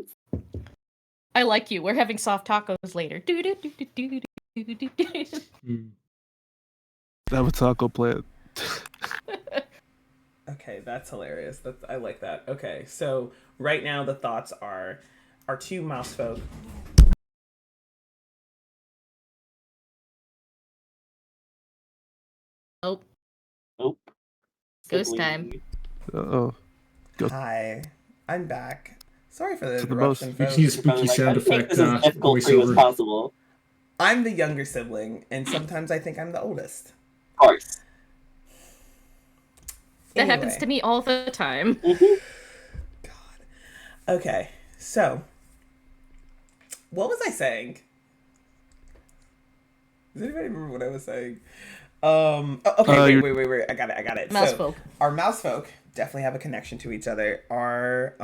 I like you. We're having soft tacos later. Have a taco plant. Okay, that's hilarious. I like that. Okay, so right now the thoughts are our two mouse folk. Oh, Nope. ghost time. Uh-oh. Hi, I'm back. Sorry for the To the most. interruption, You folks. see a spooky sound Let's make effect this as difficult for you as voiceover. possible. I'm the younger sibling, and sometimes I think I'm the oldest. Of course. That happens to me all the time. God. Okay, so what was I saying? Does anybody remember what I was saying? Okay, wait. I got it. Mouse So, folk. our mouse folk definitely have a connection to each other. Our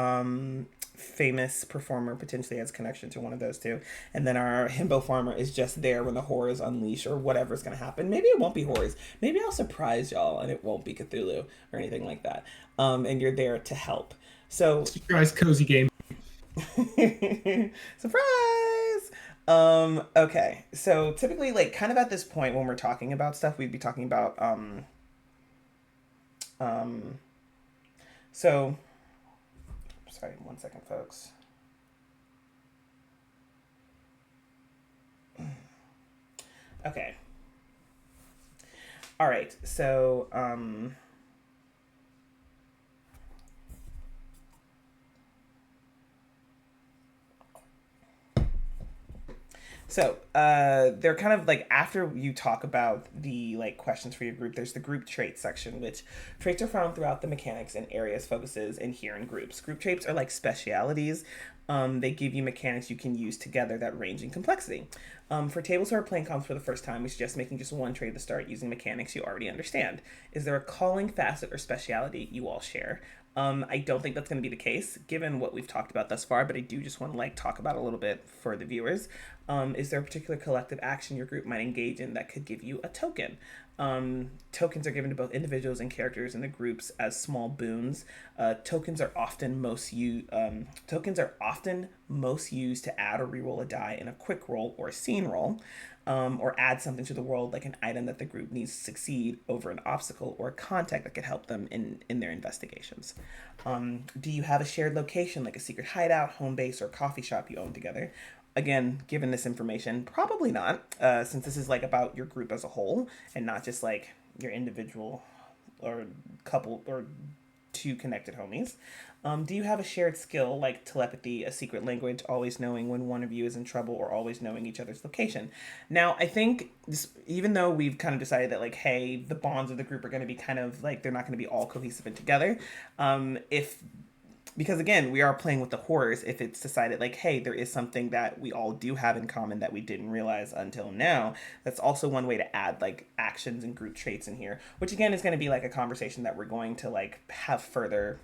famous performer potentially has connection to one of those two. And then our himbo farmer is just there when the horrors unleash or whatever's going to happen. Maybe it won't be horrors. Maybe I'll surprise y'all and it won't be Cthulhu or anything like that. And you're there to help. So Surprise cozy game. surprise. Okay. So typically like kind of at this point when we're talking about stuff, we'd be talking about so sorry, 1 second, folks. Okay. All right. So they're kind of like after you talk about the like questions for your group, there's the group traits section, which traits are found throughout the mechanics and areas focuses and here in groups. Group traits are like specialities. They give you mechanics you can use together that range in complexity. For tables who are playing comps for the first time, we suggest making just one trait to start using mechanics you already understand. Is there a calling, facet, or speciality you all share? I don't think that's going to be the case, given what we've talked about thus far, but I do just want to like talk about a little bit for the viewers. Is there a particular collective action your group might engage in that could give you a token? Tokens are given to both individuals and characters in the groups as small boons. Tokens are often most used to add or reroll a die in a quick roll or a scene roll, or add something to the world like an item that the group needs to succeed over an obstacle or a contact that could help them in their investigations. Do you have a shared location like a secret hideout, home base, or coffee shop you own together? Again, given this information, probably not, since this is like about your group as a whole and not just like your individual or couple or two connected homies. Do you have a shared skill like telepathy, a secret language, always knowing when one of you is in trouble or always knowing each other's location? Now, I think this, even though we've kind of decided that like, hey, the bonds of the group are going to be kind of like, they're not going to be all cohesive and together. Because again, we are playing with the horrors. If it's decided like, hey, there is something that we all do have in common that we didn't realize until now, that's also one way to add like actions and group traits in here, which again is going to be like a conversation that we're going to like have further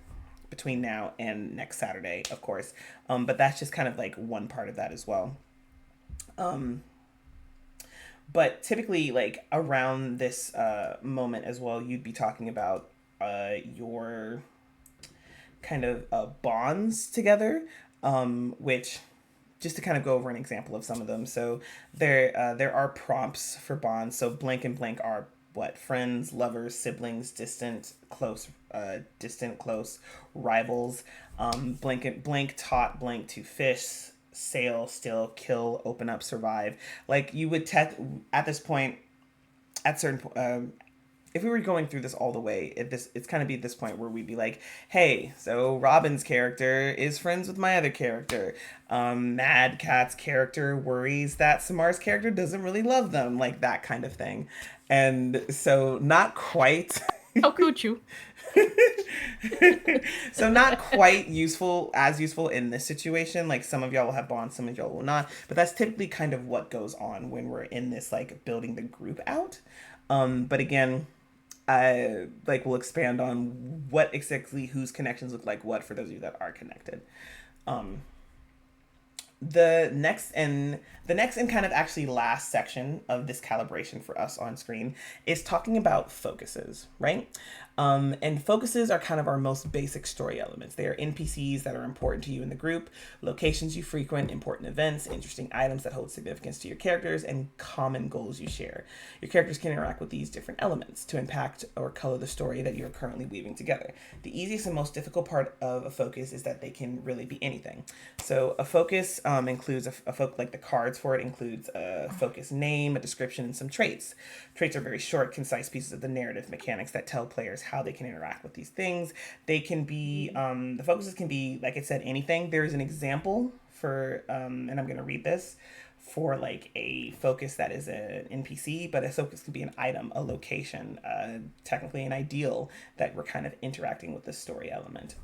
between now and next Saturday, of course. But that's just kind of like one part of that as well. But typically like around this moment as well, you'd be talking about your kind of bonds together, which just to kind of go over an example of some of them. So there are prompts for bonds. So blank and blank are what? Friends, lovers, siblings, distant, close, rivals. Blank taught blank to fish, sail, still, kill, open up, survive. Like you would at this point, at certain if we were going through this all the way, it's kind of be at this point where we'd be like, hey, so Robin's character is friends with my other character. Mad Cat's character worries that Samar's character doesn't really love them, like that kind of thing. And so not quite. How could you? So not quite as useful in this situation. Like some of y'all will have bonds, some of y'all will not. But that's typically kind of what goes on when we're in this like building the group out. But again, we'll expand on what exactly whose connections look like what for those of you that are connected. The next and kind of actually last section of this calibration for us on screen is talking about focuses, right? And focuses are kind of our most basic story elements. They are NPCs that are important to you in the group, locations you frequent, important events, interesting items that hold significance to your characters, and common goals you share. Your characters can interact with these different elements to impact or color the story that you're currently weaving together. The easiest and most difficult part of a focus is that they can really be anything. So a focus includes like the cards for it includes a focus name, a description, and some traits. Traits are very short, concise pieces of the narrative mechanics that tell players how they can interact with these things. They can be the focuses can be, like I said, anything. There's an example for and I'm going to read this for like a focus that is an NPC, but a focus can be an item, a location, technically an ideal that we're kind of interacting with the story element.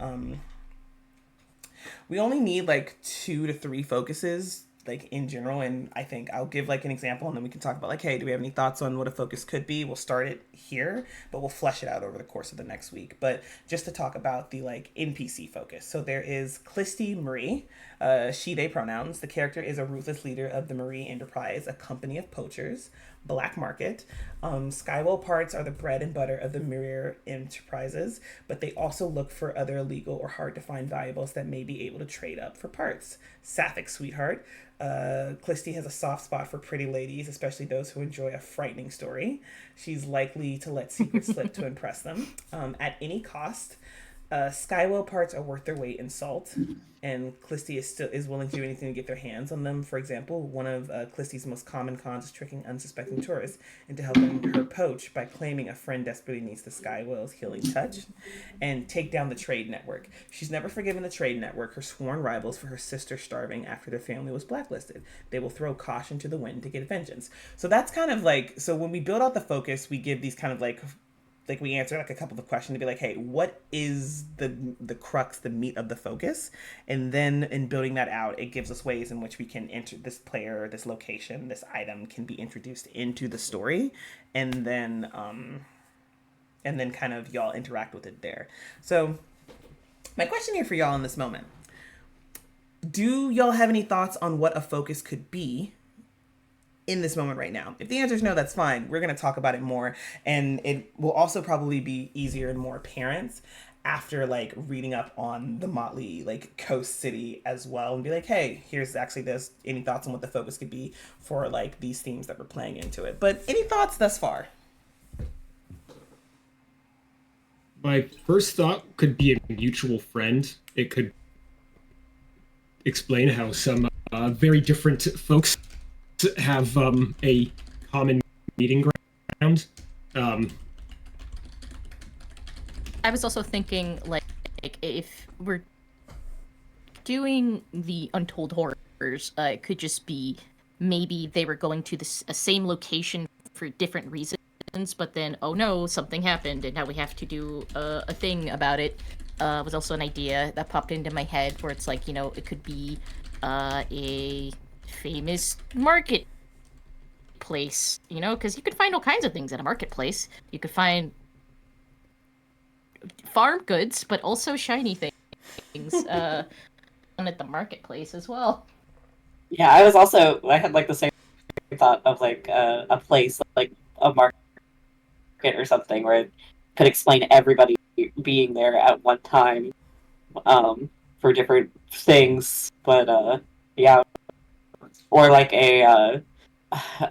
We only need like 2 to 3 focuses like in general, and I think I'll give like an example and then we can talk about like, hey, do we have any thoughts on what a focus could be? We'll start it here, but we'll flesh it out over the course of the next week. But just to talk about the like NPC focus. So there is Clisty Marie, she, they pronouns. The character is a ruthless leader of the Marie Enterprise, a company of poachers, black market. Skywell parts are the bread and butter of the Marie Enterprises, but they also look for other illegal or hard to find valuables that may be able to trade up for parts. Sapphic sweetheart. Clisty has a soft spot for pretty ladies, especially those who enjoy a frightening story. She's likely to let secrets slip to impress them at any cost. Skywell parts are worth their weight in salt, and Clisty is willing to do anything to get their hands on them. For example, one of Clisty's most common cons is tricking unsuspecting tourists into helping her poach by claiming a friend desperately needs the Skywell's healing touch and take down the trade network. She's never forgiven the trade network, her sworn rivals, for her sister starving after their family was blacklisted. They will throw caution to the wind to get vengeance. So that's kind of like, so when we build out the focus, we give these kind of like we answer like a couple of questions to be like, hey, what is the crux, the meat of the focus? And then in building that out, it gives us ways in which we can enter this player, this location, this item can be introduced into the story, and then kind of y'all interact with it there. So my question here for y'all in this moment, do y'all have any thoughts on what a focus could be in this moment right now? If the answer is no, that's fine. We're going to talk about it more, and it will also probably be easier and more apparent after like reading up on the Motley like Coast City as well, and be like, hey, here's actually this. Any thoughts on what the focus could be for like these themes that we're playing into it? But any thoughts thus far? My first thought could be a mutual friend. It could explain how some very different folks have a common meeting ground. I was also thinking, like if we're doing the Untold Horrors, it could just be maybe they were going to the same location for different reasons, but then, oh no, something happened, and now we have to do a thing about it. Was also an idea that popped into my head where it's like, you know, it could be a famous marketplace, you know, because you could find all kinds of things at a marketplace. You could find farm goods, but also shiny things at the marketplace as well. Yeah, I had like the same thought of like a place, like a market or something, where it could explain everybody being there at one time for different things. But yeah, or like a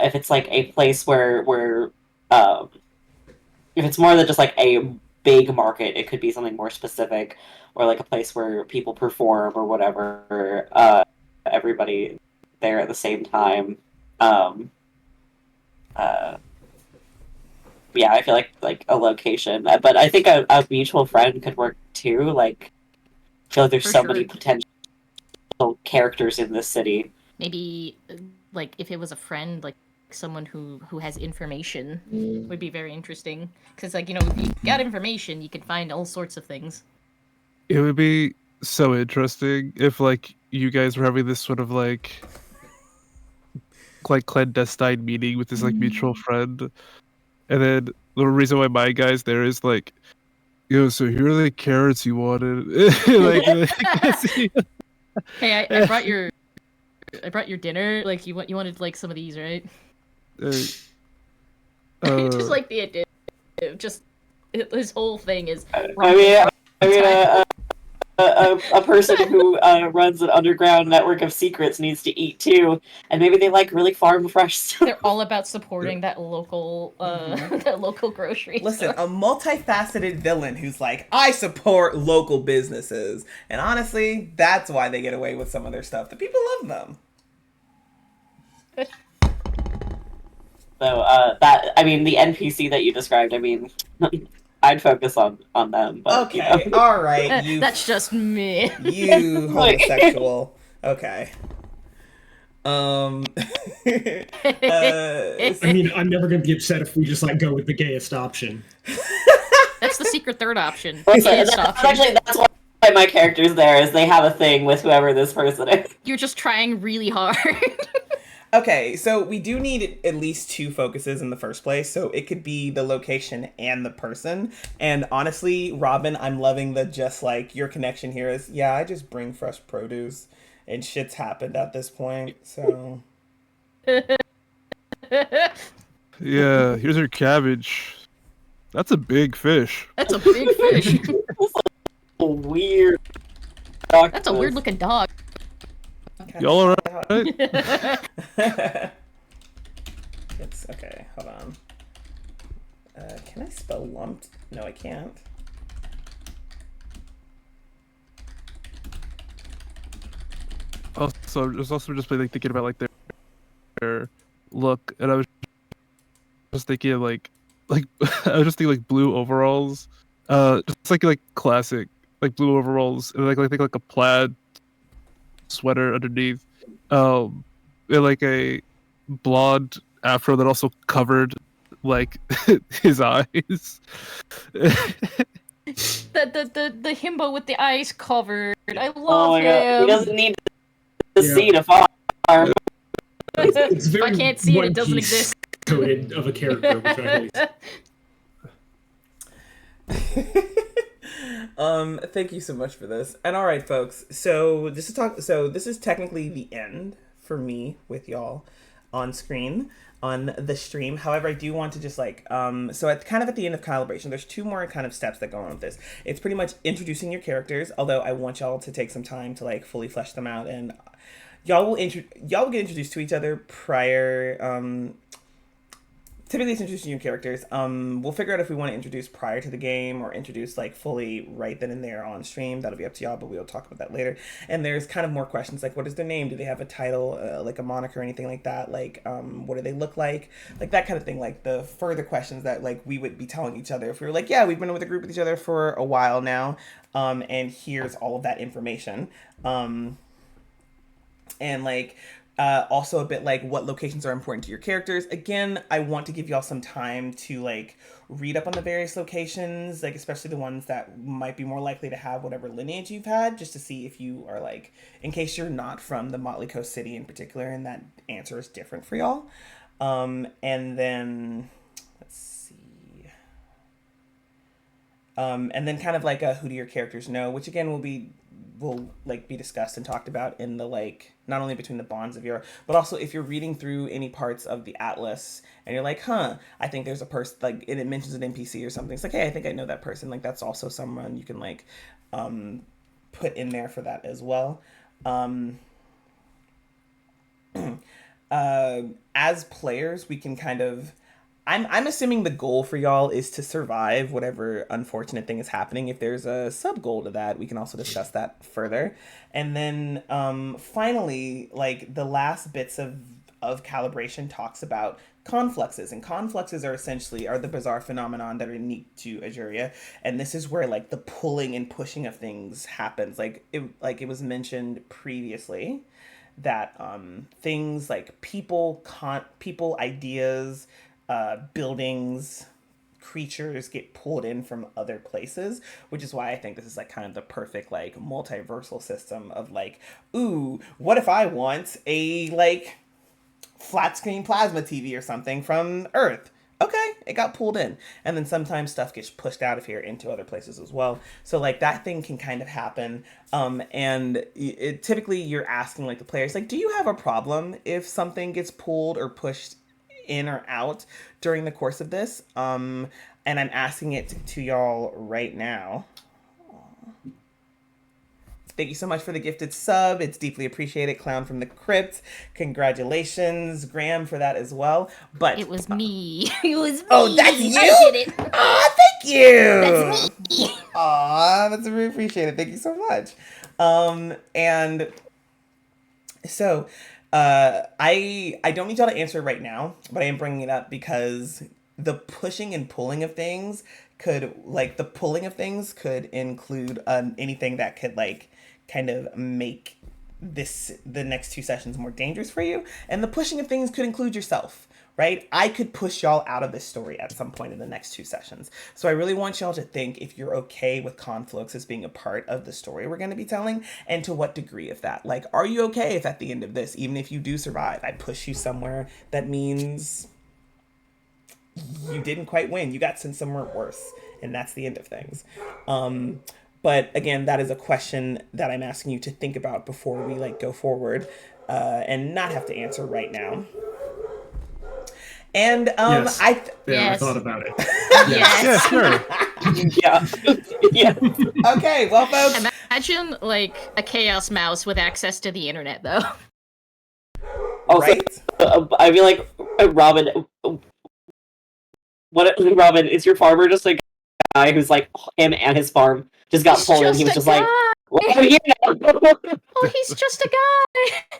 if it's like a place where if it's more than just like a big market, it could be something more specific, or like a place where people perform or whatever. everybody there at the same time. Yeah, I feel like a location, but I think a mutual friend could work too. Like, I feel like there's For so sure. many potential characters in this city. Maybe like if it was a friend, like someone who has information would be very interesting. Because like, you know, if you got information, you can find all sorts of things. It would be so interesting if like you guys were having this sort of like clandestine meeting with this like mutual friend, and then the reason why my guy's there is like, yo, so here are the carrots you wanted. Hey, I brought your dinner. Like you wanted like some of these, right? Just like the idea, just his whole thing is. I mean, a person who runs an underground network of secrets needs to eat too, and maybe they like really farm fresh stuff. They're all about supporting that local, that local grocery Listen, store. a multifaceted villain who's like, I support local businesses, and honestly, that's why they get away with some of their stuff. The people love them. So that, I mean, the NPC that you described, I mean, I'd focus on them. But, Okay, you know. all right, you. That's just me. You homosexual. Okay. I mean, I'm never gonna be upset if we just like go with the gayest option. That's the secret third option. That's why my character's there, is they have a thing with whoever this person is. You're just trying really hard. Okay, so we do need at least 2 focuses in the first place, so it could be the location and the person. And honestly, Robin, I'm loving the just like your connection here is, yeah, I just bring fresh produce and shit's happened at this point, so. Yeah, here's your cabbage. That's a big fish. That's a big fish. Weird. That's a weird looking dog. Y'all alright? It's okay, hold on. Can I spell lumped? No, I can't. Also, just like thinking about like their look, and I was just thinking like I was just thinking like blue overalls, just like classic like blue overalls, and like think like a plaid sweater underneath, and like a blonde afro that also covered like his eyes. The himbo with the eyes covered. I love Oh my god, him. he doesn't need to see to farm. It's If very I can't see it, One it doesn't Piece exist. coded of a character, which I Thank you so much for this. And all right, folks. So this is technically the end for me with y'all on screen on the stream. However, I do want to just like so at the end of calibration, there's 2 more kind of steps that go on with this. It's pretty much introducing your characters, although I want y'all to take some time to like fully flesh them out, and y'all will get introduced to each other prior. Typically it's introducing your characters. We'll figure out if we want to introduce prior to the game or introduce like fully right then and there on stream. That'll be up to y'all, but we'll talk about that later. And there's kind of more questions like, what is their name? Do they have a title, like a moniker or anything like that? Like, what do they look like? Like that kind of thing. Like the further questions that like we would be telling each other if we were like, yeah, we've been with a group with each other for a while now. And here's all of that information. And like, also a bit like what locations are important to your characters. Again, I want to give y'all some time to like read up on the various locations, like especially the ones that might be more likely to have whatever lineage you've had, just to see if you are like, in case you're not from the Motley Coast city in particular and that answer is different for y'all. And then let's see. And then kind of like a who do your characters know, which again will like be discussed and talked about in the like not only between the bonds of your, but also if you're reading through any parts of the atlas and you're like, I think there's a person like, and it mentions an NPC or something, it's like, hey, I think I know that person, like that's also someone you can like put in there for that as well. As players, we can kind of I'm assuming the goal for y'all is to survive whatever unfortunate thing is happening. If there's a sub goal to that, we can also discuss that further. And then finally, like the last bits of calibration talks about confluxes, and confluxes are essentially the bizarre phenomenon that are unique to Ajurea, and this is where like the pulling and pushing of things happens. Like it was mentioned previously that things like people, ideas, buildings, creatures get pulled in from other places, which is why I think this is like kind of the perfect like multiversal system of like, ooh, what if I want a like flat screen plasma TV or something from Earth? Okay, it got pulled in. And then sometimes stuff gets pushed out of here into other places as well. So like that thing can kind of happen. And typically you're asking like the players, like, do you have a problem if something gets pulled or pushed in or out during the course of this? And I'm asking it to y'all right now. Thank you so much for the gifted sub. It's deeply appreciated. Clown from the Crypt. Congratulations, Graham, for that as well. But It was me. It was me. Oh, that's you? I did it. Aw, thank you. That's me. Aw, that's really appreciated. Thank you so much. And so I don't need y'all to answer right now, but I am bringing it up because the pushing and pulling of things could, like, the pulling of things could include anything that could, like, kind of make the next two sessions more dangerous for you. And the pushing of things could include yourself, right? I could push y'all out of this story at some point in the next two sessions. So I really want y'all to think if you're okay with Confluxes being a part of the story we're going to be telling, and to what degree of that. Like, are you okay if at the end of this, even if you do survive, I push you somewhere that means you didn't quite win, you got sent somewhere worse, and that's the end of things. But again, that is a question that I'm asking you to think about before we like go forward, and not have to answer right now. And Yes. I Yes. thought about it. Yes. Yeah, sure. Yeah. Okay, well, folks. Imagine like a chaos mouse with access to the internet, though. Also, Right? I feel like Robin. Robin, is your farmer just a guy who's like him and his farm just got pulled in? He was just like, well, I'm here now. Oh, he's just a guy.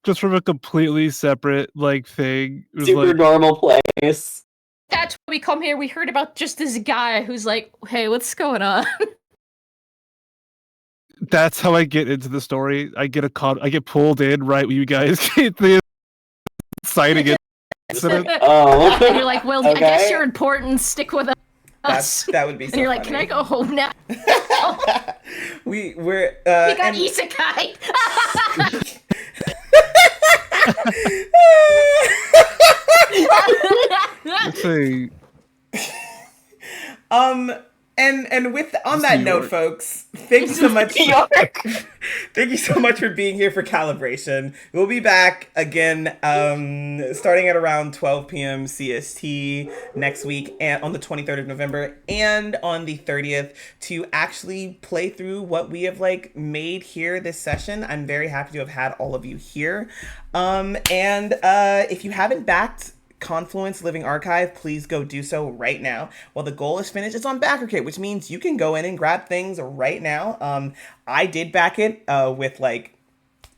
Just from a completely separate like thing. It was Super like, normal place. That's why we come here. We heard about just this guy who's like, hey, what's going on? that's how I get into the story. I get pulled in right when you guys get the exciting incident. Oh. And you're like, well, I Okay. guess you're important. Stick with us. That would be so And you're like, funny. can I go home now? We're We got and- isekai. Let's say and with on It's that New note, York. folks, thank you so much. New York. Thank you so much for being here for Calibration. We'll be back again starting at around 12 p.m. CST next week, and on the 23rd of November and on the 30th to actually play through what we have like made here this session. I'm very happy to have had all of you here. And if you haven't backed Confluence Living Archive, please go do so right now. While the goal is finished, it's on BackerKit, which means you can go in and grab things right now. I did back it with like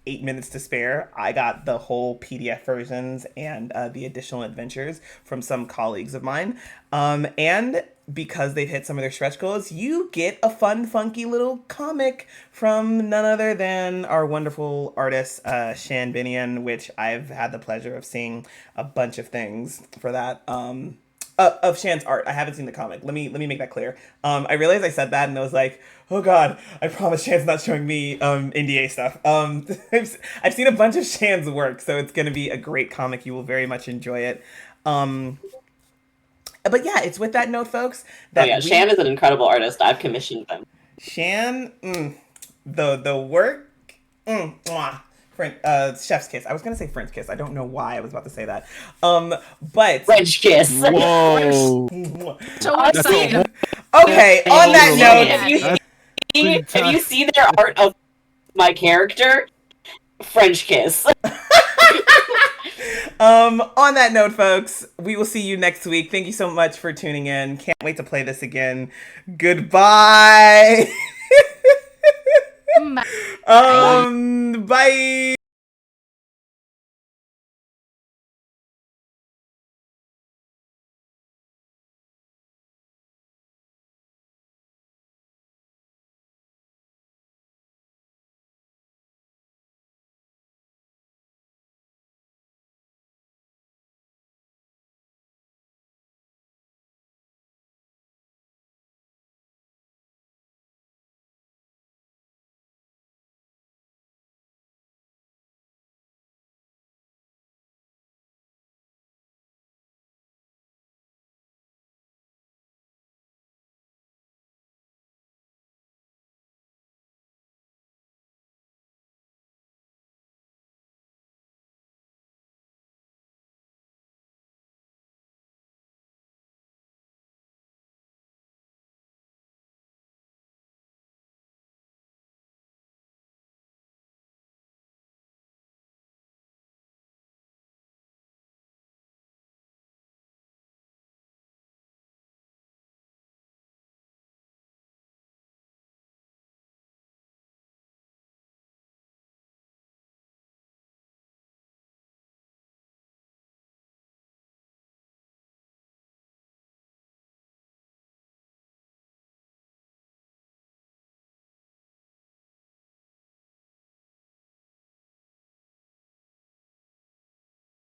8 minutes to spare. I got the whole PDF versions and the additional adventures from some colleagues of mine. And because they've hit some of their stretch goals, you get a fun, funky little comic from none other than our wonderful artist, Shan Binion, which I've had the pleasure of seeing a bunch of things for that. Of Shan's art. I haven't seen the comic. Let me make that clear. I realized I said that and I was like, oh god, I promise Shan's not showing me NDA stuff. I've seen a bunch of Shan's work, so it's gonna be a great comic. You will very much enjoy it. But yeah, it's with that note, folks. That Shan is an incredible artist. I've commissioned them. Shan, the work, mwah. Chef's kiss. I was gonna say French kiss. I don't know why I was about to say that. But French kiss. whoa. So That's excited. Okay, on that note, If you see their art of my character, French kiss. On that note, folks, we will see you next week. Thank you so much for tuning in. Can't wait to play this again. Goodbye. Bye. Bye.